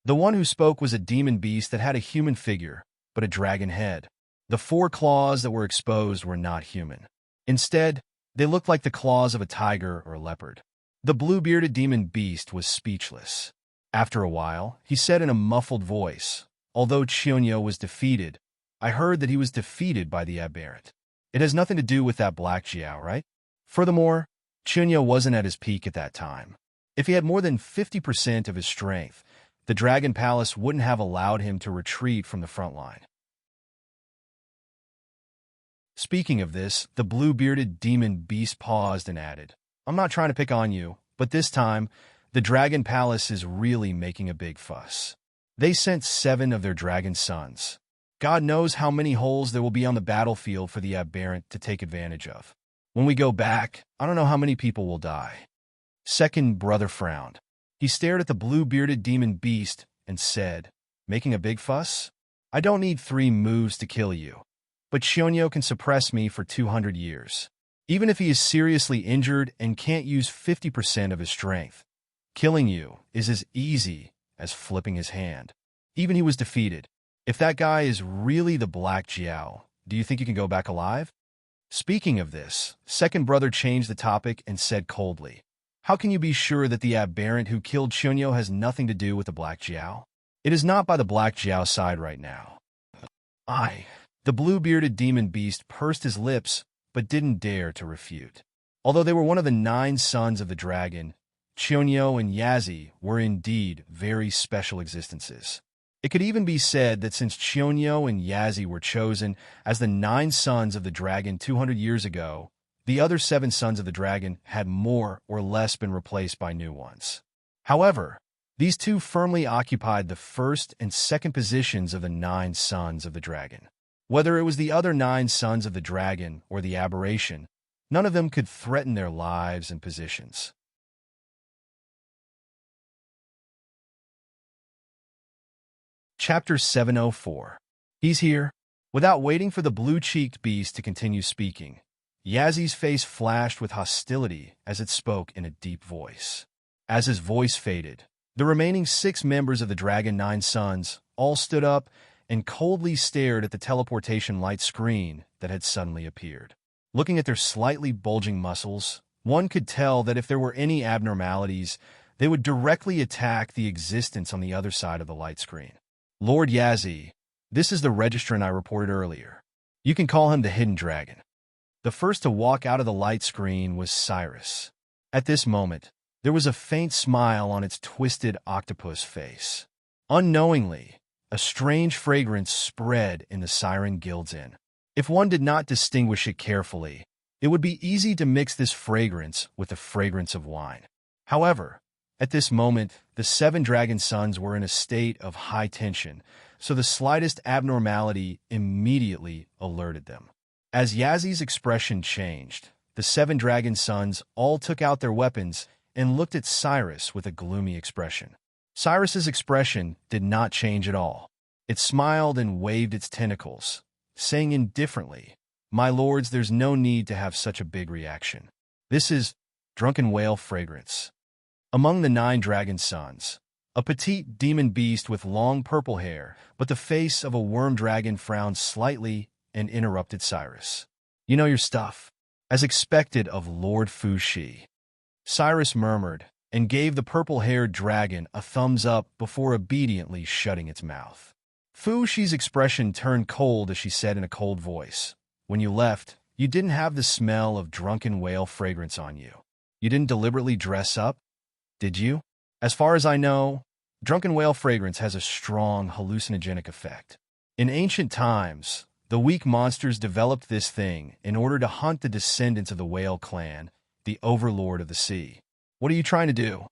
The one who spoke was a demon beast that had a human figure, but a dragon head. The 4 claws that were exposed were not human. Instead, they looked like the claws of a tiger or a leopard. The blue-bearded demon beast was speechless. After a while, he said in a muffled voice, "Although Xiongnu was defeated, I heard that he was defeated by the aberrant. It has nothing to do with that black Jiao, right? Furthermore, Xiongnu wasn't at his peak at that time. If he had more than 50% of his strength, the Dragon Palace wouldn't have allowed him to retreat from the front line." Speaking of this, the blue-bearded demon beast paused and added, "I'm not trying to pick on you, but this time, the Dragon Palace is really making a big fuss. They sent 7 of their dragon sons. God knows how many holes there will be on the battlefield for the aberrant to take advantage of. When we go back, I don't know how many people will die." Second brother frowned. He stared at the blue-bearded demon beast and said, "Making a big fuss? I don't need 3 moves to kill you. But Xiongnu can suppress me for 200 years. Even if he is seriously injured and can't use 50% of his strength, killing you is as easy as flipping his hand. Even he was defeated. If that guy is really the Black Jiao, do you think you can go back alive?" Speaking of this, second brother changed the topic and said coldly, "How can you be sure that the aberrant who killed Xiongnu has nothing to do with the Black Jiao? It is not by the Black Jiao side right now." The blue-bearded demon beast pursed his lips, but didn't dare to refute. Although they were one of the 9 sons of the dragon, Xiongnu and Yazi were indeed very special existences. It could even be said that since Xiongnu and Yazi were chosen as the 9 sons of the dragon 200 years ago, the other 7 sons of the dragon had more or less been replaced by new ones. However, these 2 firmly occupied the first and second positions of the 9 sons of the dragon. Whether it was the other 9 sons of the dragon or the aberration, none of them could threaten their lives and positions. Chapter 704. He's here. Without waiting for the blue-cheeked beast to continue speaking, Yazi's face flashed with hostility as it spoke in a deep voice. As his voice faded, the remaining 6 members of the Dragon 9 Sons all stood up and coldly stared at the teleportation light screen that had suddenly appeared. Looking at their slightly bulging muscles, one could tell that if there were any abnormalities, they would directly attack the existence on the other side of the light screen. "Lord Yazi, this is the registrant I reported earlier. You can call him the Hidden Dragon." The first to walk out of the light screen was Cyrus. At this moment, there was a faint smile on its twisted octopus face. Unknowingly, a strange fragrance spread in the Siren Guild's inn. If one did not distinguish it carefully, it would be easy to mix this fragrance with the fragrance of wine. However, at this moment, the 7 dragon sons were in a state of high tension, so the slightest abnormality immediately alerted them. As Yazi's expression changed, the 7 dragon sons all took out their weapons and looked at Cyrus with a gloomy expression. Cyrus's expression did not change at all. It smiled and waved its tentacles, saying indifferently, "My lords, there's no need to have such a big reaction. This is drunken whale fragrance." Among the 9 dragon sons, a petite demon beast with long purple hair, but the face of a worm dragon frowned slightly and interrupted Cyrus. "You know your stuff." As expected of Lord Fushi, Cyrus murmured and gave the purple-haired dragon a thumbs up before obediently shutting its mouth. Fushi's expression turned cold as she said in a cold voice, "When you left, you didn't have the smell of drunken whale fragrance on you. You didn't deliberately dress up, did you? As far as I know, drunken whale fragrance has a strong hallucinogenic effect. In ancient times, the weak monsters developed this thing in order to hunt the descendants of the whale clan, the overlord of the sea. What are you trying to do?"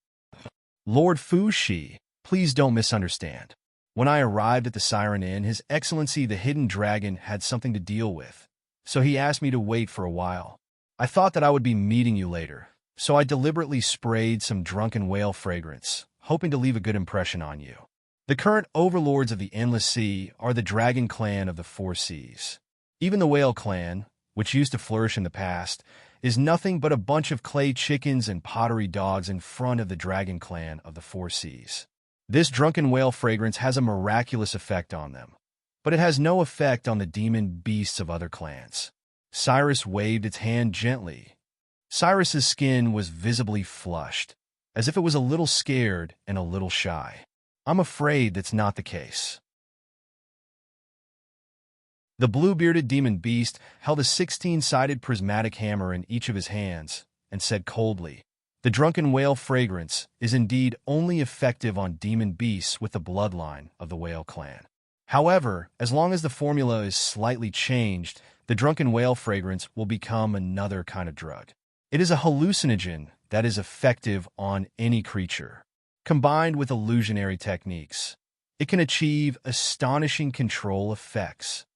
"Lord Fushi, please don't misunderstand. When I arrived at the Siren Inn, His Excellency the Hidden Dragon had something to deal with, so he asked me to wait for a while. I thought that I would be meeting you later, so I deliberately sprayed some drunken whale fragrance, hoping to leave a good impression on you. The current overlords of the Endless Sea are the Dragon Clan of the Four Seas. Even the Whale Clan, which used to flourish in the past, is nothing but a bunch of clay chickens and pottery dogs in front of the Dragon Clan of the Four Seas. This drunken whale fragrance has a miraculous effect on them, but it has no effect on the demon beasts of other clans." Cyrus waved its hand gently. Cyrus's skin was visibly flushed, as if it was a little scared and a little shy. "I'm afraid that's not the case." The blue-bearded demon beast held a 16-sided prismatic hammer in each of his hands and said coldly, "The drunken whale fragrance is indeed only effective on demon beasts with the bloodline of the whale clan. However, as long as the formula is slightly changed, the drunken whale fragrance will become another kind of drug. It is a hallucinogen that is effective on any creature. Combined with illusionary techniques, it can achieve astonishing control effects."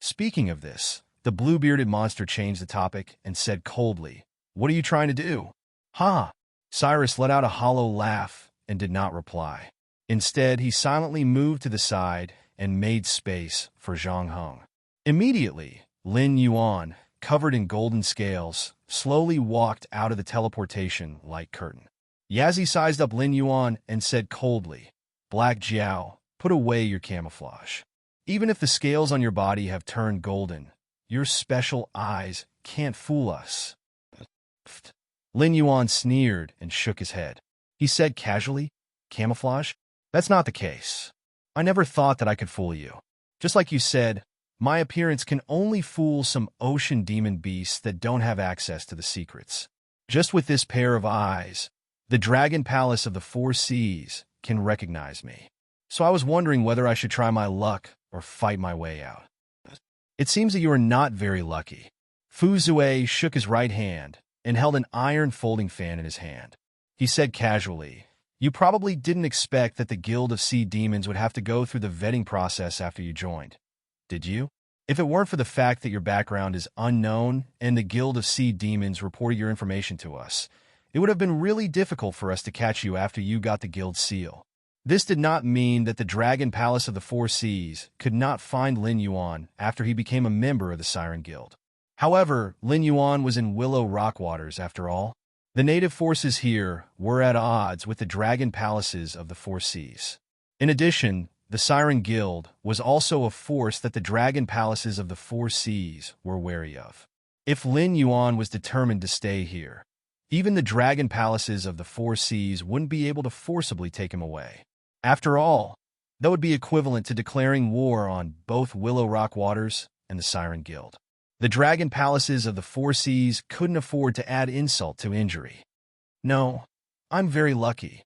Speaking of this, the blue-bearded monster changed the topic and said coldly, "What are you trying to do?" "Ha!" Cyrus let out a hollow laugh and did not reply. Instead, he silently moved to the side and made space for Zhang Heng. Immediately, Lin Yuan, covered in golden scales, slowly walked out of the teleportation light curtain. Yazi sized up Lin Yuan and said coldly, "Black Jiao, put away your camouflage. Even if the scales on your body have turned golden, your special eyes can't fool us." Lin Yuan sneered and shook his head. He said casually, "Camouflage? That's not the case. I never thought that I could fool you. Just like you said, my appearance can only fool some ocean demon beasts that don't have access to the secrets. Just with this pair of eyes, the Dragon Palace of the Four Seas can recognize me. So I was wondering whether I should try my luck or fight my way out." "It seems that you are not very lucky." Fu Zue shook his right hand and held an iron folding fan in his hand. He said casually, "You probably didn't expect that the Guild of Sea Demons would have to go through the vetting process after you joined, did you? If it weren't for the fact that your background is unknown and the Guild of Sea Demons reported your information to us, it would have been really difficult for us to catch you after you got the Guild seal. This did not mean that the Dragon Palace of the Four Seas could not find Lin Yuan after he became a member of the Siren Guild. However, Lin Yuan was in Willow Rock waters after all. The native forces here were at odds with the Dragon Palaces of the Four Seas. In addition, the Siren Guild was also a force that the Dragon Palaces of the Four Seas were wary of. If Lin Yuan was determined to stay here, even the Dragon Palaces of the Four Seas wouldn't be able to forcibly take him away. After all, that would be equivalent to declaring war on both Willow Rock Waters and the Siren Guild. The Dragon Palaces of the Four Seas couldn't afford to add insult to injury. "No, I'm very lucky."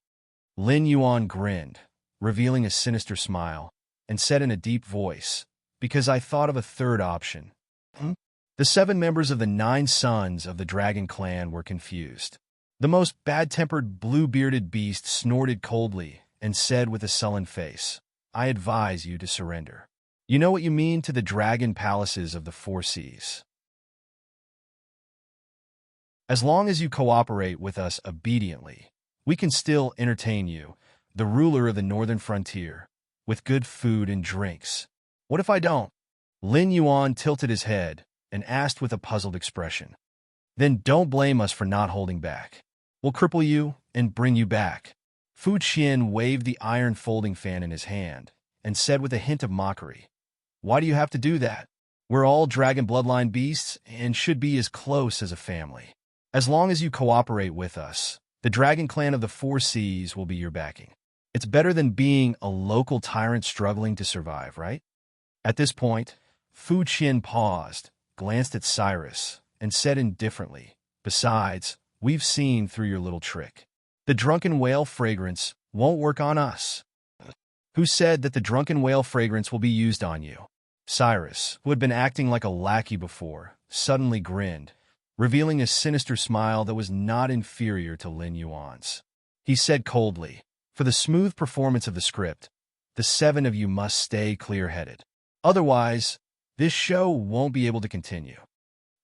Lin Yuan grinned, revealing a sinister smile, and said in a deep voice, "Because I thought of a third option. The 7 members of the 9 sons of the dragon clan were confused. The most bad-tempered, blue-bearded beast snorted coldly and said with a sullen face, "I advise you to surrender. You know what you mean to the dragon palaces of the 4 seas. As long as you cooperate with us obediently, we can still entertain you, the ruler of the northern frontier, with good food and drinks. What if I don't?" Lin Yuan tilted his head and asked with a puzzled expression. "Then don't blame us for not holding back. We'll cripple you and bring you back." Fu Qian waved the iron folding fan in his hand and said with a hint of mockery, "Why do you have to do that? We're all dragon bloodline beasts and should be as close as a family. As long as you cooperate with us, the dragon clan of the 4 seas will be your backing. It's better than being a local tyrant struggling to survive, right?" At this point, Fu Qian paused, glanced at Cyrus, and said indifferently, "Besides, we've seen through your little trick. The drunken whale fragrance won't work on us." "Who said that the drunken whale fragrance will be used on you?" Cyrus, who had been acting like a lackey before, suddenly grinned, revealing a sinister smile that was not inferior to Lin Yuan's. He said coldly, "For the smooth performance of the script, the 7 of you must stay clear-headed. Otherwise, this show won't be able to continue."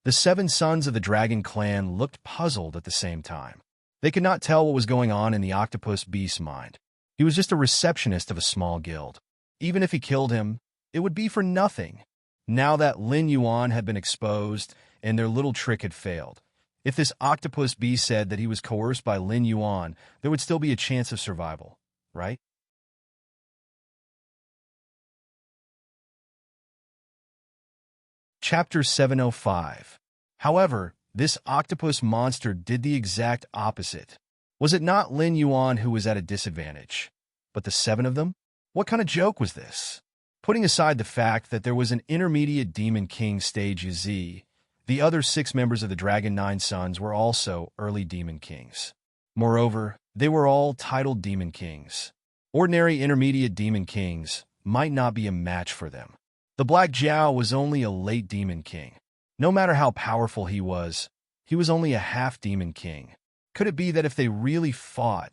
The 7 sons of the dragon clan looked puzzled at the same time. They could not tell what was going on in the octopus beast's mind. He was just a receptionist of a small guild. Even if he killed him, it would be for nothing. Now that Lin Yuan had been exposed and their little trick had failed, if this octopus beast said that he was coerced by Lin Yuan, there would still be a chance of survival, right? Chapter 705. However, this octopus monster did the exact opposite. Was it not Lin Yuan who was at a disadvantage, but the 7 of them? What kind of joke was this? Putting aside the fact that there was an intermediate Demon King stage Z, the other 6 members of the Dragon 9 Sons were also early Demon Kings. Moreover, they were all titled Demon Kings. Ordinary intermediate Demon Kings might not be a match for them. The Black Jiao was only a late Demon King. No matter how powerful he was only a half-Demon King. Could it be that if they really fought,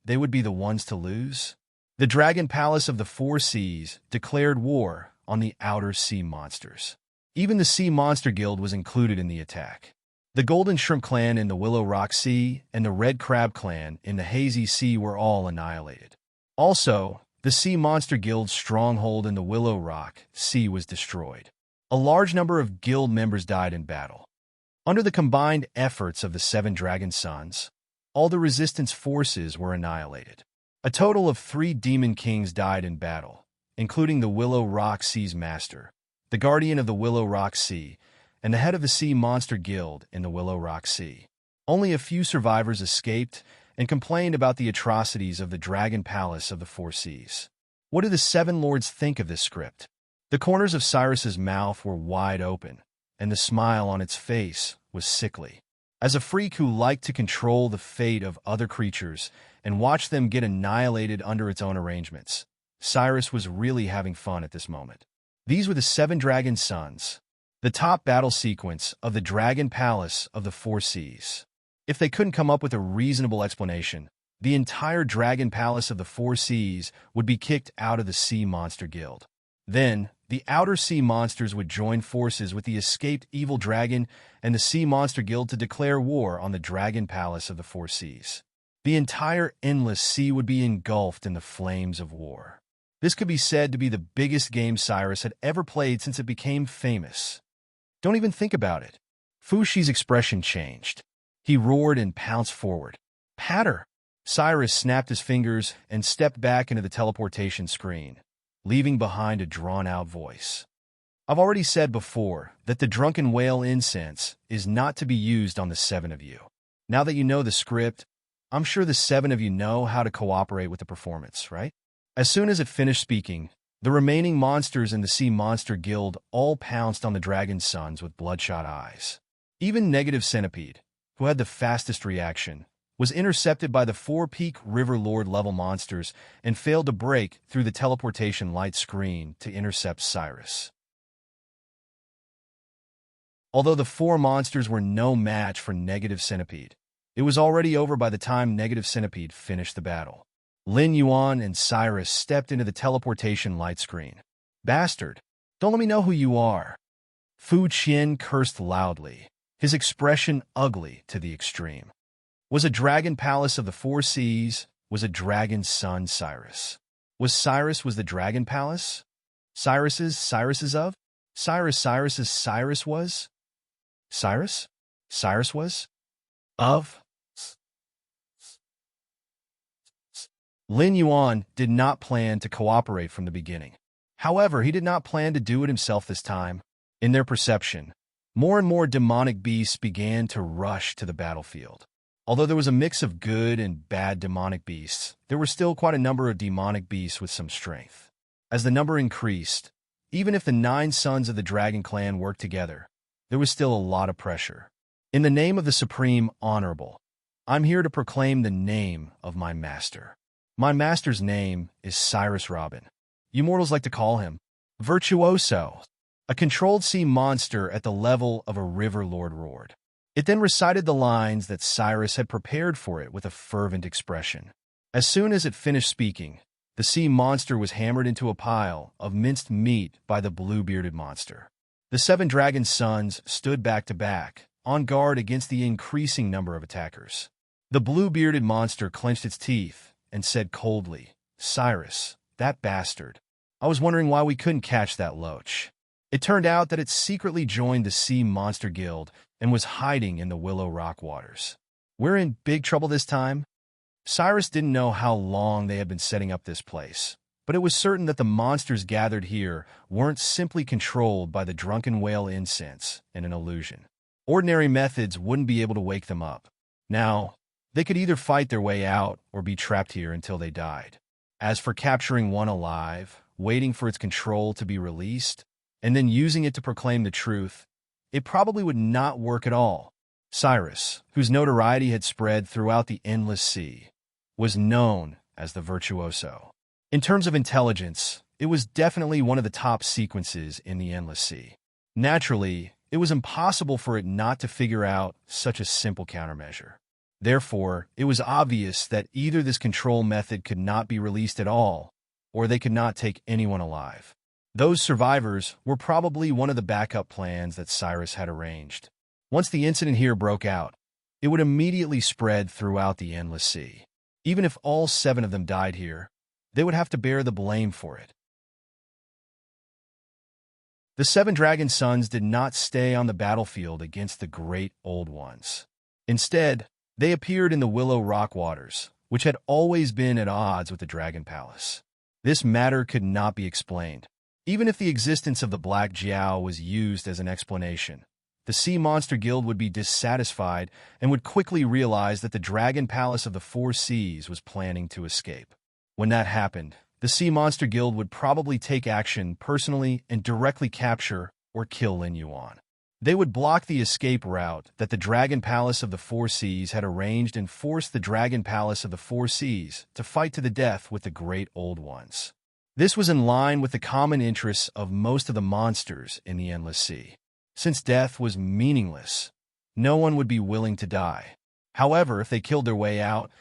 they would be the ones to lose? The Dragon Palace of the 4 Seas declared war on the Outer Sea Monsters. Even the Sea Monster Guild was included in the attack. The Golden Shrimp Clan in the Willow Rock Sea and the Red Crab Clan in the Hazy Sea were all annihilated. Also, the Sea Monster Guild's stronghold in the Willow Rock Sea was destroyed. A large number of guild members died in battle. Under the combined efforts of the 7 Dragon Sons, all the resistance forces were annihilated. A total of 3 Demon Kings died in battle, including the Willow Rock Sea's master, the guardian of the Willow Rock Sea, and the head of the Sea Monster Guild in the Willow Rock Sea. Only a few survivors escaped and complained about the atrocities of the Dragon Palace of the 4 Seas. What do the 7 lords think of this script? The corners of Cyrus's mouth were wide open, and the smile on its face was sickly. As a freak who liked to control the fate of other creatures and watch them get annihilated under its own arrangements, Cyrus was really having fun at this moment. These were the 7 Dragon Sons, the top battle sequence of the Dragon Palace of the 4 Seas. If they couldn't come up with a reasonable explanation, the entire Dragon Palace of the 4 Seas would be kicked out of the Sea Monster Guild. Then, the Outer Sea Monsters would join forces with the escaped evil dragon and the Sea Monster Guild to declare war on the Dragon Palace of the 4 Seas. The entire endless sea would be engulfed in the flames of war. This could be said to be the biggest game Cyrus had ever played since it became famous. Don't even think about it. Fu Shi's expression changed. He roared and pounced forward. "Patter!" Cyrus snapped his fingers and stepped back into the teleportation screen, leaving behind a drawn-out voice. "I've already said before that the drunken whale incense is not to be used on the 7 of you. Now that you know the script, I'm sure the 7 of you know how to cooperate with the performance, right?" As soon as it finished speaking, the remaining monsters in the Sea Monster Guild all pounced on the Dragon Sons with bloodshot eyes. Even Negative Centipede, who had the fastest reaction, was intercepted by the 4 Peak River Lord level monsters and failed to break through the teleportation light screen to intercept Cyrus. Although the four monsters were no match for Negative Centipede, it was already over by the time Negative Centipede finished the battle. Lin Yuan and Cyrus stepped into the teleportation light screen. "Bastard! Don't let me know who you are." Fu Qian cursed loudly, his expression ugly to the extreme. Was a dragon palace of the four seas, was a dragon's son Cyrus. Was the dragon palace? Cyrus's of? Cyrus was? Cyrus was? Of? Lin Yuan did not plan to cooperate from the beginning. However, he did not plan to do it himself this time. In their perception, more and more demonic beasts began to rush to the battlefield. Although there was a mix of good and bad demonic beasts, there were still quite a number of demonic beasts with some strength. As the number increased, even if the 9 sons of the Dragon Clan worked together, there was still a lot of pressure. In the name of the Supreme Honorable, I'm here to proclaim the name of my master. My master's name is Cyrus Robin. You mortals like to call him Virtuoso, a controlled sea monster at the level of a river lord roared. It then recited the lines that Cyrus had prepared for it with a fervent expression. As soon as it finished speaking, the sea monster was hammered into a pile of minced meat by the blue-bearded monster. The 7 dragon sons stood back to back, on guard against the increasing number of attackers. The blue-bearded monster clenched its teeth and said coldly, "Cyrus, that bastard. I was wondering why we couldn't catch that loach." It turned out that it secretly joined the Sea Monster Guild and was hiding in the Willow Rock waters. We're in big trouble this time? Cyrus didn't know how long they had been setting up this place, but it was certain that the monsters gathered here weren't simply controlled by the drunken whale incense and an illusion. Ordinary methods wouldn't be able to wake them up. Now, they could either fight their way out or be trapped here until they died. As for capturing one alive, waiting for its control to be released, and then using it to proclaim the truth, it probably would not work at all. Cyrus, whose notoriety had spread throughout the endless sea, was known as the Virtuoso. In terms of intelligence, it was definitely one of the top sequences in the endless sea. Naturally, it was impossible for it not to figure out such a simple countermeasure. Therefore, it was obvious that either this control method could not be released at all, or they could not take anyone alive. Those survivors were probably one of the backup plans that Cyrus had arranged. Once the incident here broke out, it would immediately spread throughout the endless sea. Even if all 7 of them died here, they would have to bear the blame for it. The 7 dragon sons did not stay on the battlefield against the great old ones. Instead, they appeared in the Willow Rock waters, which had always been at odds with the Dragon Palace. This matter could not be explained. Even if the existence of the Black Jiao was used as an explanation, the Sea Monster Guild would be dissatisfied and would quickly realize that the Dragon Palace of the Four Seas was planning to escape. When that happened, the Sea Monster Guild would probably take action personally and directly capture or kill Lin Yuan. They would block the escape route that the Dragon Palace of the Four Seas had arranged and force the Dragon Palace of the Four Seas to fight to the death with the Great Old Ones. This was in line with the common interests of most of the monsters in the Endless Sea. Since death was meaningless, no one would be willing to die. However, if they killed their way out,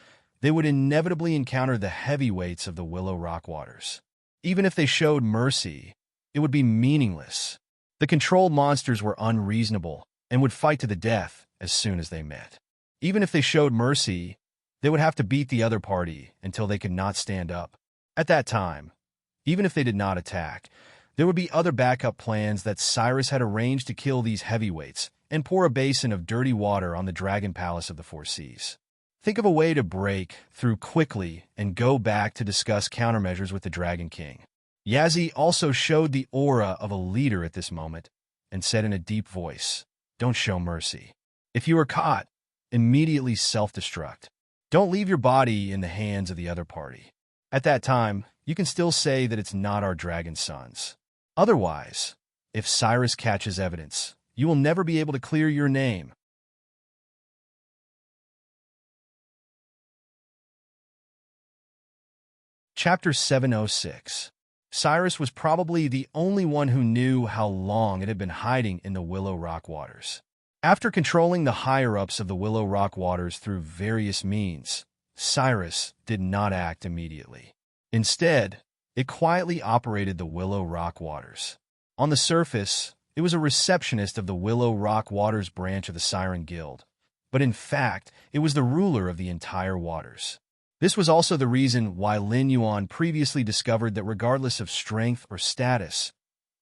they would inevitably encounter the heavyweights of the Willow Rock waters. Even if they showed mercy, it would be meaningless. The controlled monsters were unreasonable and would fight to the death as soon as they met. Even if they showed mercy, they would have to beat the other party until they could not stand up. At that time, even if they did not attack, there would be other backup plans that Cyrus had arranged to kill these heavyweights and pour a basin of dirty water on the Dragon Palace of the Four Seas. Think of a way to break through quickly and go back to discuss countermeasures with the Dragon King. Yazzie also showed the aura of a leader at this moment and said in a deep voice, "Don't show mercy. If you are caught, immediately self-destruct. Don't leave your body in the hands of the other party. At that time, you can still say that it's not our dragon sons. Otherwise, if Cyrus catches evidence, you will never be able to clear your name." Chapter 706. Cyrus was probably the only one who knew how long it had been hiding in the Willow Rock waters. After controlling the higher-ups of the Willow Rock waters through various means, Cyrus did not act immediately. Instead, it quietly operated the Willow Rock waters. On the surface, it was a receptionist of the Willow Rock Waters branch of the Siren Guild, but in fact, it was the ruler of the entire waters. This was also the reason why Lin Yuan previously discovered that regardless of strength or status,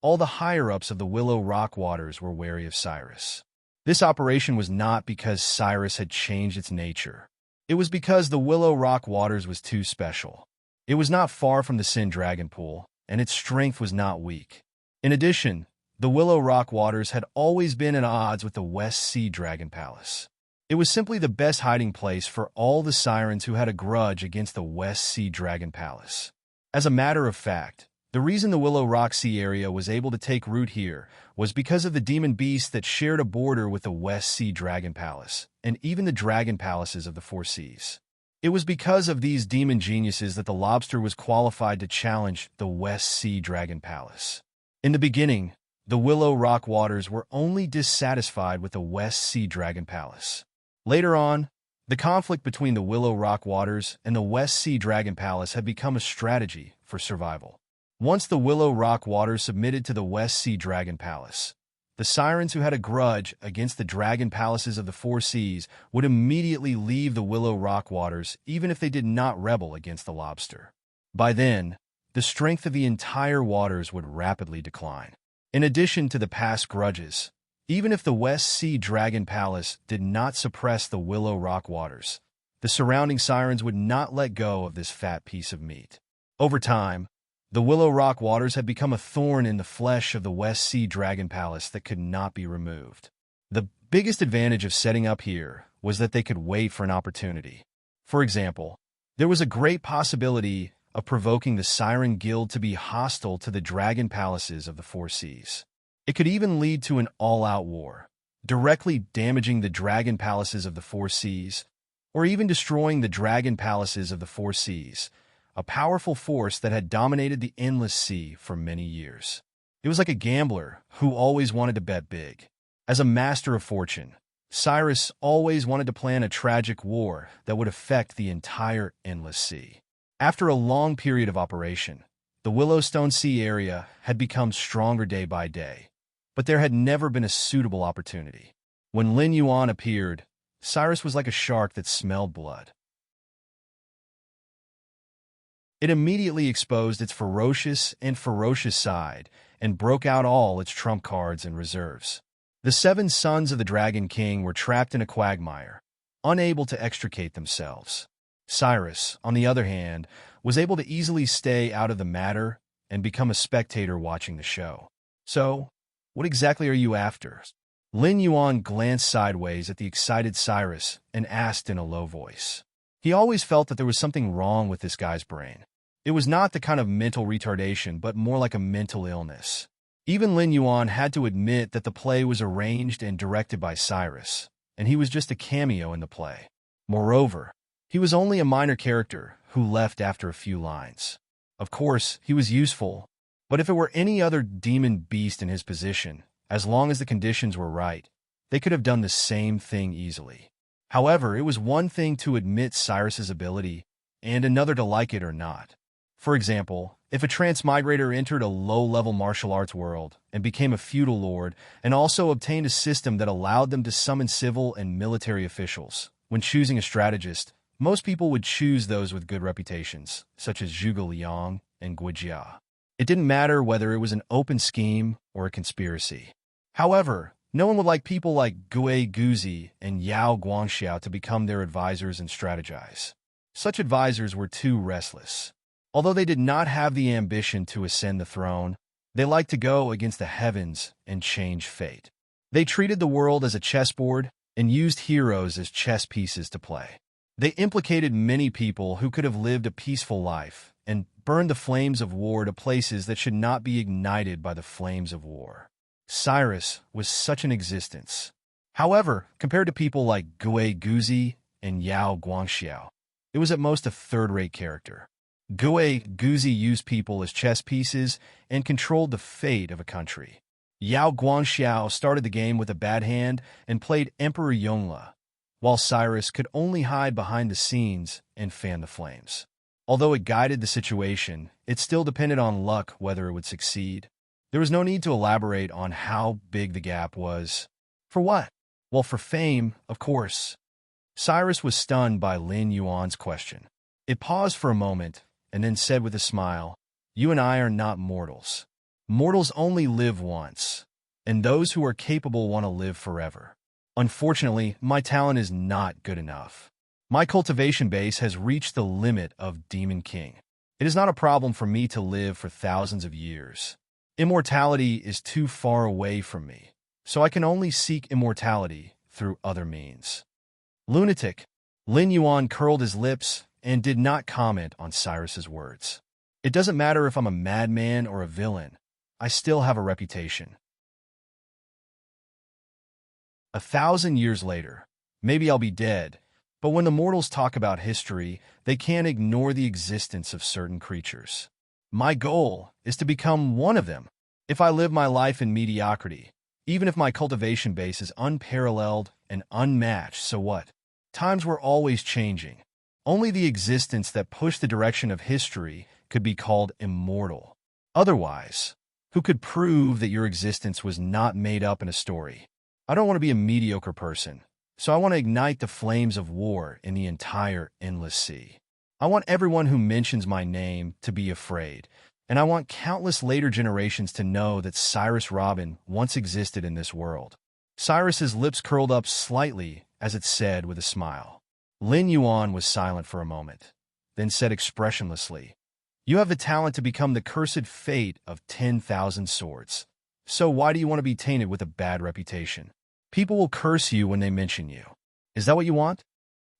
all the higher-ups of the Willow Rock Waters were wary of Cyrus. This operation was not because Cyrus had changed its nature. It was because the Willow Rock Waters was too special. It was not far from the Sin Dragon Pool, and its strength was not weak. In addition, the Willow Rock Waters had always been at odds with the West Sea Dragon Palace. It was simply the best hiding place for all the sirens who had a grudge against the West Sea Dragon Palace. As a matter of fact, the reason the Willow Rock Sea area was able to take root here was because of the demon beasts that shared a border with the West Sea Dragon Palace, and even the dragon palaces of the Four Seas. It was because of these demon geniuses that the lobster was qualified to challenge the West Sea Dragon Palace. In the beginning, the Willow Rock Waters were only dissatisfied with the West Sea Dragon Palace. Later on, the conflict between the Willow Rock Waters and the West Sea Dragon Palace had become a strategy for survival. Once the Willow Rock Waters submitted to the West Sea Dragon Palace, the sirens who had a grudge against the dragon palaces of the Four Seas would immediately leave the Willow Rock Waters even if they did not rebel against the lobster. By then, the strength of the entire waters would rapidly decline. In addition to the past grudges, even if the West Sea Dragon Palace did not suppress the Willow Rock Waters, the surrounding sirens would not let go of this fat piece of meat. Over time, the Willow Rock Waters had become a thorn in the flesh of the West Sea Dragon Palace that could not be removed. The biggest advantage of setting up here was that they could wait for an opportunity. For example, there was a great possibility of provoking the Siren Guild to be hostile to the dragon palaces of the Four Seas. It could even lead to an all-out war, directly damaging the dragon palaces of the Four Seas, or even destroying the dragon palaces of the Four Seas, a powerful force that had dominated the Endless Sea for many years. It was like a gambler who always wanted to bet big. As a master of fortune, Cyrus always wanted to plan a tragic war that would affect the entire Endless Sea. After a long period of operation, the Willowstone Sea area had become stronger day by day, but there had never been a suitable opportunity. When Lin Yuan appeared, Cyrus was like a shark that smelled blood. It immediately exposed its ferocious side and broke out all its trump cards and reserves. The 7 sons of the Dragon King were trapped in a quagmire, unable to extricate themselves. Cyrus, on the other hand, was able to easily stay out of the matter and become a spectator watching the show. So, what exactly are you after? Lin Yuan glanced sideways at the excited Cyrus and asked in a low voice. He always felt that there was something wrong with this guy's brain. It was not the kind of mental retardation, but more like a mental illness. Even Lin Yuan had to admit that the play was arranged and directed by Cyrus, and he was just a cameo in the play. Moreover, he was only a minor character who left after a few lines. Of course, he was useful, but if it were any other demon beast in his position, as long as the conditions were right, they could have done the same thing easily. However, it was one thing to admit Cyrus's ability, and another to like it or not. For example, if a transmigrator entered a low-level martial arts world and became a feudal lord and also obtained a system that allowed them to summon civil and military officials, when choosing a strategist, most people would choose those with good reputations, such as Zhuge Liang and Guijia. It didn't matter whether it was an open scheme or a conspiracy. However, no one would like people like Gui Guzi and Yao Guangxiao to become their advisors and strategize. Such advisors were too restless. Although they did not have the ambition to ascend the throne, they liked to go against the heavens and change fate. They treated the world as a chessboard and used heroes as chess pieces to play. They implicated many people who could have lived a peaceful life and burned the flames of war to places that should not be ignited by the flames of war. Cyrus was such an existence. However, compared to people like Gui Guzi and Yao Guangxiao, it was at most a third-rate character. Gui Guzi used people as chess pieces and controlled the fate of a country. Yao Guangxiao started the game with a bad hand and played Emperor Yongle, while Cyrus could only hide behind the scenes and fan the flames. Although it guided the situation, it still depended on luck whether it would succeed. There was no need to elaborate on how big the gap was. For what? Well, for fame, of course. Cyrus was stunned by Lin Yuan's question. It paused for a moment and then said with a smile, "You and I are not mortals. Mortals only live once, and those who are capable want to live forever. Unfortunately, my talent is not good enough. My cultivation base has reached the limit of Demon King. It is not a problem for me to live for thousands of years. Immortality is too far away from me, so I can only seek immortality through other means." Lunatic. Lin Yuan curled his lips and did not comment on Cyrus's words. "It doesn't matter if I'm a madman or a villain. I still have a reputation." 1,000 years later, maybe I'll be dead, but when the mortals talk about history, they can't ignore the existence of certain creatures. My goal is to become one of them. If I live my life in mediocrity, even if my cultivation base is unparalleled and unmatched, so what? Times were always changing. Only the existence that pushed the direction of history could be called immortal. Otherwise, who could prove that your existence was not made up in a story? I don't want to be a mediocre person, so I want to ignite the flames of war in the entire endless sea. I want everyone who mentions my name to be afraid, and I want countless later generations to know that Cyrus Robin once existed in this world. Cyrus's lips curled up slightly as it said with a smile. Lin Yuan was silent for a moment, then said expressionlessly, "You have the talent to become the cursed fate of 10,000 swords. So why do you want to be tainted with a bad reputation? People will curse you when they mention you. Is that what you want?"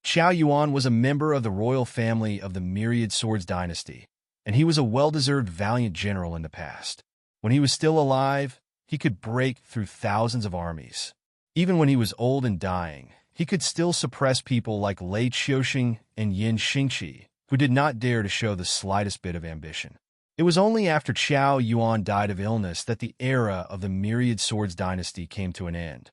Qiao Yuan was a member of the royal family of the Myriad Swords dynasty, and he was a well-deserved valiant general in the past. When he was still alive, he could break through thousands of armies. Even when he was old and dying, he could still suppress people like Lei Qiuxing and Yin Xingqi, who did not dare to show the slightest bit of ambition. It was only after Qiao Yuan died of illness that the era of the Myriad Swords dynasty came to an end.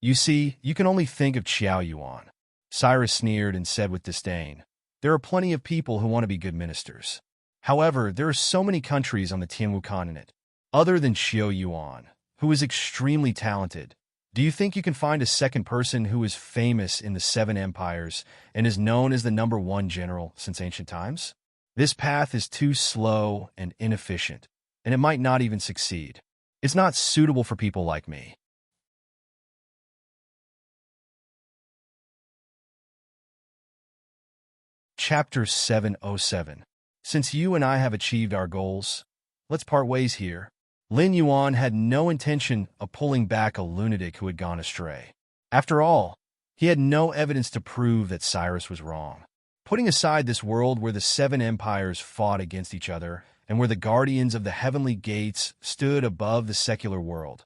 "You see, you can only think of Qiao Yuan." Cyrus sneered and said with disdain, "There are plenty of people who want to be good ministers. However, there are so many countries on the Tianwu continent, other than Qiao Yuan, who is extremely talented. Do you think you can find a second person who is famous in the 7 empires and is known as the #1 general since ancient times? This path is too slow and inefficient, and it might not even succeed. It's not suitable for people like me." Chapter 707. Since you and I have achieved our goals, let's part ways here. Lin Yuan had no intention of pulling back a lunatic who had gone astray. After all, he had no evidence to prove that Cyrus was wrong. Putting aside this world where the 7 empires fought against each other and where the guardians of the heavenly gates stood above the secular world,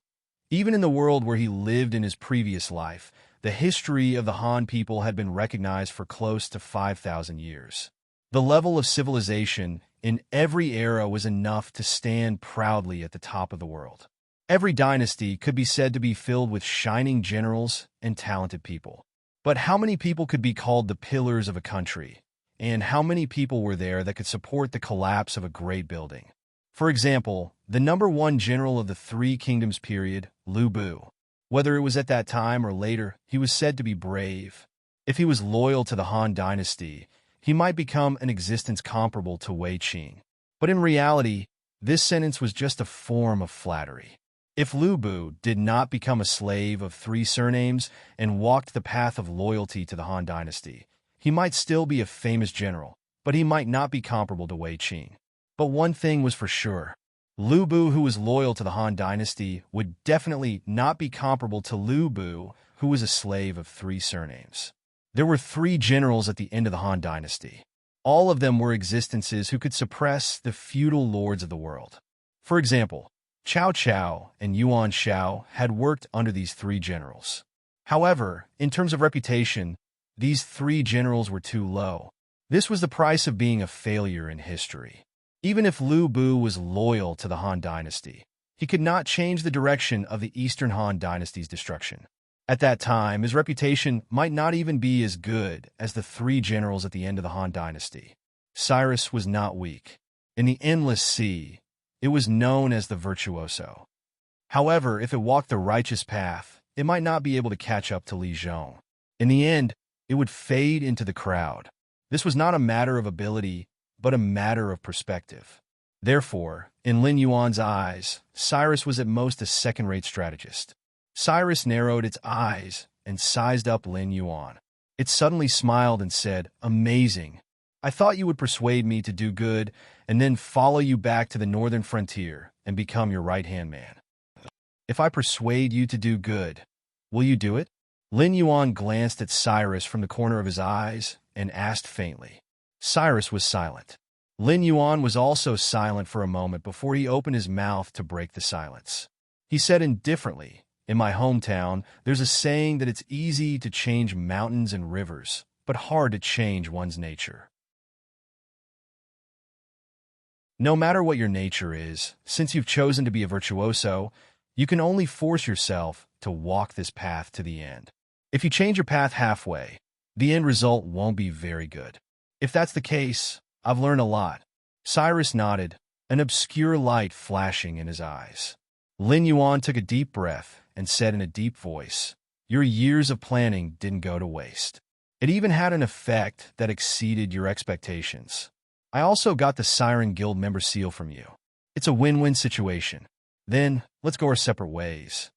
even in the world where he lived in his previous life, the history of the Han people had been recognized for close to 5,000 years. The level of civilization in every era was enough to stand proudly at the top of the world. Every dynasty could be said to be filled with shining generals and talented people. But how many people could be called the pillars of a country? And how many people were there that could support the collapse of a great building? For example, the #1 general of the 3 Kingdoms period, Lu Bu. Whether it was at that time or later, he was said to be brave. If he was loyal to the Han dynasty, he might become an existence comparable to Wei Qing. But in reality, this sentence was just a form of flattery. If Lu Bu did not become a slave of 3 surnames and walked the path of loyalty to the Han dynasty, he might still be a famous general, but he might not be comparable to Wei Qing. But one thing was for sure. Lu Bu, who was loyal to the Han dynasty, would definitely not be comparable to Lu Bu, who was a slave of 3 surnames. There were 3 generals at the end of the Han dynasty. All of them were existences who could suppress the feudal lords of the world. For example, Cao Cao and Yuan Shao had worked under these 3 generals. However, in terms of reputation, these 3 generals were too low. This was the price of being a failure in history. Even if Lu Bu was loyal to the Han Dynasty, he could not change the direction of the Eastern Han Dynasty's destruction. At that time, his reputation might not even be as good as the three generals at the end of the Han Dynasty. Cyrus was not weak. In the endless sea, it was known as the virtuoso. However, if it walked the righteous path, it might not be able to catch up to Li Zhong. In the end, it would fade into the crowd. This was not a matter of ability, but a matter of perspective. Therefore, in Lin Yuan's eyes, Cyrus was at most a second-rate strategist. Cyrus narrowed its eyes and sized up Lin Yuan. It suddenly smiled and said, "Amazing. I thought you would persuade me to do good and then follow you back to the northern frontier and become your right-hand man. If I persuade you to do good, will you do it?" Lin Yuan glanced at Cyrus from the corner of his eyes and asked faintly. Cyrus was silent. Lin Yuan was also silent for a moment before he opened his mouth to break the silence. He said indifferently, "In my hometown, there's a saying that it's easy to change mountains and rivers, but hard to change one's nature. No matter what your nature is, since you've chosen to be a virtuoso, you can only force yourself to walk this path to the end. If you change your path halfway, the end result won't be very good. If that's the case, I've learned a lot." Cyrus nodded, an obscure light flashing in his eyes. Lin Yuan took a deep breath and said in a deep voice, "Your years of planning didn't go to waste. It even had an effect that exceeded your expectations. I also got the Siren Guild member seal from you. It's a win-win situation. Then, let's go our separate ways.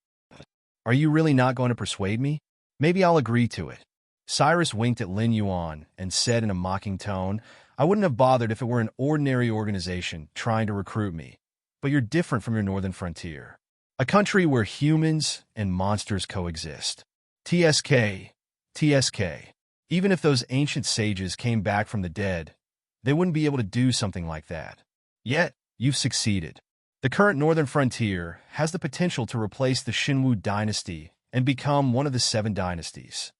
Are you really not going to persuade me? Maybe I'll agree to it." Cyrus winked at Lin Yuan and said in a mocking tone, "I wouldn't have bothered if it were an ordinary organization trying to recruit me, but you're different from your northern frontier. A country where humans and monsters coexist. TSK, TSK. Even if those ancient sages came back from the dead, they wouldn't be able to do something like that. Yet, you've succeeded. The current northern frontier has the potential to replace the Xinwu dynasty and become one of the 7 dynasties.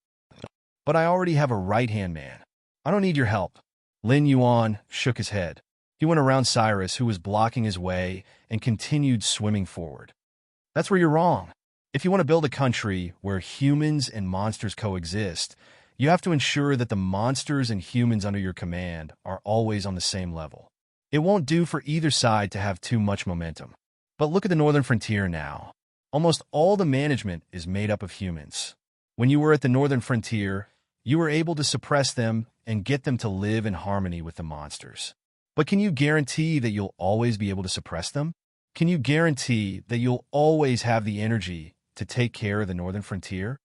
But I already have a right-hand man. I don't need your help." Lin Yuan shook his head. He went around Cyrus, who was blocking his way, and continued swimming forward. "That's where you're wrong. If you want to build a country where humans and monsters coexist, you have to ensure that the monsters and humans under your command are always on the same level. It won't do for either side to have too much momentum. But look at the northern frontier now. Almost all the management is made up of humans. When you were at the northern frontier, you were able to suppress them and get them to live in harmony with the monsters. But can you guarantee that you'll always be able to suppress them? Can you guarantee that you'll always have the energy to take care of the northern frontier?"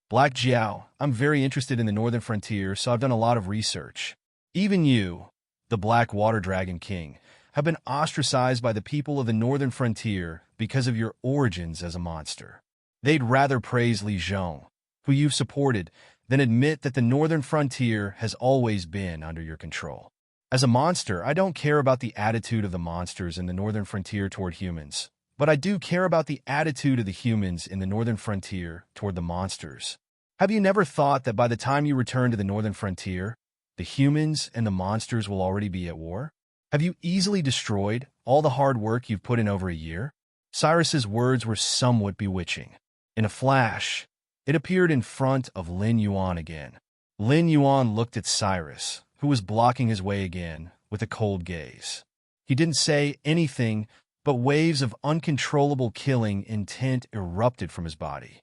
"Black Jiao, I'm very interested in the northern frontier, so I've done a lot of research. Even you, the Black Water Dragon King, have been ostracized by the people of the northern frontier because of your origins as a monster. They'd rather praise Li Zhong, who you've supported, than admit that the northern frontier has always been under your control. As a monster, I don't care about the attitude of the monsters in the northern frontier toward humans, but I do care about the attitude of the humans in the northern frontier toward the monsters. Have you never thought that by the time you return to the northern frontier, the humans and the monsters will already be at war? Have you easily destroyed all the hard work you've put in over a year?" Cyrus's words were somewhat bewitching. In a flash, it appeared in front of Lin Yuan again. Lin Yuan looked at Cyrus, who was blocking his way again, with a cold gaze. He didn't say anything, but waves of uncontrollable killing intent erupted from his body.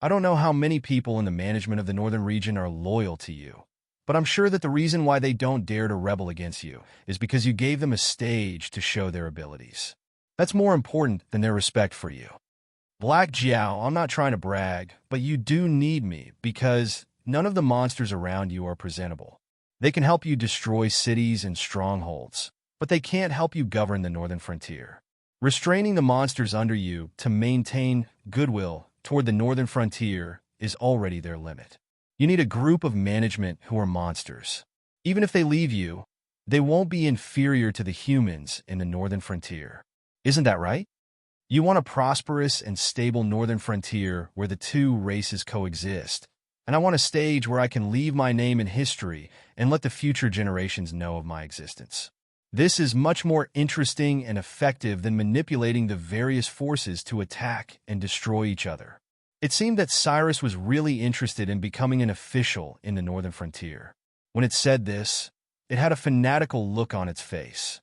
"I don't know how many people in the management of the northern region are loyal to you, but I'm sure that the reason why they don't dare to rebel against you is because you gave them a stage to show their abilities. That's more important than their respect for you. Black Jiao, I'm not trying to brag, but you do need me because none of the monsters around you are presentable. They can help you destroy cities and strongholds, but they can't help you govern the northern frontier. Restraining the monsters under you to maintain goodwill toward the northern frontier is already their limit. You need a group of management who are monsters. Even if they leave you, they won't be inferior to the humans in the northern frontier. Isn't that right? You want a prosperous and stable northern frontier where the two races coexist, and I want a stage where I can leave my name in history and let the future generations know of my existence. This is much more interesting and effective than manipulating the various forces to attack and destroy each other. It seemed that Cyrus was really interested in becoming an official in the northern frontier. When it said this, it had a fanatical look on its face.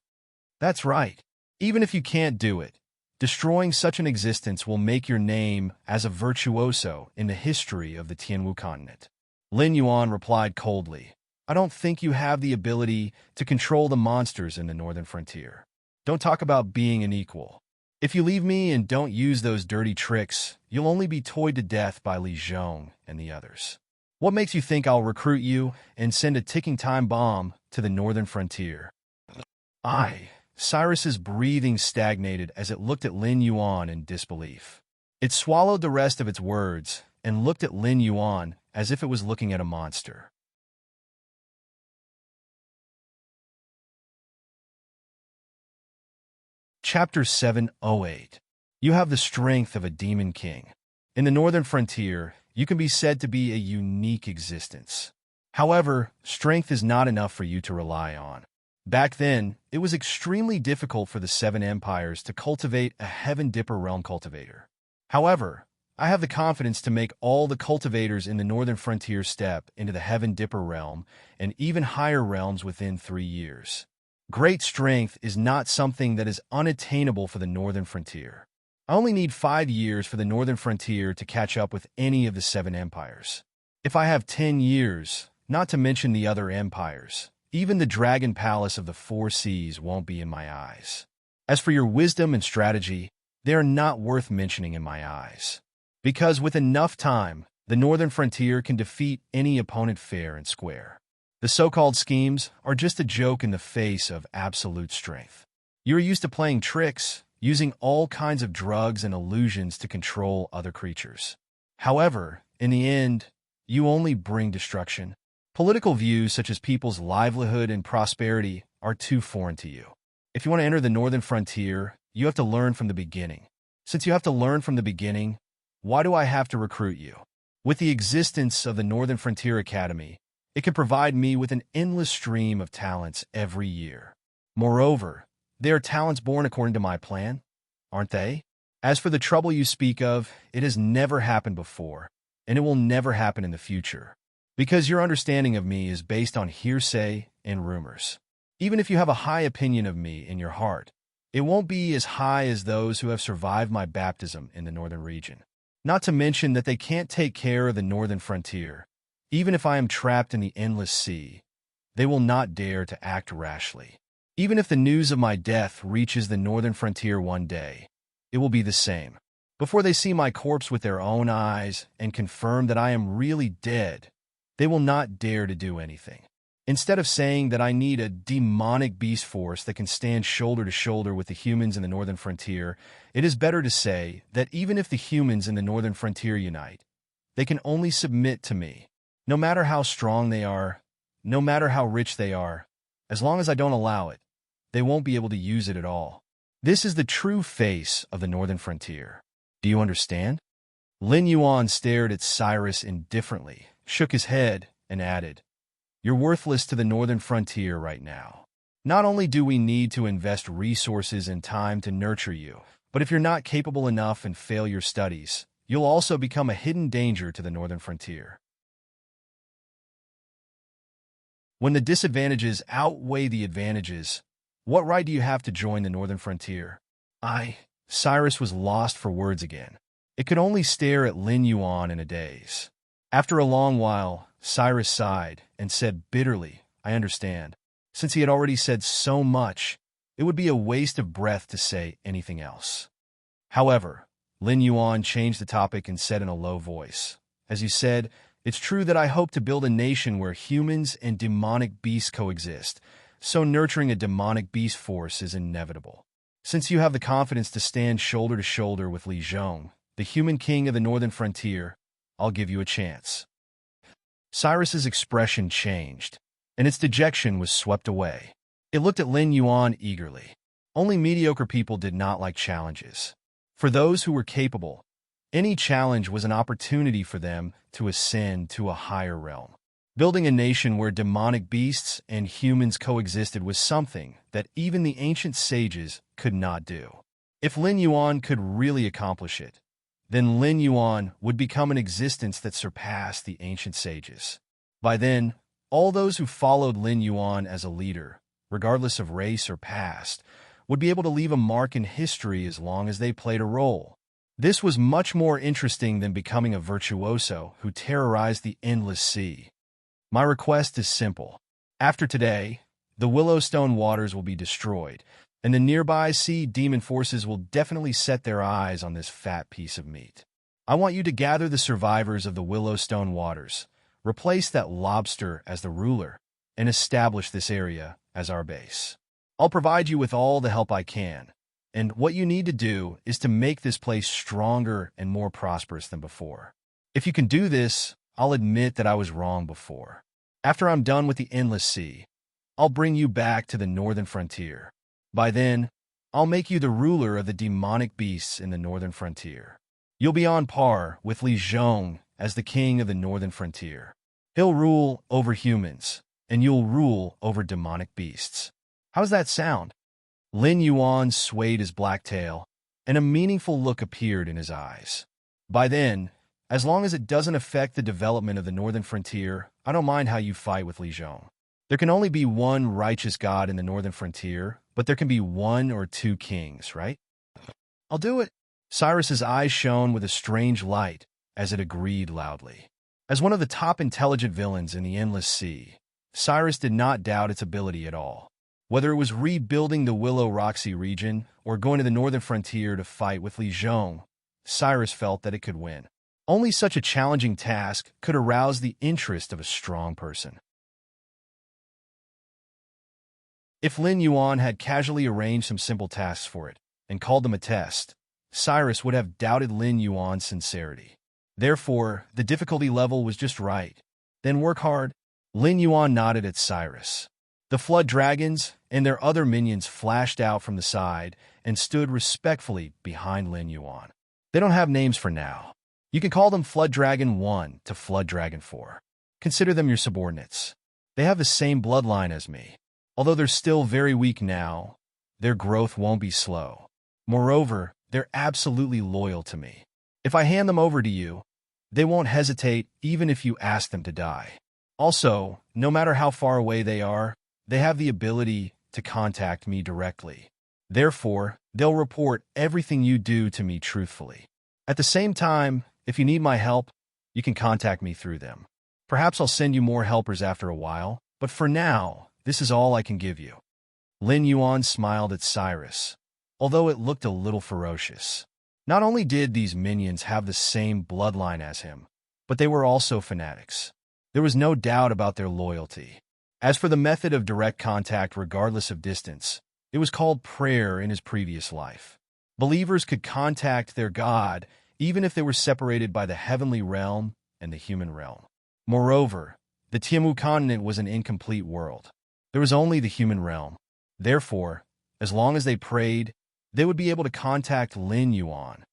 That's right. Even if you can't do it, destroying such an existence will make your name as a virtuoso in the history of the Tianwu continent. Lin Yuan replied coldly, I don't think you have the ability to control the monsters in the northern frontier. Don't talk about being an equal. If you leave me and don't use those dirty tricks, you'll only be toyed to death by Li Zhong and the others. What makes you think I'll recruit you and send a ticking time bomb to the northern frontier? Cyrus's breathing stagnated as it looked at Lin Yuan in disbelief. It swallowed the rest of its words and looked at Lin Yuan as if it was looking at a monster. Chapter 708. You have the strength of a demon king. In the northern frontier, you can be said to be a unique existence. However, strength is not enough for you to rely on. Back then, it was extremely difficult for the Seven Empires to cultivate a Heaven Dipper realm cultivator. However, I have the confidence to make all the cultivators in the northern frontier step into the Heaven Dipper realm and even higher realms within 3 years. Great strength is not something that is unattainable for the northern frontier. I only need 5 years for the northern frontier to catch up with any of the 7 empires. If I have 10 years, not to mention the other empires, even the Dragon Palace of the 4 Seas won't be in my eyes. As for your wisdom and strategy, they are not worth mentioning in my eyes. Because with enough time, the northern frontier can defeat any opponent fair and square. The so-called schemes are just a joke in the face of absolute strength. You are used to playing tricks, using all kinds of drugs and illusions to control other creatures. However, in the end, you only bring destruction. Political views such as people's livelihood and prosperity are too foreign to you. If you want to enter the northern frontier, you have to learn from the beginning. Since you have to learn from the beginning, why do I have to recruit you? With the existence of the Northern Frontier Academy, it can provide me with an endless stream of talents every year. Moreover, they are talents born according to my plan, aren't they? As for the trouble you speak of, it has never happened before, and it will never happen in the future. Because your understanding of me is based on hearsay and rumors. Even if you have a high opinion of me in your heart, it won't be as high as those who have survived my baptism in the northern region. Not to mention that they can't take care of the northern frontier. Even if I am trapped in the endless sea, they will not dare to act rashly. Even if the news of my death reaches the northern frontier one day, it will be the same. Before they see my corpse with their own eyes and confirm that I am really dead, they will not dare to do anything. Instead of saying that I need a demonic beast force that can stand shoulder to shoulder with the humans in the northern frontier, it is better to say that even if the humans in the northern frontier unite, they can only submit to me. No matter how strong they are, no matter how rich they are, as long as I don't allow it, they won't be able to use it at all. This is the true face of the northern frontier. Do you understand? Lin Yuan stared at Cyrus indifferently, shook his head, and added, You're worthless to the northern frontier right now. Not only do we need to invest resources and time to nurture you, but if you're not capable enough and fail your studies, you'll also become a hidden danger to the northern frontier. When the disadvantages outweigh the advantages, what right do you have to join the northern frontier? Cyrus was lost for words again. It could only stare at Lin Yuan in a daze. After a long while, Cyrus sighed and said bitterly, I understand. Since he had already said so much, it would be a waste of breath to say anything else. However, Lin Yuan changed the topic and said in a low voice, As you said, it's true that I hope to build a nation where humans and demonic beasts coexist, so nurturing a demonic beast force is inevitable. Since you have the confidence to stand shoulder to shoulder with Li Zhong, the human king of the northern frontier, I'll give you a chance. Cyrus's expression changed, and its dejection was swept away. It looked at Lin Yuan eagerly. Only mediocre people did not like challenges. For those who were capable, Any challenge was an opportunity for them to ascend to a higher realm. Building a nation where demonic beasts and humans coexisted was something that even the ancient sages could not do. If Lin Yuan could really accomplish it, then Lin Yuan would become an existence that surpassed the ancient sages. By then, all those who followed Lin Yuan as a leader, regardless of race or past, would be able to leave a mark in history as long as they played a role. This was much more interesting than becoming a virtuoso who terrorized the endless sea. My request is simple. After today, the Willowstone waters will be destroyed, and the nearby sea demon forces will definitely set their eyes on this fat piece of meat. I want you to gather the survivors of the Willowstone waters, replace that lobster as the ruler, and establish this area as our base. I'll provide you with all the help I can, and what you need to do is to make this place stronger and more prosperous than before. If you can do this, I'll admit that I was wrong before. After I'm done with the Endless Sea, I'll bring you back to the northern frontier. By then, I'll make you the ruler of the demonic beasts in the northern frontier. You'll be on par with Li Zhong as the king of the northern frontier. He'll rule over humans, and you'll rule over demonic beasts. How's that sound? Lin Yuan swayed his black tail, and a meaningful look appeared in his eyes. By then, as long as it doesn't affect the development of the northern frontier, I don't mind how you fight with Li Zhong. There can only be one righteous god in the northern frontier, but there can be one or two kings, right? I'll do it. Cyrus's eyes shone with a strange light as it agreed loudly. As one of the top intelligent villains in the Endless Sea, Cyrus did not doubt its ability at all. Whether it was rebuilding the Willow Roxy region or going to the northern frontier to fight with Li Zhong, Cyrus felt that it could win. Only such a challenging task could arouse the interest of a strong person. If Lin Yuan had casually arranged some simple tasks for it and called them a test, Cyrus would have doubted Lin Yuan's sincerity. Therefore, the difficulty level was just right. Then work hard. Lin Yuan nodded at Cyrus. The flood dragons and their other minions flashed out from the side and stood respectfully behind Lin Yuan. They don't have names for now. You can call them Flood Dragon 1 to Flood Dragon 4. Consider them your subordinates. They have the same bloodline as me. Although they're still very weak now, their growth won't be slow. Moreover, they're absolutely loyal to me. If I hand them over to you, they won't hesitate even if you ask them to die. Also, no matter how far away they are, they have the ability to contact me directly. Therefore, they'll report everything you do to me truthfully. At the same time, if you need my help, you can contact me through them. Perhaps I'll send you more helpers after a while, but for now, this is all I can give you. Lin Yuan smiled at Cyrus, although it looked a little ferocious. Not only did these minions have the same bloodline as him, but they were also fanatics. There was no doubt about their loyalty. As for the method of direct contact regardless of distance, it was called prayer in his previous life. Believers could contact their God even if they were separated by the heavenly realm and the human realm. Moreover, the Tiamu continent was an incomplete world. There was only the human realm. Therefore, as long as they prayed, they would be able to contact Lin Yuan.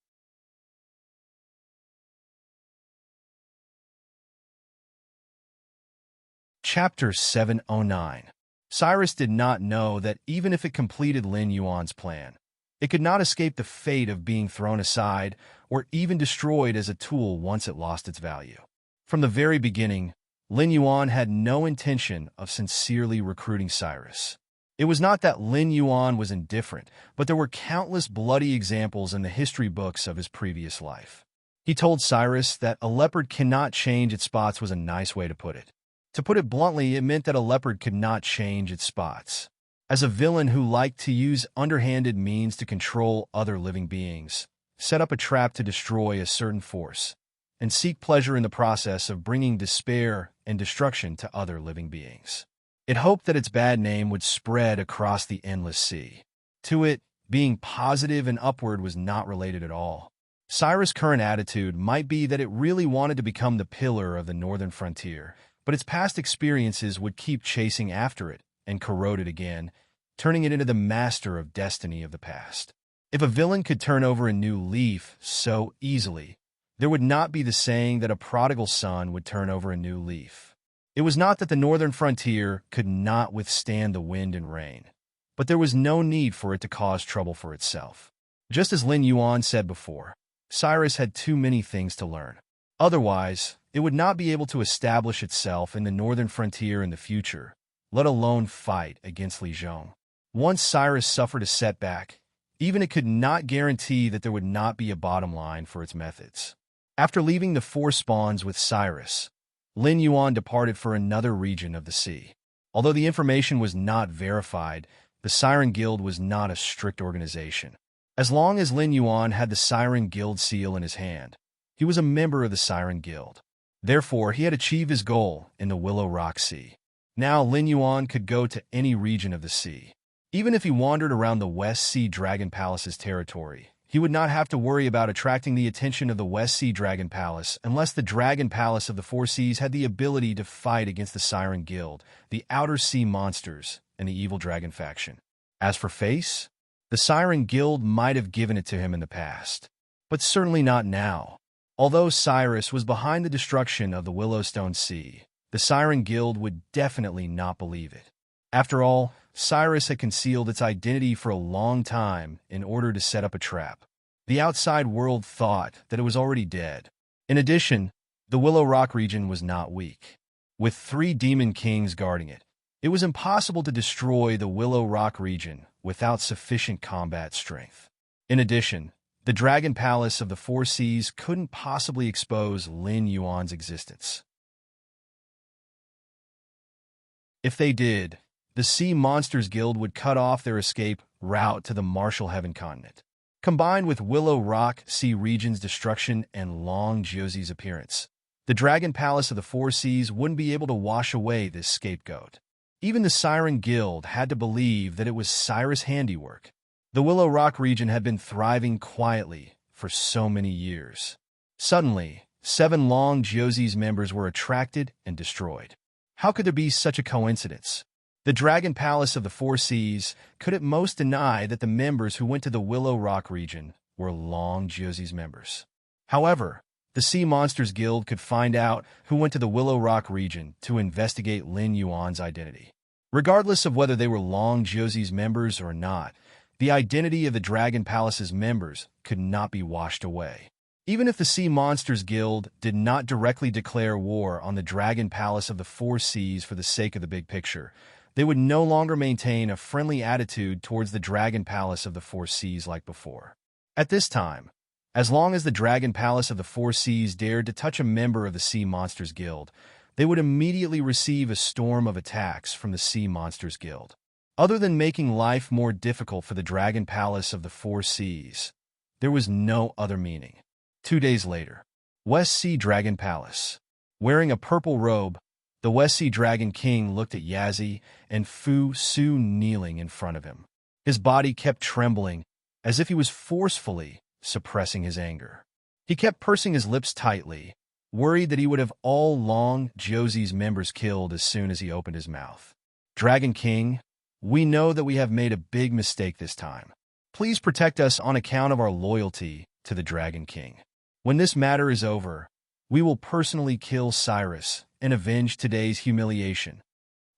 Chapter 709. Cyrus did not know that even if it completed Lin Yuan's plan, it could not escape the fate of being thrown aside or even destroyed as a tool once it lost its value. From the very beginning, Lin Yuan had no intention of sincerely recruiting Cyrus. It was not that Lin Yuan was indifferent, but there were countless bloody examples in the history books of his previous life. He told Cyrus that a leopard cannot change its spots was a nice way to put it. To put it bluntly, it meant that a leopard could not change its spots. As a villain who liked to use underhanded means to control other living beings, set up a trap to destroy a certain force, and seek pleasure in the process of bringing despair and destruction to other living beings. It hoped that its bad name would spread across the endless sea. To it, being positive and upward was not related at all. Cyrus' current attitude might be that it really wanted to become the pillar of the northern frontier, but its past experiences would keep chasing after it and corrode it again, turning it into the master of destiny of the past. If a villain could turn over a new leaf so easily, There would not be the saying that a prodigal son would turn over a new leaf. It was not that the northern frontier could not withstand the wind and rain, but there was no need for it to cause trouble for itself. Just as Lin Yuan said before, Cyrus had too many things to learn. Otherwise, it would not be able to establish itself in the northern frontier in the future, let alone fight against Li Zhong. Once Cyrus suffered a setback, even it could not guarantee that there would not be a bottom line for its methods. After leaving the four spawns with Cyrus, Lin Yuan departed for another region of the sea. Although the information was not verified, the Siren Guild was not a strict organization. As long as Lin Yuan had the Siren Guild seal in his hand, he was a member of the Siren Guild. Therefore, he had achieved his goal in the Willow Rock Sea. Now Lin Yuan could go to any region of the sea. Even if he wandered around the West Sea Dragon Palace's territory, he would not have to worry about attracting the attention of the West Sea Dragon Palace unless the Dragon Palace of the Four Seas had the ability to fight against the Siren Guild, the Outer Sea Monsters, and the Evil Dragon faction. As for face, the Siren Guild might have given it to him in the past, but certainly not now. Although Cyrus was behind the destruction of the Willowstone Sea, the Siren Guild would definitely not believe it. After all, Cyrus had concealed its identity for a long time in order to set up a trap. The outside world thought that it was already dead. In addition, the Willow Rock region was not weak. With 3 demon kings guarding it, it was impossible to destroy the Willow Rock region without sufficient combat strength. In addition, the Dragon Palace of the Four Seas couldn't possibly expose Lin Yuan's existence. If they did, the Sea Monsters Guild would cut off their escape route to the Martial Heaven continent. Combined with Willow Rock Sea region's destruction and Long Jiuzi's appearance, the Dragon Palace of the Four Seas wouldn't be able to wash away this scapegoat. Even the Siren Guild had to believe that it was Cyrus' handiwork. The Willow Rock region had been thriving quietly for so many years. Suddenly, 7 Long Jiuzi's members were attracted and destroyed. How could there be such a coincidence? The Dragon Palace of the Four Seas could at most deny that the members who went to the Willow Rock region were Long Jiuzi's members. However, the Sea Monsters Guild could find out who went to the Willow Rock region to investigate Lin Yuan's identity. Regardless of whether they were Long Jiuzi's members or not, the identity of the Dragon Palace's members could not be washed away. Even if the Sea Monsters Guild did not directly declare war on the Dragon Palace of the Four Seas for the sake of the big picture, they would no longer maintain a friendly attitude towards the Dragon Palace of the Four Seas like before. At this time, as long as the Dragon Palace of the Four Seas dared to touch a member of the Sea Monsters Guild, they would immediately receive a storm of attacks from the Sea Monsters Guild. Other than making life more difficult for the Dragon Palace of the Four Seas, there was no other meaning. 2 days later, West Sea Dragon Palace. Wearing a purple robe, the West Sea Dragon King looked at Yazi and Fu Su kneeling in front of him. His body kept trembling, as if he was forcefully suppressing his anger. He kept pursing his lips tightly, worried that he would have all Long Jiuzi's members killed as soon as he opened his mouth. Dragon King, we know that we have made a big mistake this time. Please protect us on account of our loyalty to the Dragon King. When this matter is over, we will personally kill Cyrus and avenge today's humiliation.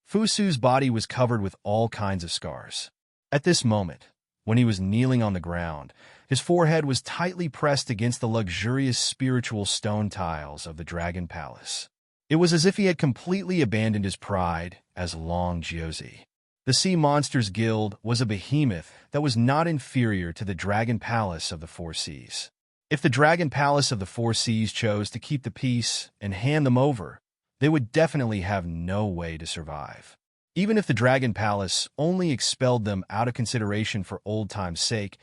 Fusu's body was covered with all kinds of scars. At this moment, when he was kneeling on the ground, his forehead was tightly pressed against the luxurious spiritual stone tiles of the Dragon Palace. It was as if he had completely abandoned his pride as Long Jiuzi. The Sea Monsters Guild was a behemoth that was not inferior to the Dragon Palace of the Four Seas. If the Dragon Palace of the Four Seas chose to keep the peace and hand them over, they would definitely have no way to survive. Even if the Dragon Palace only expelled them out of consideration for old time's sake,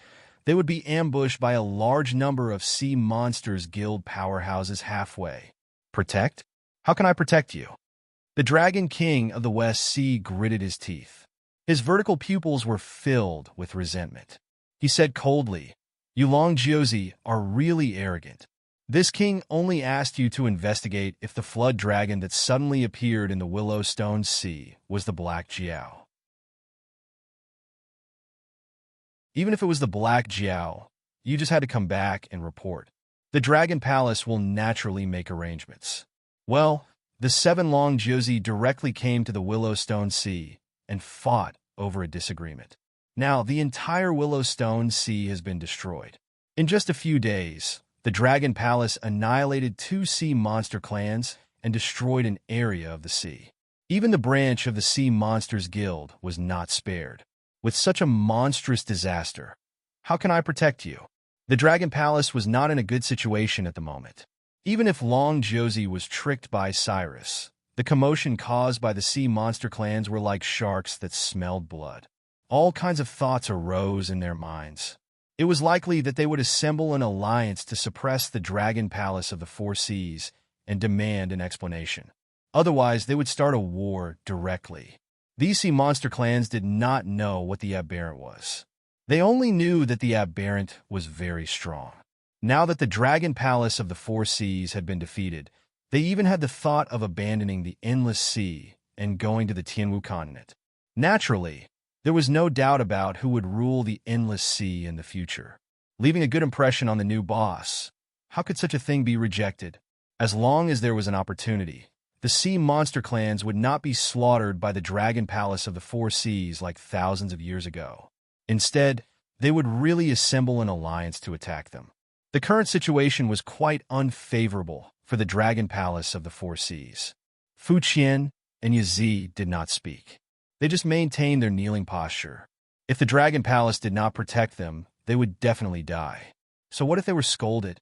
they would be ambushed by a large number of Sea Monsters Guild powerhouses halfway. Protect? How can I protect you? The Dragon King of the West Sea gritted his teeth. His vertical pupils were filled with resentment. He said coldly, "You Long Jiuzi are really arrogant. This king only asked you to investigate if the flood dragon that suddenly appeared in the Willowstone Sea was the Black Jiao. Even if it was the Black Jiao, you just had to come back and report. the Dragon Palace will naturally make arrangements. Well, the seven Long Josie directly came to the Willowstone Sea and fought over a disagreement. Now, the entire Willowstone Sea has been destroyed. In just a few days, the Dragon Palace annihilated two sea monster clans and destroyed an area of the sea. Even the branch of the Sea Monsters Guild was not spared. With such a monstrous disaster, how can I protect you? The Dragon Palace was not in a good situation at the moment. Even if Long Josie was tricked by Cyrus, the commotion caused by the sea monster clans were like sharks that smelled blood. All kinds of thoughts arose in their minds. It was likely that they would assemble an alliance to suppress the Dragon Palace of the Four Seas and demand an explanation. Otherwise, they would start a war directly. These sea monster clans did not know what the Aberrant was. They only knew that the Aberrant was very strong. Now that the Dragon Palace of the Four Seas had been defeated, they even had the thought of abandoning the Endless Sea and going to the Tianwu continent. Naturally, there was no doubt about who would rule the Endless Sea in the future, leaving a good impression on the new boss. How could such a thing be rejected? As long as there was an opportunity, the sea monster clans would not be slaughtered by the Dragon Palace of the Four Seas like thousands of years ago. Instead, they would really assemble an alliance to attack them. The current situation was quite unfavorable for the Dragon Palace of the Four Seas. Fu Qian and Yazi did not speak. They just maintained their kneeling posture. If the Dragon Palace did not protect them, they would definitely die. So what if they were scolded?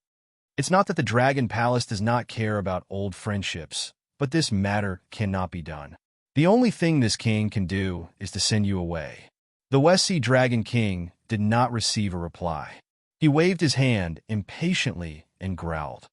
It's not that the Dragon Palace does not care about old friendships, but this matter cannot be done. The only thing this king can do is to send you away. The West Sea Dragon King did not receive a reply. He waved his hand impatiently and growled.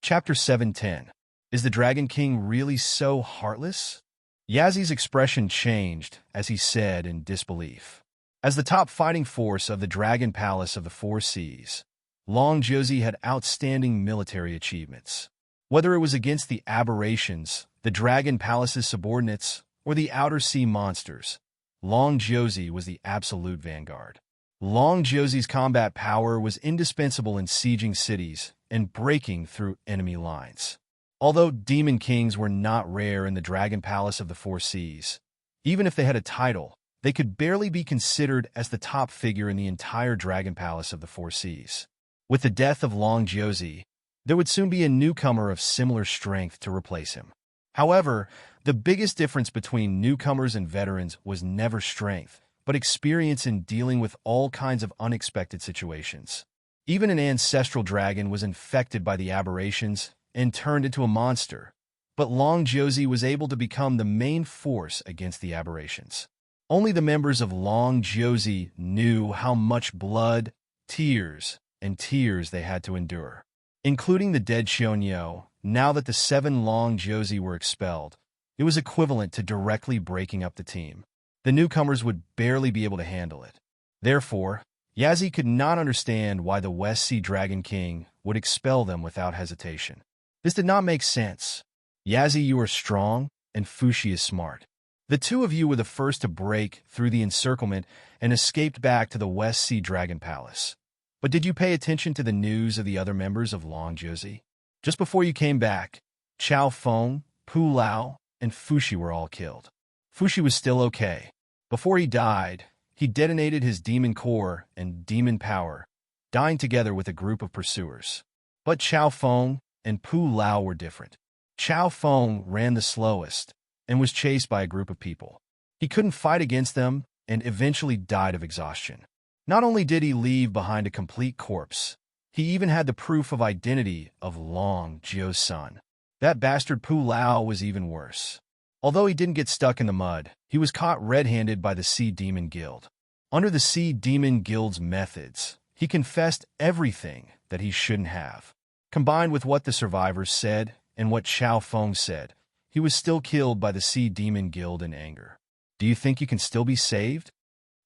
Chapter 710. Is the Dragon King really so heartless? Yazi's expression changed as he said in disbelief. As the top fighting force of the Dragon Palace of the Four Seas, Long Josie had outstanding military achievements. Whether it was against the aberrations, the Dragon Palace's subordinates, or the outer sea monsters, Long Josie was the absolute vanguard. Long Josie's combat power was indispensable in sieging cities and breaking through enemy lines. Although Demon Kings were not rare in the Dragon Palace of the Four Seas, even if they had a title, they could barely be considered as the top figure in the entire Dragon Palace of the Four Seas. With the death of Long Josie, there would soon be a newcomer of similar strength to replace him. However, the biggest difference between newcomers and veterans was never strength, but experience in dealing with all kinds of unexpected situations. Even an ancestral dragon was infected by the aberrations and turned into a monster, but Long Josie was able to become the main force against the aberrations. Only the members of Long Josie knew how much blood, tears, and tears they had to endure. Including the dead Xionyou, now that the seven Long Josie were expelled, it was equivalent to directly breaking up the team. The newcomers would barely be able to handle it. Therefore, Yazi could not understand why the West Sea Dragon King would expel them without hesitation. This did not make sense. Yazi, you are strong, and Fushi is smart. The two of you were the first to break through the encirclement and escaped back to the West Sea Dragon Palace. But did you pay attention to the news of the other members of Long Josie? Just before you came back, Chao Feng, Pu Lao, and Fushi were all killed. Fushi was still okay. Before he died, he detonated his demon core and demon power, dying together with a group of pursuers. But Chao Feng and Pu Lao were different. Chao Feng ran the slowest and was chased by a group of people. He couldn't fight against them and eventually died of exhaustion. Not only did he leave behind a complete corpse, he even had the proof of identity of Long Jiu's son. That bastard Pu Lao was even worse. Although he didn't get stuck in the mud, he was caught red-handed by the Sea Demon Guild. Under the Sea Demon Guild's methods, he confessed everything that he shouldn't have. Combined with what the survivors said and what Chao Feng said, he was still killed by the Sea Demon Guild in anger. Do you think you can still be saved?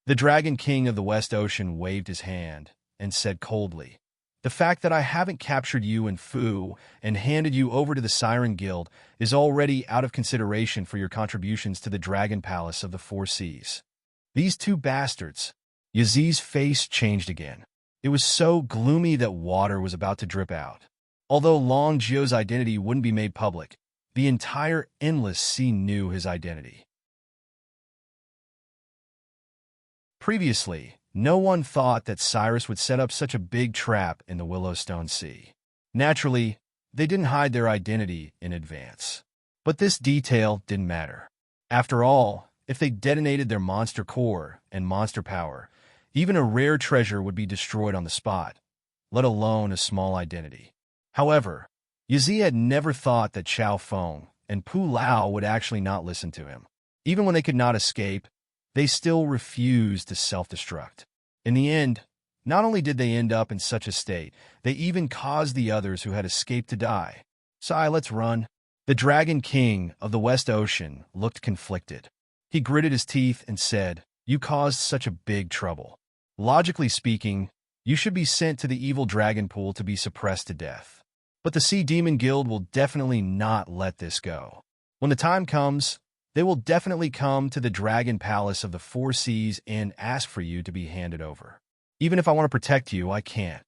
The Dragon King of the West Ocean waved his hand and said coldly, "The fact that I haven't captured you and Fu and handed you over to the Siren Guild is already out of consideration for your contributions to the Dragon Palace of the Four Seas. These two bastards. Yazid's face changed again. It was so gloomy that water was about to drip out. Although Long Zhou's identity wouldn't be made public, the entire endless sea knew his identity. Previously, no one thought that Cyrus would set up such a big trap in the Willowstone Sea. Naturally, they didn't hide their identity in advance. But this detail didn't matter. After all, if they detonated their monster core and monster power, even a rare treasure would be destroyed on the spot, let alone a small identity. However, Yazid had never thought that Chao Feng and Pu Lao would actually not listen to him. Even when they could not escape, they still refused to self-destruct. In the end, not only did they end up in such a state, they even caused the others who had escaped to die. "Sai, let's run." The Dragon King of the West Ocean looked conflicted. He gritted his teeth and said, "You caused such a big trouble. Logically speaking, you should be sent to the evil dragon pool to be suppressed to death. But the Sea Demon Guild will definitely not let this go. When the time comes, they will definitely come to the Dragon Palace of the Four Seas and ask for you to be handed over. Even if I want to protect you, I can't."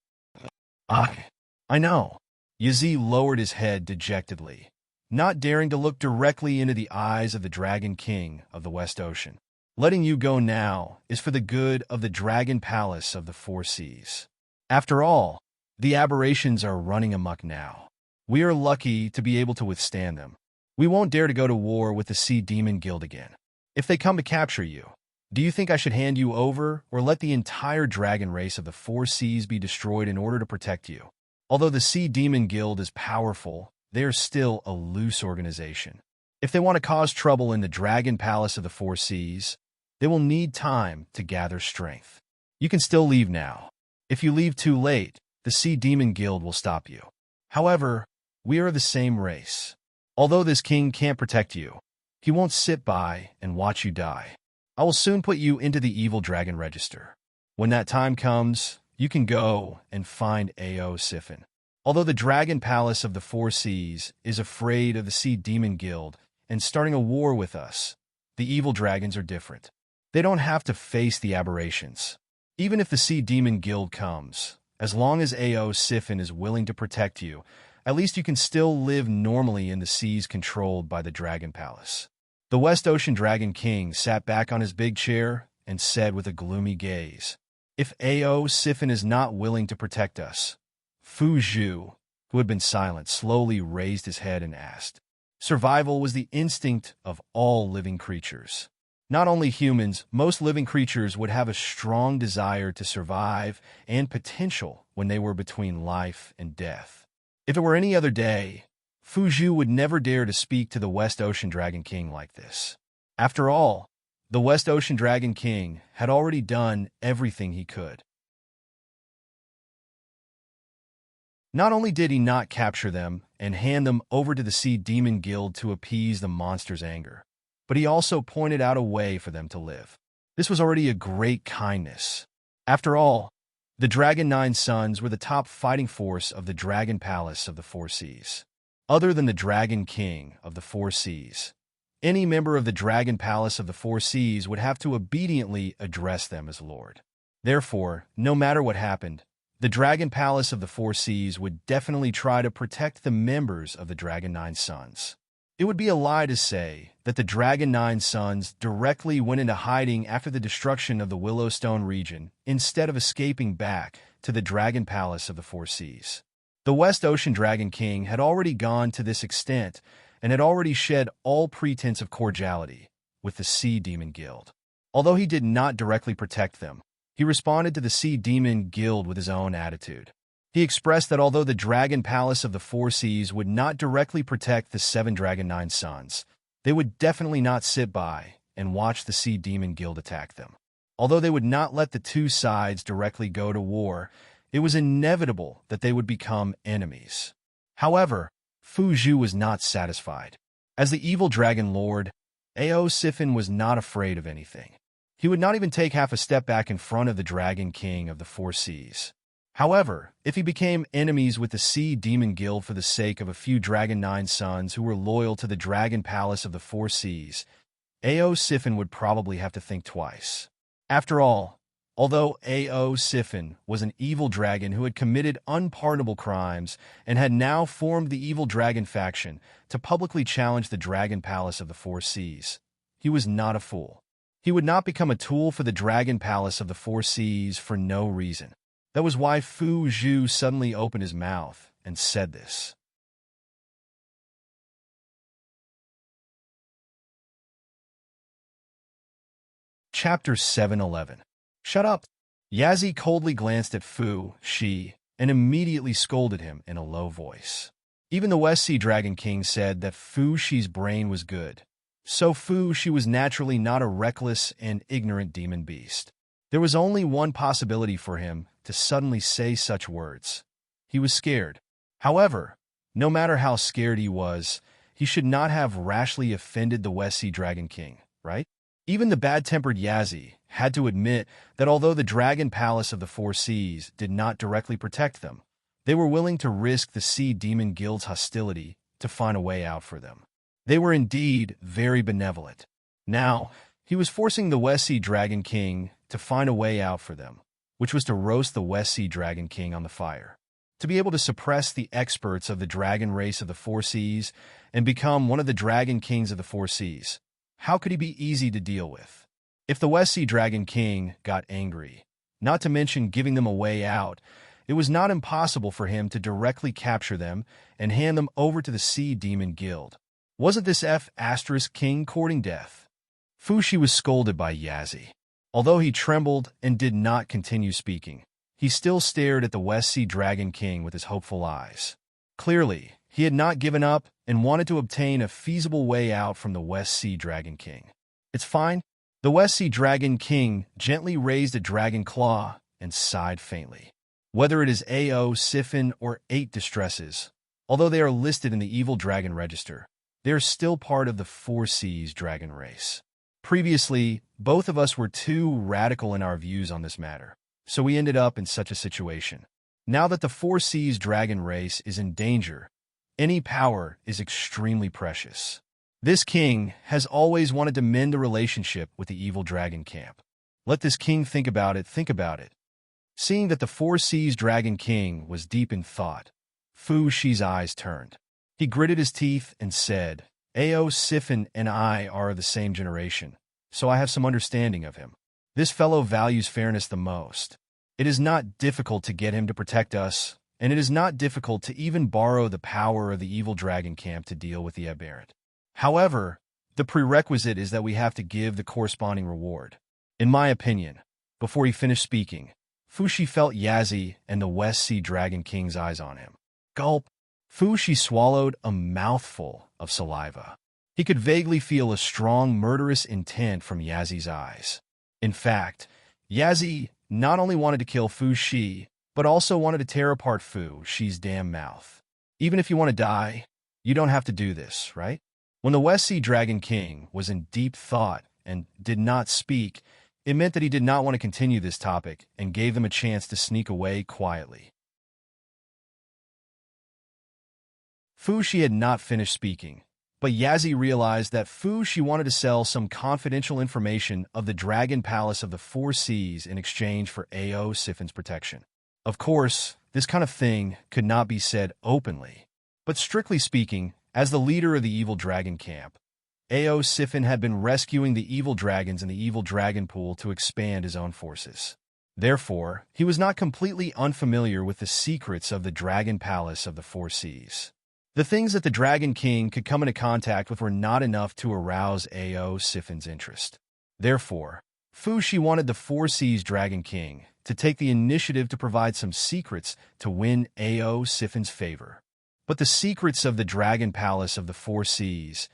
I know." Yazid lowered his head dejectedly, not daring to look directly into the eyes of the Dragon King of the West Ocean. "Letting you go now is for the good of the Dragon Palace of the Four Seas. After all, the aberrations are running amok now. We are lucky to be able to withstand them. We won't dare to go to war with the Sea Demon Guild again. If they come to capture you, do you think I should hand you over or let the entire dragon race of the Four Seas be destroyed in order to protect you? Although the Sea Demon Guild is powerful, they are still a loose organization. If they want to cause trouble in the Dragon Palace of the Four Seas, they will need time to gather strength. You can still leave now. If you leave too late, the Sea Demon Guild will stop you. However, we are the same race. Although this king can't protect you, he won't sit by and watch you die. I will soon put you into the evil dragon register. When that time comes, you can go and find Ao Siphon. Although the Dragon Palace of the Four Seas is afraid of the Sea Demon Guild and starting a war with us, the evil dragons are different. They don't have to face the aberrations. Even if the Sea Demon Guild comes, as long as Ao Siphon is willing to protect you, at least you can still live normally in the seas controlled by the Dragon Palace." The West Ocean Dragon King sat back on his big chair and said with a gloomy gaze, "If Ao Siphon is not willing to protect us..." Fu Zhu, who had been silent, slowly raised his head and asked. Survival was the instinct of all living creatures. Not only humans, most living creatures would have a strong desire to survive and potential when they were between life and death. If it were any other day, Fu Zhu would never dare to speak to the West Ocean Dragon King like this. After all, the West Ocean Dragon King had already done everything he could. Not only did he not capture them and hand them over to the Sea Demon Guild to appease the monster's anger, but he also pointed out a way for them to live. This was already a great kindness. After all, the Dragon Nine Sons were the top fighting force of the Dragon Palace of the Four Seas. Other than the Dragon King of the Four Seas, any member of the Dragon Palace of the Four Seas would have to obediently address them as Lord. Therefore, no matter what happened, the Dragon Palace of the Four Seas would definitely try to protect the members of the Dragon Nine Sons. It would be a lie to say that the Dragon Nine Sons directly went into hiding after the destruction of the Willowstone region instead of escaping back to the Dragon Palace of the Four Seas. The West Ocean Dragon King had already gone to this extent and had already shed all pretense of cordiality with the Sea Demon Guild. Although he did not directly protect them, he responded to the Sea Demon Guild with his own attitude. He expressed that although the Dragon Palace of the Four Seas would not directly protect the Seven Dragon Nine Sons, they would definitely not sit by and watch the Sea Demon Guild attack them. Although they would not let the two sides directly go to war, it was inevitable that they would become enemies. However, Fu Zhu was not satisfied. As the evil dragon lord, Ao Siphon was not afraid of anything. He would not even take half a step back in front of the Dragon King of the Four Seas. However, if he became enemies with the Sea Demon Guild for the sake of a few Dragon Nine Sons who were loyal to the Dragon Palace of the Four Seas, Ao Siphon would probably have to think twice. After all, although Ao Siphon was an evil dragon who had committed unpardonable crimes and had now formed the evil dragon faction to publicly challenge the Dragon Palace of the Four Seas, he was not a fool. He would not become a tool for the Dragon Palace of the Four Seas for no reason. That was why Fu Zhu suddenly opened his mouth and said this. Chapter 711. Shut up. Yazi coldly glanced at Fu Shi and immediately scolded him in a low voice. Even the West Sea Dragon King said that Fu Shi's brain was good, so Fu Shi was naturally not a reckless and ignorant demon beast. There was only one possibility for him to suddenly say such words. He was scared. However, no matter how scared he was, he should not have rashly offended the West Sea Dragon King, right? Even the bad-tempered Yazi had to admit that although the Dragon Palace of the Four Seas did not directly protect them, they were willing to risk the Sea Demon Guild's hostility to find a way out for them. They were indeed very benevolent. Now, he was forcing the West Sea Dragon King to find a way out for them, which was to roast the West Sea Dragon King on the fire. To be able to suppress the experts of the dragon race of the Four Seas and become one of the Dragon Kings of the Four Seas. How could he be easy to deal with? If the West Sea Dragon King got angry, not to mention giving them a way out, it was not impossible for him to directly capture them and hand them over to the Sea Demon Guild. Wasn't this King courting death? Fu Shi was scolded by Yazi. Although he trembled and did not continue speaking, he still stared at the West Sea Dragon King with his hopeful eyes. Clearly, he had not given up and wanted to obtain a feasible way out from the West Sea Dragon King. It's fine. The West Sea Dragon King gently raised a dragon claw and sighed faintly. Whether it is Ao Siphon or 8 distresses, although they are listed in the Evil Dragon Register, they are still part of the Four Seas dragon race. Previously, both of us were too radical in our views on this matter, so we ended up in such a situation. Now that the Four Seas dragon race is in danger, any power is extremely precious. This king has always wanted to mend the relationship with the evil dragon camp. Let this king think about it. Seeing that the Four Seas Dragon King was deep in thought, Fu Shi's eyes turned. He gritted his teeth and said, Ao Siphon and I are the same generation, so I have some understanding of him. This fellow values fairness the most. It is not difficult to get him to protect us, and it is not difficult to even borrow the power of the evil dragon camp to deal with the aberrant. However, the prerequisite is that we have to give the corresponding reward. In my opinion, before he finished speaking, Fu Shi felt Yazi and the West Sea Dragon King's eyes on him. Gulp! Fu Shi swallowed a mouthful of saliva. He could vaguely feel a strong murderous intent from Yazi's eyes. In fact, Yazi not only wanted to kill Fu Shi, but also wanted to tear apart Fu Shi's damn mouth. Even if you want to die, you don't have to do this, right? When the West Sea Dragon King was in deep thought and did not speak, it meant that he did not want to continue this topic and gave them a chance to sneak away quietly. Fu Shi had not finished speaking, but Yazi realized that Fu Shi wanted to sell some confidential information of the Dragon Palace of the Four Seas in exchange for Ao Siphon's protection. Of course, this kind of thing could not be said openly, but strictly speaking, as the leader of the Evil Dragon Camp, Ao Siphon had been rescuing the evil dragons in the Evil Dragon Pool to expand his own forces. Therefore, he was not completely unfamiliar with the secrets of the Dragon Palace of the Four Seas. The things that the Dragon King could come into contact with were not enough to arouse Ao Siphon's interest. Therefore, Fu Shi wanted the Four Seas Dragon King to take the initiative to provide some secrets to win Ao Siphon's favor. But the secrets of the Dragon Palace of the Four Seas,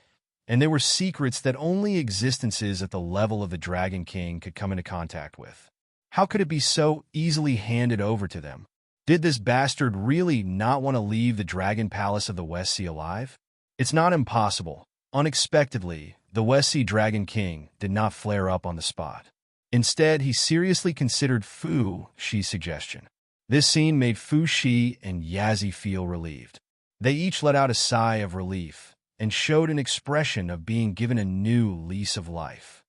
and they were secrets that only existences at the level of the Dragon King could come into contact with. How could it be so easily handed over to them? Did this bastard really not want to leave the Dragon Palace of the West Sea alive? It's not impossible. Unexpectedly, the West Sea Dragon King did not flare up on the spot. Instead, he seriously considered Fu Shi's suggestion. This scene made Fu Shi and Yazi feel relieved. They each let out a sigh of relief and showed an expression of being given a new lease of life.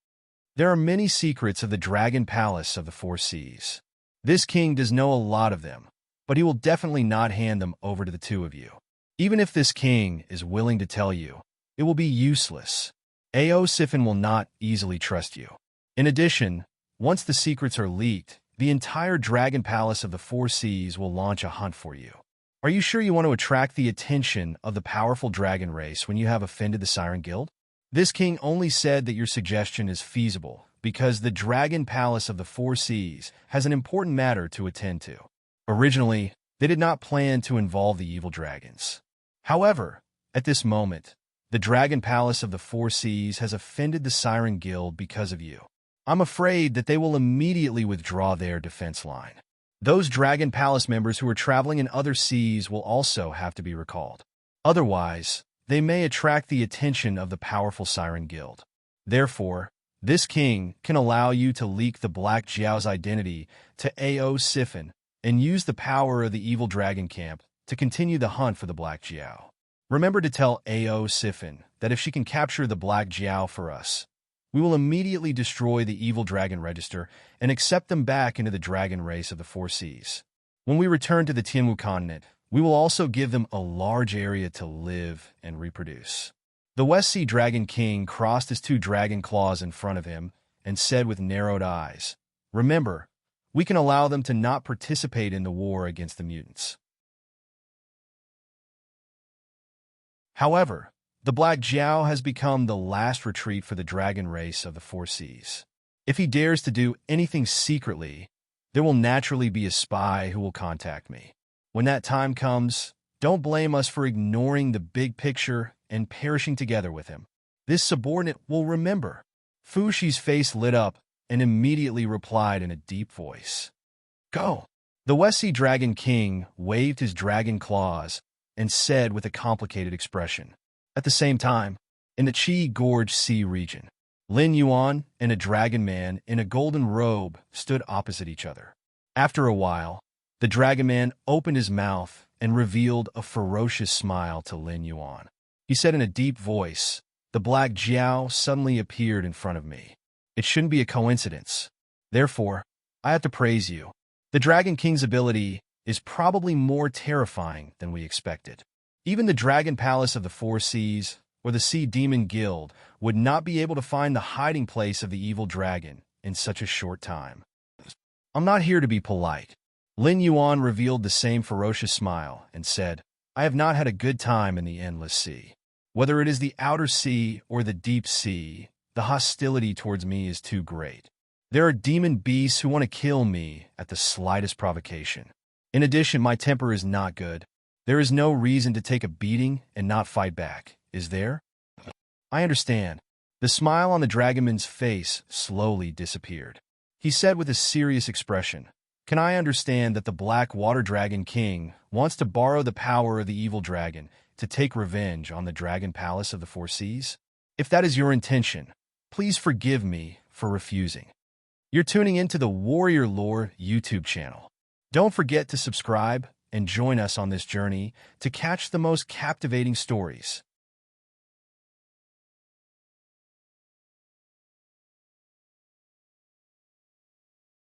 There are many secrets of the Dragon Palace of the Four Seas. This king does know a lot of them, but he will definitely not hand them over to the two of you. Even if this king is willing to tell you, it will be useless. Siphon will not easily trust you. In addition, once the secrets are leaked, the entire Dragon Palace of the Four Seas will launch a hunt for you. Are you sure you want to attract the attention of the powerful dragon race when you have offended the Siren Guild? This king only said that your suggestion is feasible because the Dragon Palace of the Four Seas has an important matter to attend to. Originally, they did not plan to involve the evil dragons. However, at this moment, the Dragon Palace of the Four Seas has offended the Siren Guild because of you. I'm afraid that they will immediately withdraw their defense line. Those Dragon Palace members who are traveling in other seas will also have to be recalled. Otherwise, they may attract the attention of the powerful Siren Guild. Therefore, this king can allow you to leak the Black Jiao's identity to Siphon and use the power of the evil dragon camp to continue the hunt for the Black Jiao. Remember to tell Siphon that if she can capture the Black Jiao for us, we will immediately destroy the evil dragon register and accept them back into the dragon race of the Four Seas. When we return to the Tianwu continent, we will also give them a large area to live and reproduce. The West Sea Dragon King crossed his two dragon claws in front of him and said with narrowed eyes, "Remember, we can allow them to not participate in the war against the mutants." However, the Black Jiao has become the last retreat for the dragon race of the Four Seas. If he dares to do anything secretly, there will naturally be a spy who will contact me. When that time comes, don't blame us for ignoring the big picture and perishing together with him. This subordinate will remember. Fu Shi's face lit up and immediately replied in a deep voice, "Go." The West Sea Dragon King waved his dragon claws and said with a complicated expression. At the same time, in the Qi Gorge Sea region, Lin Yuan and a dragon man in a golden robe stood opposite each other. After a while, the dragon man opened his mouth and revealed a ferocious smile to Lin Yuan. He said in a deep voice, "The Black Jiao suddenly appeared in front of me. It shouldn't be a coincidence. Therefore, I have to praise you. The Dragon King's ability is probably more terrifying than we expected. Even the Dragon Palace of the Four Seas or the Sea Demon Guild would not be able to find the hiding place of the evil dragon in such a short time. I'm not here to be polite." Lin Yuan revealed the same ferocious smile and said, "I have not had a good time in the Endless Sea. Whether it is the outer sea or the deep sea, the hostility towards me is too great. There are demon beasts who want to kill me at the slightest provocation. In addition, my temper is not good. There is no reason to take a beating and not fight back, is there?" "I understand." The smile on the dragonman's face slowly disappeared. He said with a serious expression, "Can I understand that the Black Water Dragon King wants to borrow the power of the evil dragon to take revenge on the Dragon Palace of the Four Seas? If that is your intention, please forgive me for refusing." You're tuning into the Warrior Lore YouTube channel. Don't forget to subscribe and join us on this journey to catch the most captivating stories.